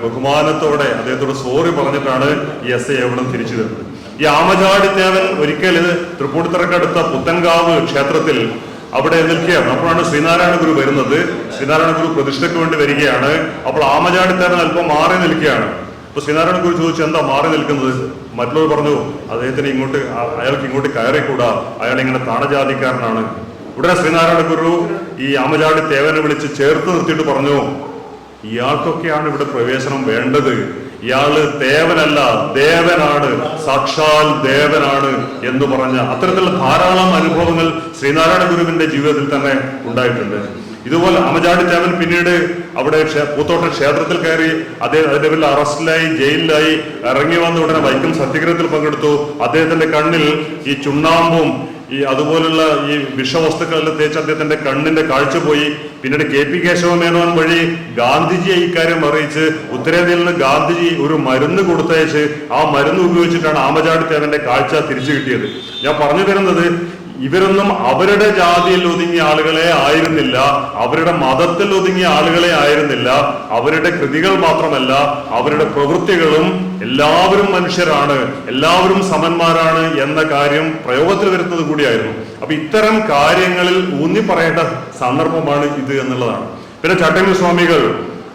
ബഹുമാനത്തോടെ അദ്ദേഹത്തോട് സോറി പറഞ്ഞിട്ടാണ് ഈ SI എവിടെ തിരിച്ചു തരുന്നത്. ഈ ആമചാടിത്തേവൻ ഒരിക്കൽ തൃപ്പൂണിത്തുറക്കടുത്ത പുത്തൻകാവ് ക്ഷേത്രത്തിൽ അവിടെ നിൽക്കുകയാണ്. അപ്പോഴാണ് ശ്രീനാരായണ ഗുരു വരുന്നത്. ശ്രീനാരായണ ഗുരു പ്രതിഷ്ഠയ്ക്ക് വേണ്ടി വരികയാണ്. അപ്പോൾ ആമചാടിത്തേവൻ അല്പം മാറി നിൽക്കുകയാണ്. അപ്പൊ ശ്രീനാരായണ ഗുരു ചോദിച്ചു, എന്താ മാറി നിൽക്കുന്നത്? മറ്റുള്ളവർ പറഞ്ഞു, അയാൾക്ക് ഇങ്ങോട്ട് കയറിക്കൂടാ, അയാൾ ഇങ്ങനെ താണജാതിക്കാരനാണ്. ഉടനെ ശ്രീനാരായണ ഗുരു ഈ ആമചാടിത്തേവനെ വിളിച്ച് ചേർത്ത് നിർത്തിയിട്ട് പറഞ്ഞു, ഇയാൾക്കൊക്കെയാണ് ഇവിടെ പ്രവേശനം വേണ്ടത്. ഇയാള് ദേവനല്ല, ദേവനാണ്, സാക്ഷാൽ ദേവനാണ് എന്ന് പറഞ്ഞ അത്തരത്തിലുള്ള ധാരാളം അനുഭവങ്ങൾ ശ്രീനാരായണ ഗുരുവിന്റെ ജീവിതത്തിൽ തന്നെ ഉണ്ടായിട്ടുണ്ട്. ഇതുപോലെ ആമചാടിത്തേവൻ പിന്നീട് അവിടെ പൂത്തോട്ട ക്ഷേത്രത്തിൽ കയറി അതിന്റെ പേരിൽ അറസ്റ്റിലായി, ജയിലിലായി. ഇറങ്ങി വന്ന ഉടനെ വൈക്കം സത്യഗ്രഹത്തിൽ പങ്കെടുത്തു. അദ്ദേഹത്തിന്റെ കണ്ണിൽ ഈ ചുണ്ണാമ്പും അതുപോലുള്ള ഈ വിഷവസ്തുക്കളെല്ലാം തേച്ച് അദ്ദേഹത്തിന്റെ കണ്ണിന്റെ കാഴ്ച പോയി. പിന്നീട് KP കേശവമേനോൻ വഴി ഗാന്ധിജിയെ ഇക്കാര്യം അറിയിച്ച് ഉത്തരേന്ത്യയിൽ നിന്ന് ഗാന്ധിജി ഒരു മരുന്ന് കൊടുത്തയച്ച് ആ മരുന്ന് ഉപയോഗിച്ചിട്ടാണ് ആമചാടിത്തേവന്റെ കാഴ്ച തിരിച്ചു കിട്ടിയത്. ഞാൻ പറഞ്ഞു തരുന്നത്, ഇവരൊന്നും അവരുടെ ജാതിയിൽ ഒതുങ്ങിയ ആളുകളെ ആയിരുന്നില്ല, അവരുടെ മതത്തിൽ ഒതുങ്ങിയ ആളുകളെ ആയിരുന്നില്ല. അവരുടെ കൃതികൾ മാത്രമല്ല, അവരുടെ പ്രവൃത്തികളും എല്ലാവരും മനുഷ്യരാണ്, എല്ലാവരും സമന്മാരാണ് എന്ന കാര്യം പ്രയോഗത്തിൽ വരുന്നത് കൂടിയായിരുന്നു. അപ്പൊ ഇത്തരം കാര്യങ്ങളിൽ ഊന്നി പറയേണ്ട സന്ദർഭമാണ് ഇത് എന്നുള്ളതാണ്. പിന്നെ ചട്ടമ്പി സ്വാമികൾ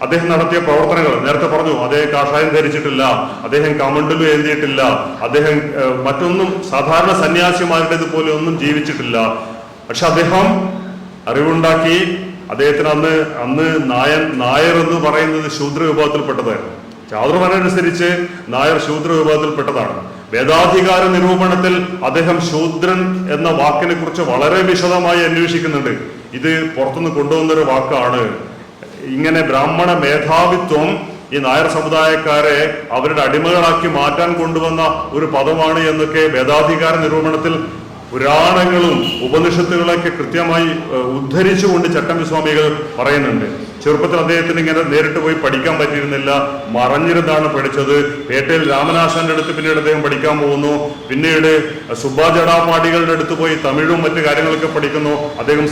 അദ്ദേഹം നടത്തിയ പ്രവർത്തനങ്ങൾ നേരത്തെ പറഞ്ഞു. അദ്ദേഹം കാഷായം ധരിച്ചിട്ടില്ല, അദ്ദേഹം കമണ്ടലു എഴുതിയിട്ടില്ല, അദ്ദേഹം മറ്റൊന്നും സാധാരണ സന്യാസിമാരുടേത് പോലെ ഒന്നും ജീവിച്ചിട്ടില്ല. പക്ഷെ അദ്ദേഹം അറിവുണ്ടാക്കി. അദ്ദേഹത്തിന് അന്ന് നായർ എന്ന് പറയുന്നത് ശൂദ്ര വിഭാഗത്തിൽപ്പെട്ടതായിരുന്നു. ചാതുർവർണ്ണനുസരിച്ച് നായർ ശൂദ്ര വിഭാഗത്തിൽപ്പെട്ടതാണ്. വേദാധികാര നിരൂപണത്തിൽ അദ്ദേഹം ശൂദ്രൻ എന്ന വാക്കിനെ കുറിച്ച് വളരെ വിശദമായി അന്വേഷിക്കുന്നുണ്ട്. ഇത് പുറത്തുനിന്ന് കൊണ്ടുവന്നൊരു വാക്കാണ്. ഇങ്ങനെ ബ്രാഹ്മണ മേധാവിത്വം ഈ നായർ സമുദായക്കാരെ അവരുടെ അടിമകളാക്കി മാറ്റാൻ കൊണ്ടുവന്ന ഒരു പദമാണ് എന്നൊക്കെ വേദാധികാര നിരൂപണത്തിൽ പുരാണങ്ങളും ഉപനിഷത്തുകളൊക്കെ കൃത്യമായി ഉദ്ധരിച്ചുകൊണ്ട് ചട്ടമ്പി സ്വാമികൾ പറയുന്നുണ്ട്. ചെറുപ്പത്തിൽ അദ്ദേഹത്തിന് ഇങ്ങനെ നേരിട്ട് പോയി പഠിക്കാൻ പറ്റിയിരുന്നില്ല, മറഞ്ഞിരുന്നാണ് പഠിച്ചത്. പേട്ടയിൽ രാമനാശാന്റെ അടുത്ത് പിന്നീട് അദ്ദേഹം പഠിക്കാൻ പോകുന്നു. പിന്നീട് സുബ്ബാ ജടാപാടികളുടെ അടുത്ത് പോയി തമിഴും മറ്റു കാര്യങ്ങളൊക്കെ പഠിക്കുന്നു. അദ്ദേഹം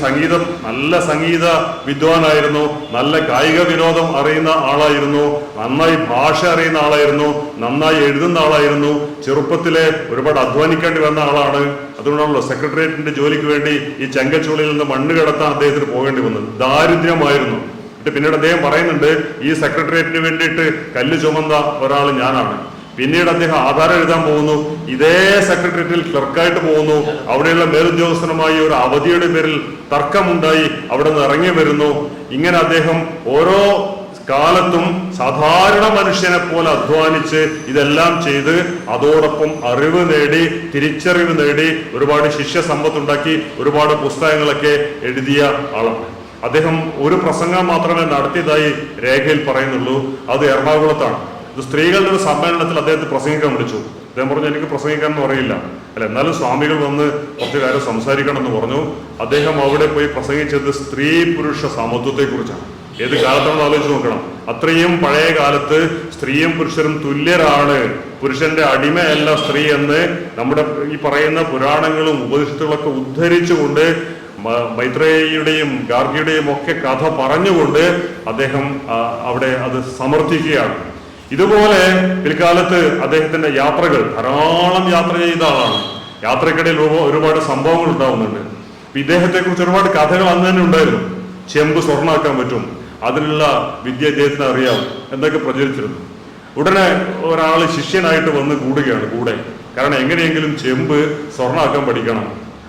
നല്ല സംഗീത വിദ്വാനായിരുന്നു, നല്ല കായിക വിനോദം അറിയുന്ന ആളായിരുന്നു, നന്നായി ഭാഷ അറിയുന്ന ആളായിരുന്നു, നന്നായി എഴുതുന്ന ആളായിരുന്നു. ചെറുപ്പത്തിലെ ഒരുപാട് അധ്വാനിക്കേണ്ടി വന്ന ആളാണ്. അതുകൊണ്ടാണല്ലോ സെക്രട്ടേറിയറ്റിന്റെ ജോലിക്ക് വേണ്ടി ഈ ചെങ്കച്ചൂളിൽ നിന്ന് മണ്ണ് കടത്താൻ അദ്ദേഹത്തിന് പോകേണ്ടി വന്നത്. ദാരിദ്ര്യമായിരുന്നു. പിന്നീട് അദ്ദേഹം പറയുന്നുണ്ട്, ഈ സെക്രട്ടേറിയറ്റിന് വേണ്ടിയിട്ട് കല്ല് ചുമന്ന ഒരാൾ ഞാനാണ്. പിന്നീട് അദ്ദേഹം ആധാരം എഴുതാൻ പോകുന്നു. ഇതേ സെക്രട്ടേറിയറ്റിൽ ക്ലർക്കായിട്ട് പോകുന്നു. അവിടെയുള്ള മേലുദ്യോഗസ്ഥനുമായി ഒരു അവധിയുടെ പേരിൽ തർക്കമുണ്ടായി അവിടെ നിന്ന് ഇറങ്ങി വരുന്നു. ഇങ്ങനെ അദ്ദേഹം ഓരോ കാലത്തും സാധാരണ മനുഷ്യനെ പോലെ അധ്വാനിച്ച് ഇതെല്ലാം ചെയ്ത് അതോടൊപ്പം അറിവ് നേടി, തിരിച്ചറിവ് നേടി, ഒരുപാട് ശിഷ്യ സമ്പത്തുണ്ടാക്കി, ഒരുപാട് പുസ്തകങ്ങളൊക്കെ എഴുതിയ ആളാണ്. അദ്ദേഹം ഒരു പ്രസംഗം മാത്രമേ നടത്തിയതായി രേഖയിൽ പറയുന്നുള്ളൂ. അത് എറണാകുളത്താണ്. ഇത് സ്ത്രീകളുടെ ഒരു സമ്മേളനത്തിൽ അദ്ദേഹത്തെ പ്രസംഗിക്കാൻ വിളിച്ചു. അദ്ദേഹം പറഞ്ഞു, എനിക്ക് പ്രസംഗിക്കാനൊന്നും അറിയില്ല, എന്നാലും സ്വാമികൾ വന്ന് കുറച്ച് കാര്യം സംസാരിക്കണം എന്ന് പറഞ്ഞു. അദ്ദേഹം അവിടെ പോയി പ്രസംഗിച്ചത് സ്ത്രീ പുരുഷ സമത്വത്തെക്കുറിച്ചാണ്. ഏത് കാലത്താണെന്ന് ആലോചിച്ച് നോക്കണം. അത്രയും പഴയ കാലത്ത് സ്ത്രീയും പുരുഷനും തുല്യരാണ്, പുരുഷന്റെ അടിമയല്ല സ്ത്രീ എന്ന് നമ്മുടെ ഈ പറയുന്ന പുരാണങ്ങളും ഉപനിഷത്തുകളൊക്കെ ഉദ്ധരിച്ചുകൊണ്ട് മൈത്രേയിയുടെയും ഗാർഗിയുടെയും ഒക്കെ കഥ പറഞ്ഞുകൊണ്ട് അദ്ദേഹം അവിടെ അത് സമർത്ഥിക്കുകയാണ്. ഇതുപോലെ പിൽക്കാലത്ത് അദ്ദേഹത്തിന്റെ യാത്രകൾ, ധാരാളം യാത്ര ചെയ്ത ആളാണ്. യാത്രക്കിടയിൽ ഒരുപാട് സംഭവങ്ങൾ ഉണ്ടാവുന്നുണ്ട്. ഇദ്ദേഹത്തെ കുറിച്ച് ഒരുപാട് കഥകൾ അന്ന് തന്നെ ഉണ്ടായിരുന്നു. ചെമ്പ് സ്വർണ്ണാക്കാൻ പറ്റും, അതിനുള്ള വിദ്യ അദ്ദേഹത്തിന് അറിയാം എന്നൊക്കെ പ്രചരിച്ചിരുന്നു. ഉടനെ ഒരാൾ ശിഷ്യനായിട്ട് വന്ന് കൂടുകയാണ് കൂടെ. കാരണം എങ്ങനെയെങ്കിലും ചെമ്പ് സ്വർണ്ണാക്കാൻ പഠിക്കണം.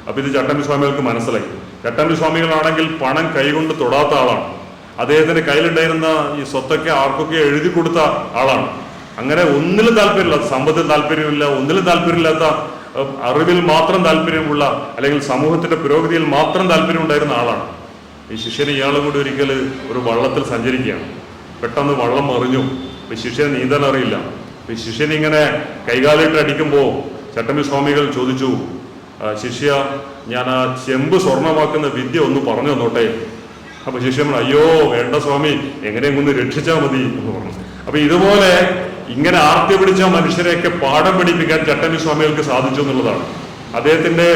അപ്പൊ ഇത് ചട്ടമ്പി സ്വാമികൾക്ക് മനസ്സിലായി. ചട്ടമ്പി സ്വാമികളാണെങ്കിൽ പണം കൈകൊണ്ട് തൊടാത്ത ആളാണ്. അദ്ദേഹത്തിന്റെ കയ്യിലുണ്ടായിരുന്ന ഈ സ്വത്തൊക്കെ ആർക്കൊക്കെ എഴുതി കൊടുത്ത ആളാണ്. അങ്ങനെ ഒന്നിലും താല്പര്യമില്ല, സമ്പത്തിൽ താല്പര്യമില്ല, ഒന്നിലും താല്പര്യമില്ലാത്ത, അറിവിൽ മാത്രം താല്പര്യമുള്ള, അല്ലെങ്കിൽ സമൂഹത്തിന്റെ പുരോഗതിയിൽ മാത്രം താല്പര്യം ഉണ്ടായിരുന്ന ആളാണ്. ഈ ശിഷ്യന് ഇയാളും കൂടി ഒരിക്കൽ ഒരു വള്ളത്തിൽ സഞ്ചരിക്കുകയാണ്. പെട്ടെന്ന് വള്ളം മറിഞ്ഞു. ഈ ശിഷ്യന് നീന്താൻ അറിയില്ല. ഈ ശിഷ്യൻ ഇങ്ങനെ കൈകാലിട്ട് അടിക്കുമ്പോൾ ചട്ടമ്പി സ്വാമികൾ ചോദിച്ചു, ശിഷ്യ, ഞാൻ ആ ചെമ്പ് സ്വർണ്ണമാക്കുന്ന വിദ്യ ഒന്ന് പറഞ്ഞു തന്നോട്ടെ. അപ്പൊ ശിഷ്യൻ അയ്യോ വേണ്ട സ്വാമി, എങ്ങനെയും ഒന്ന് രക്ഷിച്ചാൽ മതി എന്ന് പറഞ്ഞു. അപ്പൊ ഇതുപോലെ ഇങ്ങനെ ആർത്തി പിടിച്ച മനുഷ്യരെയൊക്കെ പാഠം പഠിപ്പിക്കാൻ ചട്ടമ്പി സ്വാമികൾക്ക് സാധിച്ചു എന്നുള്ളതാണ്. അദ്ദേഹത്തിന്റെ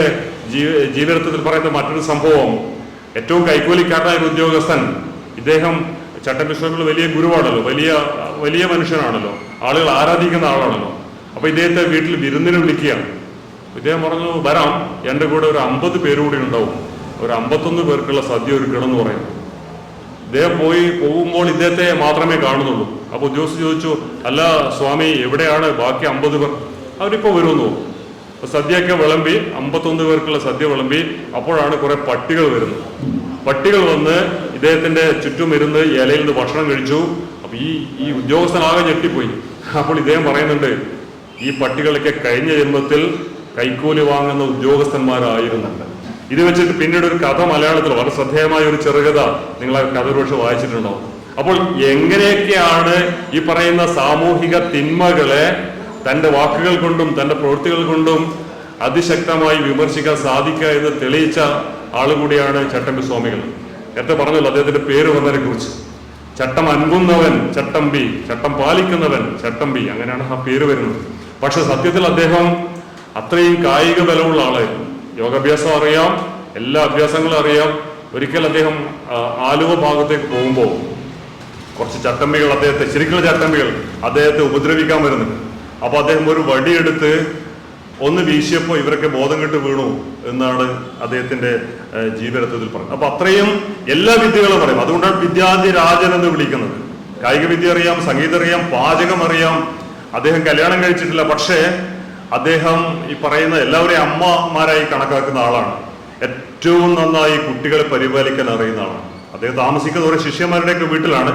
ജീവിതത്തിൽ പറയുന്ന മറ്റൊരു സംഭവം, ഏറ്റവും കൈക്കൂലിക്കാരനായ ഒരു ഉദ്യോഗസ്ഥൻ, ഇദ്ദേഹം ചട്ടമ്പി സ്വാമികൾ വലിയ ഗുരുവാണല്ലോ, വലിയ മനുഷ്യനാണല്ലോ, ആളുകൾ ആരാധിക്കുന്ന ആളാണല്ലോ. അപ്പൊ ഇദ്ദേഹത്തെ വീട്ടിൽ വിരുന്നിന് വിളിക്കുകയാണ്. ഇദ്ദേഹം പറഞ്ഞു, വരാം, എൻ്റെ കൂടെ ഒരു 50 പേര് കൂടി ഉണ്ടാവും, ഒരു 51 പേർക്കുള്ള സദ്യ ഒരുക്കണം എന്ന് പറയുന്നു. ഇദ്ദേഹം പോകുമ്പോൾ ഇദ്ദേഹത്തെ മാത്രമേ കാണുന്നുള്ളൂ. അപ്പൊ ഉദ്യോഗസ്ഥർ ചോദിച്ചു, അല്ല സ്വാമി, എവിടെയാണ് ബാക്കി 50 പേർ? അവരിപ്പോ വരുമെന്ന് തോന്നുന്നു. സദ്യയൊക്കെ വിളമ്പി, 51 പേർക്കുള്ള സദ്യ വിളമ്പി. അപ്പോഴാണ് കുറെ പട്ടികൾ വരുന്നത്. പട്ടികൾ വന്ന് ഇദ്ദേഹത്തിന്റെ ചുറ്റും ഇരുന്ന് ഇലയിൽ നിന്ന് ഭക്ഷണം കഴിച്ചു. അപ്പൊ ഈ ഉദ്യോഗസ്ഥനാകെ ഞെട്ടിപ്പോയി. അപ്പോൾ ഇദ്ദേഹം പറയുന്നുണ്ട്, ഈ പട്ടികളൊക്കെ കഴിഞ്ഞ ജന്മത്തിൽ കൈക്കൂലി വാങ്ങുന്ന ഉദ്യോഗസ്ഥന്മാരായിരുന്നുണ്ട്. ഇത് വെച്ചിട്ട് പിന്നീട് ഒരു കഥ മലയാളത്തിൽ, വളരെ ശ്രദ്ധേയമായ ഒരു ചെറുകഥ നിങ്ങൾ ആ കഥ ഒരുപക്ഷെ വായിച്ചിട്ടുണ്ടോ? അപ്പോൾ എങ്ങനെയൊക്കെയാണ് ഈ പറയുന്ന സാമൂഹിക തിന്മകളെ തന്റെ വാക്കുകൾ കൊണ്ടും തന്റെ പ്രവൃത്തികൾ കൊണ്ടും അതിശക്തമായി വിമർശിക്കാൻ സാധിക്കുക എന്ന് തെളിയിച്ച ആളുകൂടിയാണ് ചട്ടമ്പി സ്വാമികൾ. നേരത്തെ പറഞ്ഞല്ലോ അദ്ദേഹത്തിന്റെ പേര് വന്നതിനെ കുറിച്ച്. ചട്ടം അൻപുന്നവൻ ചട്ടമ്പി, ചട്ടം പാലിക്കുന്നവൻ ചട്ടമ്പി, അങ്ങനെയാണ് ആ പേര് വരുന്നത്. പക്ഷെ സത്യത്തിൽ അദ്ദേഹം അത്രയും കായിക ബലമുള്ള ആളായിരുന്നു. യോഗാഭ്യാസം അറിയാം, എല്ലാ അഭ്യാസങ്ങളും അറിയാം. ഒരിക്കൽ അദ്ദേഹം ആലുവ ഭാഗത്തേക്ക് പോകുമ്പോൾ കുറച്ച് ചട്ടമ്പികൾ അദ്ദേഹത്തെ, ശരിക്കുള്ള ചട്ടമ്പികൾ അദ്ദേഹത്തെ ഉപദ്രവിക്കാൻ വരുന്നുണ്ട്. അപ്പൊ അദ്ദേഹം ഒരു വടിയെടുത്ത് ഒന്ന് വീശിയപ്പോൾ ഇവരൊക്കെ ബോധം കെട്ട് വീണു എന്നാണ് അദ്ദേഹത്തിന്റെ ജീവിതത്തിൽ പറഞ്ഞത്. അപ്പൊ അത്രയും എല്ലാ വിദ്യകളും പറയും. അതുകൊണ്ടാണ് വിദ്യാധി രാജൻ എന്ന് വിളിക്കുന്നത്. കായിക വിദ്യ അറിയാം, സംഗീതം അറിയാം, പാചകം അറിയാം. അദ്ദേഹം കല്യാണം കഴിച്ചിട്ടില്ല, പക്ഷേ അദ്ദേഹം ഈ പറയുന്ന എല്ലാവരെയും അമ്മമാരായി കണക്കാക്കുന്ന ആളാണ്. ഏറ്റവും നന്നായി കുട്ടികളെ പരിപാലിക്കാൻ അറിയുന്ന ആളാണ്. അദ്ദേഹം താമസിക്കുന്ന ഓരോ ശിഷ്യന്മാരുടെയൊക്കെ വീട്ടിലാണ്.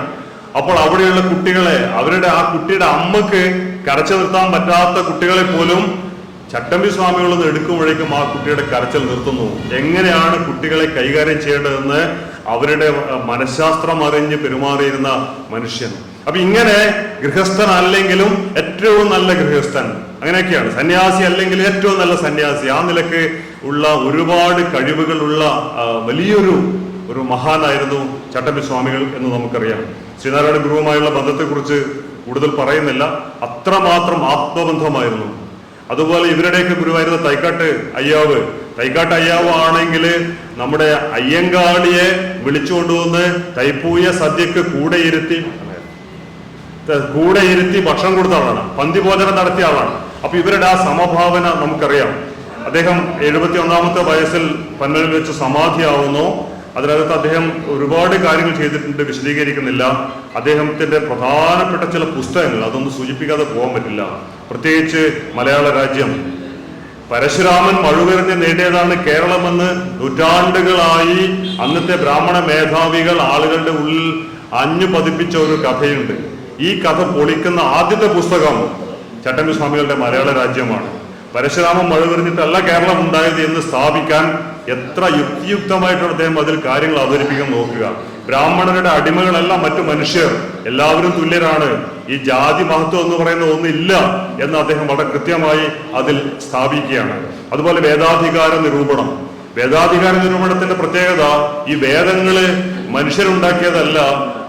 അപ്പോൾ അവിടെയുള്ള കുട്ടികളെ, അവരുടെ ആ കുട്ടിയുടെ അമ്മക്ക് കരച്ചു നിർത്താൻ പറ്റാത്ത കുട്ടികളെ പോലും ചട്ടമ്പി സ്വാമികളൊന്ന് എടുക്കുമ്പോഴേക്കും ആ കുട്ടിയുടെ കരച്ചിൽ നിർത്തുന്നു. എങ്ങനെയാണ് കുട്ടികളെ കൈകാര്യം ചെയ്യേണ്ടതെന്ന് അവരുടെ മനഃശാസ്ത്രം അറിഞ്ഞ് പെരുമാറിയിരുന്ന മനുഷ്യൻ. അപ്പൊ ഇങ്ങനെ ഗൃഹസ്ഥൻ അല്ലെങ്കിലും ഏറ്റവും നല്ല ഗൃഹസ്ഥൻ, അങ്ങനെയൊക്കെയാണ്. സന്യാസി അല്ലെങ്കിൽ ഏറ്റവും നല്ല സന്യാസി, ആ നിലക്ക് ഉള്ള ഒരുപാട് കഴിവുകളുള്ള വലിയൊരു മഹാനായിരുന്നു ചട്ടമ്പി സ്വാമികൾ എന്ന് നമുക്കറിയാം. ശ്രീനാരായണ ഗുരുവുമായുള്ള ബന്ധത്തെക്കുറിച്ച് കൂടുതൽ പറയുന്നില്ല, അത്രമാത്രം ആത്മബന്ധമായിരുന്നു. അതുപോലെ ഇവരുടെയൊക്കെ ഗുരുവായിരുന്ന തൈക്കാട്ട് അയ്യാവ് ആണെങ്കിൽ നമ്മുടെ അയ്യങ്കാളിയെ വിളിച്ചുകൊണ്ടുവന്ന് തൈപ്പൂയ സദ്യക്ക് കൂടെ ഇരുത്തി ഭക്ഷണം കൊടുത്ത ആളാണ്, പന്തിഭോജനം നടത്തിയ ആളാണ്. അപ്പൊ ഇവരുടെ ആ സമഭാവന നമുക്കറിയാം. അദ്ദേഹം 71-ാമത്തെ വയസ്സിൽ പന്മനയിൽ വെച്ച് സമാധിയാവുന്നു. അതിനകത്ത് അദ്ദേഹം ഒരുപാട് കാര്യങ്ങൾ ചെയ്തിട്ടുണ്ട്, വിശദീകരിക്കുന്നില്ല. അദ്ദേഹത്തിന്റെ പ്രധാനപ്പെട്ട ചില പുസ്തകങ്ങൾ, അതൊന്നും സൂചിപ്പിക്കാതെ പോകാൻ പറ്റില്ല. പ്രത്യേകിച്ച് മലയാള രാജ്യം, പരശുരാമൻ മഴുവെറിഞ്ഞ് നേടിയതാണ് കേരളമെന്ന് നൂറ്റാണ്ടുകളായി അന്നത്തെ ബ്രാഹ്മണ മേധാവികൾ ആളുകളുടെ ഉള്ളിൽ അഞ്ഞു പതിപ്പിച്ച ഒരു കഥയുണ്ട്. ഈ കഥ പൊളിക്കുന്ന ആദ്യത്തെ പുസ്തകം ചട്ടമ്പി സ്വാമികളുടെ മലയാള രാജ്യമാണ്. പരശുരാമൻ മഴുവെറിഞ്ഞിട്ടല്ല കേരളം ഉണ്ടായത് എന്ന് സ്ഥാപിക്കാൻ എത്ര യുക്തിയുക്തമായിട്ടാണ് അദ്ദേഹം അതിൽ കാര്യങ്ങൾ അവതരിപ്പിക്കാൻ നോക്കുക. ബ്രാഹ്മണരുടെ അടിമകളല്ല മറ്റു മനുഷ്യർ, എല്ലാവരും തുല്യരാണ്, ഈ ജാതി മഹത്വം എന്ന് പറയുന്ന ഒന്നില്ല എന്ന് അദ്ദേഹം വളരെ കൃത്യമായി അതിൽ സ്ഥാപിക്കുകയാണ്. അതുപോലെ വേദാധികാര നിരൂപണത്തിന്റെ പ്രത്യേകത, ഈ വേദങ്ങള് മനുഷ്യരുണ്ടാക്കിയതല്ല,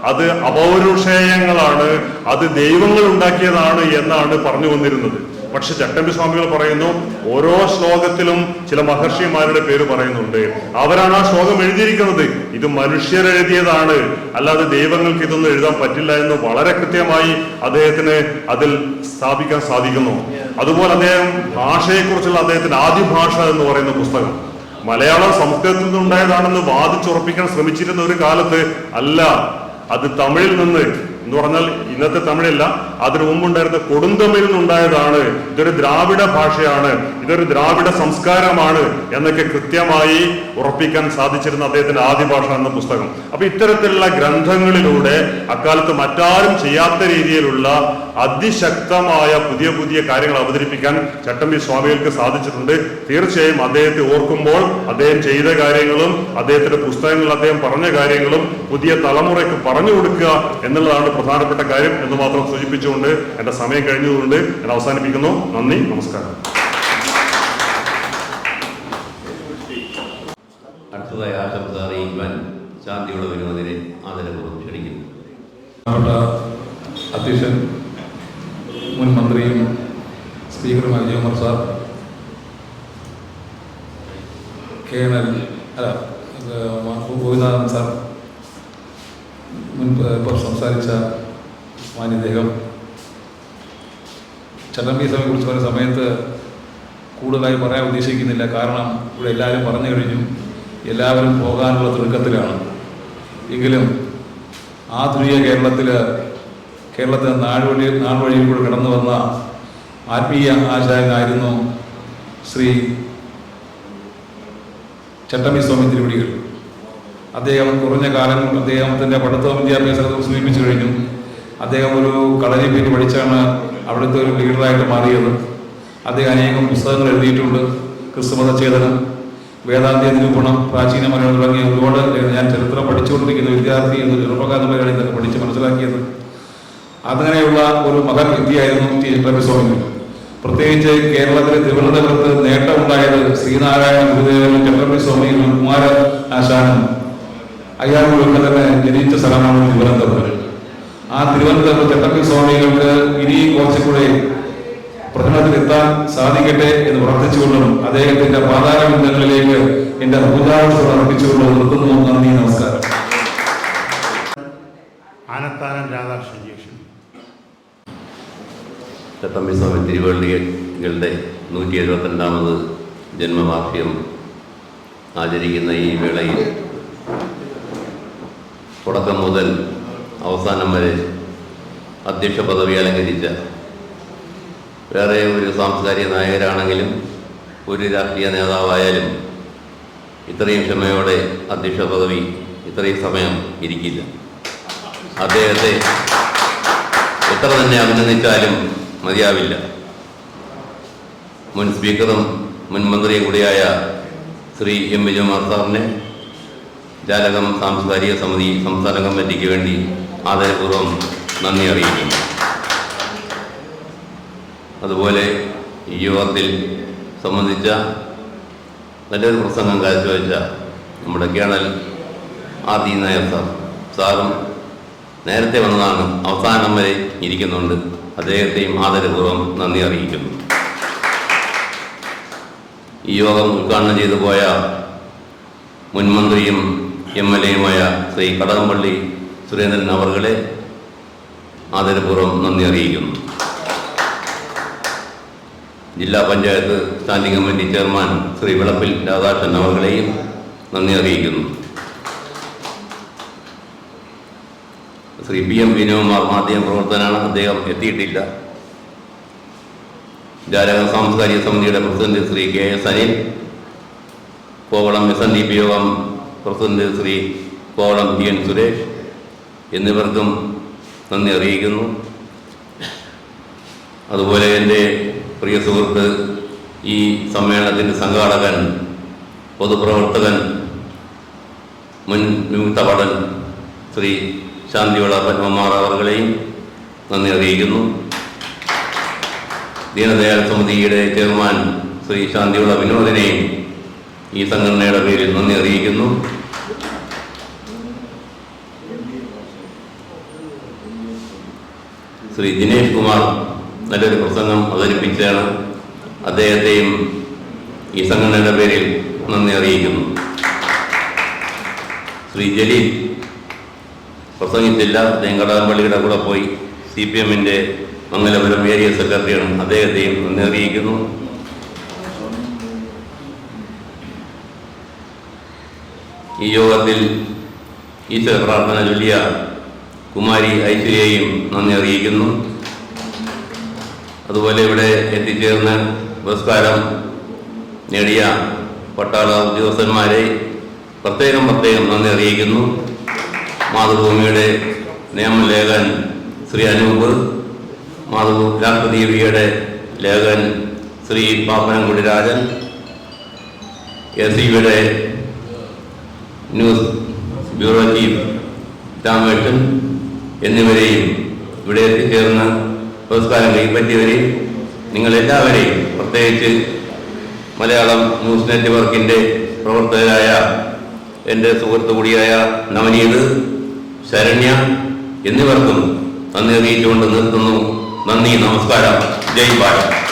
അത് അപൗരുഷേയങ്ങളാണ്, അത് ദൈവങ്ങൾ ഉണ്ടാക്കിയതാണ് എന്നാണ് പറഞ്ഞു വന്നിരുന്നത്. പക്ഷെ ചട്ടമ്പി സ്വാമികൾ പറയുന്നു, ഓരോ ശ്ലോകത്തിലും ചില മഹർഷിമാരുടെ പേര് പറയുന്നുണ്ട്. അവരാണ് ആ ശ്ലോകം എഴുതിയിരിക്കുന്നത്. ഇത് മനുഷ്യരെഴുതിയതാണ്, അല്ലാതെ ദൈവങ്ങൾക്ക് ഇതൊന്നും എഴുതാൻ പറ്റില്ല എന്ന് വളരെ കൃത്യമായി അദ്ദേഹത്തിന് അതിൽ സ്ഥാപിക്കാൻ സാധിക്കുന്നു. അതുപോലെ അദ്ദേഹം ഭാഷയെക്കുറിച്ചുള്ള അദ്ദേഹത്തിന്റെ ആദ്യ ഭാഷ എന്ന് പറയുന്ന പുസ്തകം മലയാളം സംസ്കൃതത്തിൽ നിന്നുണ്ടായതാണെന്ന് വാദിച്ചുറപ്പിക്കാൻ ശ്രമിച്ചിരുന്ന ഒരു കാലത്ത് അല്ല, അത് തമിഴിൽ നിന്ന് എന്ന് പറഞ്ഞാൽ ഇന്നത്തെ തമിഴല്ല, അതിനു മുമ്പുണ്ടായിരുന്ന കൊടുന്തമിഴിൽ നിന്നുണ്ടായതാണ്. ഇതൊരു ദ്രാവിഡ ഭാഷയാണ്, ഇതൊരു ദ്രാവിഡ സംസ്കാരമാണ് എന്നൊക്കെ കൃത്യമായി ഉറപ്പിക്കാൻ സാധിച്ചിരുന്ന അദ്ദേഹത്തിന്റെ ആദ്യ ഭാഷ എന്ന പുസ്തകം. അപ്പൊ ഇത്തരത്തിലുള്ള ഗ്രന്ഥങ്ങളിലൂടെ അക്കാലത്ത് മറ്റാരും ചെയ്യാത്ത രീതിയിലുള്ള അതിശക്തമായ പുതിയ പുതിയ കാര്യങ്ങൾ അവതരിപ്പിക്കാൻ ചട്ടമ്പി സ്വാമികൾക്ക് സാധിച്ചിട്ടുണ്ട്. തീർച്ചയായും അദ്ദേഹത്തെ ഓർക്കുമ്പോൾ അദ്ദേഹം ചെയ്ത കാര്യങ്ങളും അദ്ദേഹത്തിന്റെ പുസ്തകങ്ങളിൽ അദ്ദേഹം പറഞ്ഞ കാര്യങ്ങളും പുതിയ തലമുറയ്ക്ക് പറഞ്ഞു കൊടുക്കുക എന്നുള്ളതാണ് പ്രധാനപ്പെട്ട കാര്യം എന്ന് മാത്രം സൂചിപ്പിച്ചുകൊണ്ട് എന്റെ സമയം കഴിഞ്ഞതുകൊണ്ട് ഞാൻ അവസാനിപ്പിക്കുന്നു. നന്ദി, നമസ്കാരം. അടുത്തതായി ആശംസ അറിയിക്കുവാൻ ശാന്തിയുടെ വിനോദിനെ ആദരപൂർവ്വം ക്ഷണിക്കുന്നു. അധ്യക്ഷൻ, മുൻ മന്ത്രിയും സ്പീക്കറുമായ ജോമർ സാർ, കേണൽ ഗോവിന്ദനാഥൻ സാർ, മുൻ ഇപ്പോൾ സംസാരിച്ച മാന്യദേഹം, ചട്ടമ്പി സഭയെ കുറിച്ച് പറയുന്ന സമയത്ത് കൂടുതലായി പറയാൻ ഉദ്ദേശിക്കുന്നില്ല. കാരണം ഇവിടെ എല്ലാവരും പറഞ്ഞു കഴിഞ്ഞു, എല്ലാവരും പോകാനുള്ള തിടുക്കത്തിലാണ്. എങ്കിലും ആധുനിക കേരളത്തിൽ നാൾവഴിയിൽ കൂടെ കടന്നു വന്ന ആത്മീയ ആചാര്യനായിരുന്നു ശ്രീ ചട്ടമ്പി സ്വാമി തിരുവടികൾ. അദ്ദേഹം കുറഞ്ഞ കാലം അദ്ദേഹത്തിൻ്റെ പഠിത്തവും വിദ്യാഭ്യാസവും സൂചിപ്പിച്ചു കഴിഞ്ഞു. അദ്ദേഹം ഒരു കളരി പേര് പഠിച്ചാണ് അവിടുത്തെ ഒരു ലീഡറായിട്ട് മാറിയത്. അദ്ദേഹം അനേകം പുസ്തകങ്ങൾ എഴുതിയിട്ടുണ്ട്. ക്രിസ്തുമത ചേതനം, വേദാന്ത നിരൂപണം, പ്രാചീന മലയാളം തുടങ്ങിയ ഒരുപാട്. ഞാൻ ചരിത്രം പഠിച്ചുകൊണ്ടിരിക്കുന്ന വിദ്യാർത്ഥി എന്ന ചെറുപ്പക്കാരനാണ് ഇതൊക്കെ പഠിച്ച് മനസ്സിലാക്കിയത്. അങ്ങനെയുള്ള ഒരു മകൻ വ്യക്തിയായിരുന്നു ടി ചട്ടമ്പി സ്വാമി. പ്രത്യേകിച്ച് കേരളത്തിലെ തിരുവനന്തപുരത്ത് നേട്ടമുണ്ടായത് ശ്രീനാരായണ ഗുരുദേവനും ചട്ടമ്പി സ്വാമിയും കുമാര ആശാനും അയ്യാറുകളൊക്കെ തന്നെ ജനിച്ച സ്ഥലമാണ് തിരുവനന്തപുരം. ആ തിരുവനന്തപുരം ചട്ടമ്പി സ്വാമികൾക്ക് ഇനി കുറച്ചുകൂടെ പ്രചരണത്തിലെത്താൻ സാധിക്കട്ടെ എന്ന് പ്രാർത്ഥിച്ചുകൊണ്ടും അദ്ദേഹത്തിന്റെ പാതാരബന്ധങ്ങളിലേക്ക് എന്റെ പൂജാവസ്ഥ അർപ്പിച്ചുകൊണ്ടും നിർത്തുന്നു. നന്ദി, നമസ്കാരം. ആനത്താനം രാധാകൃഷ്ണൻ. ചട്ടമ്പി സ്വാമി തിരുവള്ളികളുടെ 172ാമത് ജന്മവാർഷികം ആചരിക്കുന്ന ഈ വേളയിൽ തുടക്കം മുതൽ അവസാനം വരെ അധ്യക്ഷ പദവി അലങ്കരിച്ച വേറെ ഒരു സാംസ്കാരിക നായകരാണെങ്കിലും ഒരു രാഷ്ട്രീയ നേതാവായാലും ഇത്രയും ക്ഷമയോടെ അധ്യക്ഷ പദവി ഇത്രയും സമയം ഇരിക്കില്ല. അദ്ദേഹത്തെ എത്ര തന്നെ അഭിനന്ദിച്ചാലും മതിയാവില്ല. മുൻ സ്പീക്കറും മുൻ മന്ത്രിയും കൂടിയായ ശ്രീ എം വിജയകുമാർ സാറിനെ ജാലകം സാംസ്കാരിക സമിതി സംസ്ഥാന കമ്മിറ്റിക്ക് വേണ്ടി ആദരപൂർവ്വം നന്ദി അറിയിക്കുന്നു. അതുപോലെ ഈ യോഗത്തിൽ സംബന്ധിച്ച നല്ലൊരു പ്രസംഗം കാഴ്ചവെച്ച നമ്മുടെ കേണൽ ആർ ഡി നായർ സാറും നേരത്തെ വന്നതാണ്, അവസാനം വരെ ഇരിക്കുന്നുണ്ട്. അദ്ദേഹത്തെയും ആദരപൂർവ്വം നന്ദി അറിയിക്കുന്നു. ഈ യോഗം ഉദ്ഘാടനം ചെയ്തു പോയ മുൻ മന്ത്രിയും MLA-യുമായ ശ്രീ കടകംപള്ളി സുരേന്ദ്രൻ അവർകളെ ആദരപൂർവ്വം നന്ദി അറിയിക്കുന്നു. ജില്ലാ panchayat standing committee chairman Shri Vilappil Radhakrishnan അവർകളെയും നന്ദി അറിയിക്കുന്നു. ശ്രീ PM വിനോകുമാർ മാധ്യമ പ്രവർത്തനാണ്, അദ്ദേഹം എത്തിയിട്ടില്ല. ജാലക സാംസ്കാരിക സമിതിയുടെ president Shri KS Anil, Kovalam SNDP യോഗം പ്രസിഡന്റ് ശ്രീ കോവളം TN സുരേഷ് എന്നിവർക്കും നന്ദി അറിയിക്കുന്നു. അതുപോലെ എൻ്റെ പ്രിയ സുഹൃത്ത്, ഈ സമ്മേളനത്തിൻ്റെ സംഘാടകൻ, പൊതുപ്രവർത്തകൻ, മുൻ വിമുക്ത ഭടൻ ശ്രീ ശാന്തിവിള പത്മകുമാർ അവർകളെയും നന്ദി അറിയിക്കുന്നു. ദീനദയാൽ സമിതിയുടെ ചെയർമാൻ ശ്രീ ശാന്തിവിള വിനോദിനെയും ഈ സംഘടനയുടെ പേരിൽ നന്ദി അറിയിക്കുന്നു. ശ്രീ ദിനേഷ് കുമാർ നല്ലൊരു പ്രസംഗം അവതരിപ്പിച്ചാണ്, അദ്ദേഹത്തെയും ഈ സംഘടനയുടെ പേരിൽ നന്ദി അറിയിക്കുന്നു. ശ്രീ ജലീൽ പ്രസംഗിച്ചില്ല, അദ്ദേഹം കടകംപള്ളിയുടെ കൂടെ പോയി. CPM-ന്റെ മംഗലപുരം ഏരിയ സെക്രട്ടറിയാണ്, അദ്ദേഹത്തെയും നന്ദി അറിയിക്കുന്നു. ഈ യോഗത്തിൽ ഈശ്വര പ്രാർത്ഥന ചൊല്ലിയ കുമാരി ഐശ്വര്യയെയും നന്ദി അറിയിക്കുന്നു. അതുപോലെ ഇവിടെ എത്തിച്ചേർന്ന് പുരസ്കാരം നേടിയ പട്ടാള ഉദ്യോഗസ്ഥന്മാരെ പ്രത്യേകം നന്ദി അറിയിക്കുന്നു. മാതൃഭൂമിയുടെ നിയമലേഖകൻ ശ്രീ അനൂപ്, മാധവ് രാഷ്ട്രദീപികയുടെ ലേഖകൻ ശ്രീ പാപ്പനംകുടി രാജൻ, SCBയുടെ ന്യൂസ് ബ്യൂറോ ചീഫ് രാമേട്ടൻ എന്നിവരെയും ഇവിടെ എത്തിച്ചേർന്ന് പുരസ്കാരം കൈപ്പറ്റിയവരെയും നിങ്ങളെല്ലാവരെയും, പ്രത്യേകിച്ച് മലയാളം ന്യൂസ് നെറ്റ്വർക്കിൻ്റെ പ്രവർത്തകരായ എൻ്റെ സുഹൃത്തു കൂടിയായ നവനീത്, ശരണ്യ എന്നിവർക്കും നന്ദി അറിയിച്ചുകൊണ്ട് നിർത്തുന്നു. നന്ദി, നമസ്കാരം, ജയ് ഭാരത്.